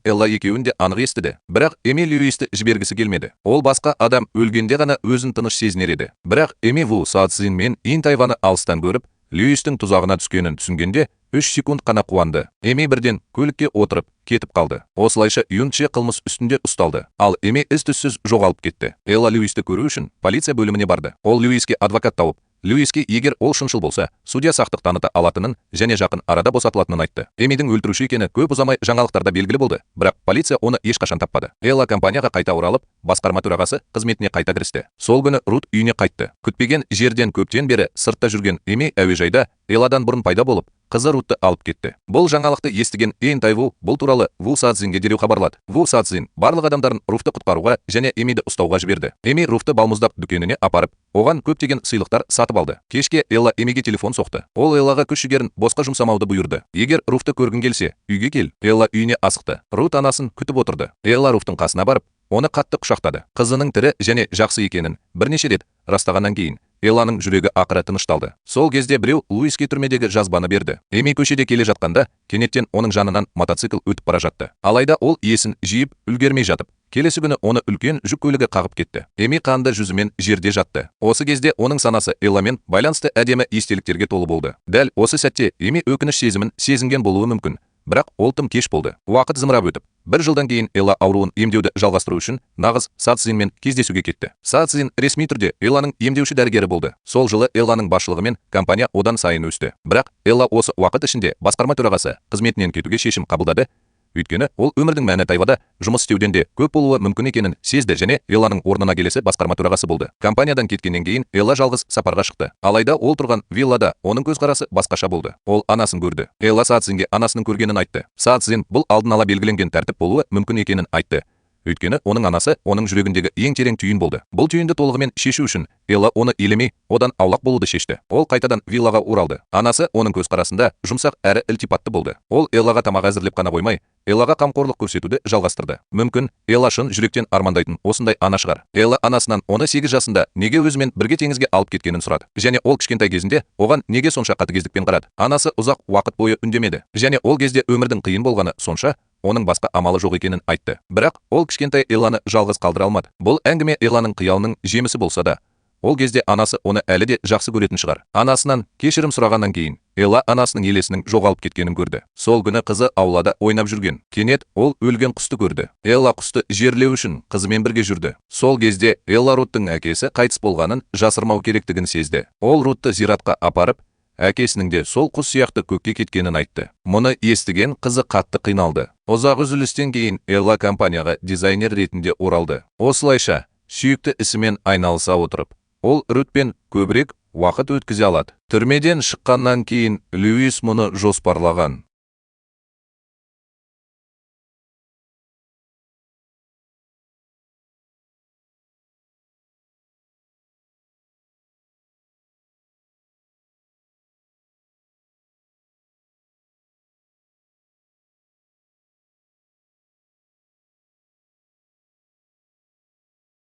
Элла екеуін де анық естіді. Бірақ Эми Льюисті жібергісі келмеді. Ол басқа адам өлгенде ғана өзін тыныш сезінер еді. Бірақ Эми Ву Саацзин мен Энн Тайваны алыстан көріп, Льюистің тұзағына түскенін түсінгенде 3 секунд қана қуанды. Эми бірден көлікке отырып кетіп қалды. Осылайша Юн Че қылмыс үстінде ұсталды. Ал Эми із-түзсіз жоғалып кетті. Элла Льюисті көру үшін полиция бөліміне барды. Ол Льюиске адвокат тауып, Льюиске егер ол шыншыл болса, судья сақтық таныта алатынын және жақын арада босатылатынын айтты. Эмидің өлтіруші екені көп ұзамай жаңалықтарда белгілі болды, бірақ полиция оны ешқашан таппады. Элла компанияға қайта оралып, басқарма төрағасы қызметіне қайта кірісті. Сол күні Рут үйіне қайтты. Күтпеген жерден көптен бері сыртта жүрген Эми әуежайда Элладан бұрын пайда болып, қызы Рутты алып кетті. Бұл жаңалықты естіген Энн Тайву бұл туралы Ву Саацзинге дереу хабарлады. Ву Саацзин барлық адамдарын Руфты құтқаруға және Эмиді ұстауға жіберді. Эми Руфты балмұздақ дүкеніне апарып, оған көптеген сыйлықтар сатып алды. Кешке Элла Эмиге телефон соқты. Ол Эллаға күш-жігерін босқа жұмсамауды бұйырды. Егер Руфты көргің келсе, үйге кел. Элла үйіне асықты. Рут анасын күтіп отырды. Элла Руфтың қасына барып, оны қатты құшақтады. Қызының тірі және жақсы екенін бірнеше рет растағаннан кейін Элланың жүрегі ақыры тынышталды. Сол кезде біреу Луиске түрмедегі жазбаны берді. Эми көшеде келе жатқанда, кенеттен оның жанынан мотоцикл өтіп бара жатты. Алайда ол есін жиып үлгермей жатып, Келесі күні оны үлкен жүк көлігі қағып кетті. Эми қанды жүзімен жерде жатты. Осы кезде оның санасы Элламен байланысты әдемі естеліктерге толы болды. Дәл осы сәтте Эми өкініш сезімін сезінген болуы мүмкін. Бірақ ол тым кеш болды. Уақыт зымырап өтіп, бір жылдан кейін Элла ауруын емдеуді жалғастыру үшін нағыз Сацзинмен кездесуге кетті. Сацзин ресми түрде Элланың емдеуші дәрігері болды. Сол жылы Элланың басшылығымен компания одан сайын өсті. Бірақ Элла осы уақыт ішінде басқарма төрағасы қызметінен кетуге шешім қабылдады. Өйткені ол өмірдің мәні тайвада жұмыс істеуден де көп болуы мүмкін екенін сезді және Элланың орнына келесі басқарма төрағасы болды. Компаниядан кеткеннен кейін Элла жалғыз сапарға шықты. Алайда ол тұрған виллада оның көзқарасы басқаша болды. Ол анасын көрді. Элла Сацзинге анасының көргенін айтты. Сацзин бұл алдын ала белгіленген тәртіп болуы мүмкін екенін айтты. Өйткені оның анасы оның жүрегіндегі ең терең түйін болды. Бұл түйінді толығымен шешу үшін Элла оны елемей, одан аулақ болуды шешті. Ол қайтадан виллаға оралды. Анасы оның көзқарасында жұмсақ әрі ілтипатты болды. Ол Эллаға тамақ әзірлеп қана қоймай, Эллаға қамқорлық көрсетуді жалғастырды. Мүмкін Элла шын жүректен армандайтын осындай ана шығар. Элла анасынан оны 8 жасында неге өзімен бірге теңізге алып кеткенін сұрады. Және ол кішкентай кезінде оған неге сонша қатыгездікпен қарады. Анасы ұзақ уақыт бойы үндемеді. Және ол кезде өмірдің қиын болғаны сонша оның басқа амалы жоқ екенін айтты. Бірақ ол кішкентай Элланы жалғыз қалдыра алмады. Бұл әңгіме Элланың қиялының жемісі болса да, ол кезде анасы оны әлі де жақсы көретін шығар. Анасынан кешірім сұрағаннан кейін Элла анасының елесінің жоғалып кеткенін көрді. Сол күні қызы аулада ойнап жүрген. Кенет ол өлген құсты көрді. Элла құсты жерлеу үшін қызымен бірге жүрді. Сол кезде Элла Руттың әкесі қайтыс болғанын жасырмау керектігін сезді. Ол Рутты зиратқа апарып, әкесінің де сол құс сияқты көкке кеткенін айтты. Мұны естіген қызы қатты қиналды. Ұзақ үзілістен кейін Элла компанияға дизайнер ретінде оралды. Осылайша, сүйікті ісімен айналыса отырып, ол Рутпен көбірек уақыт өткізе алады. Түрмеден шыққаннан кейін Льюис мұны жоспарлаған.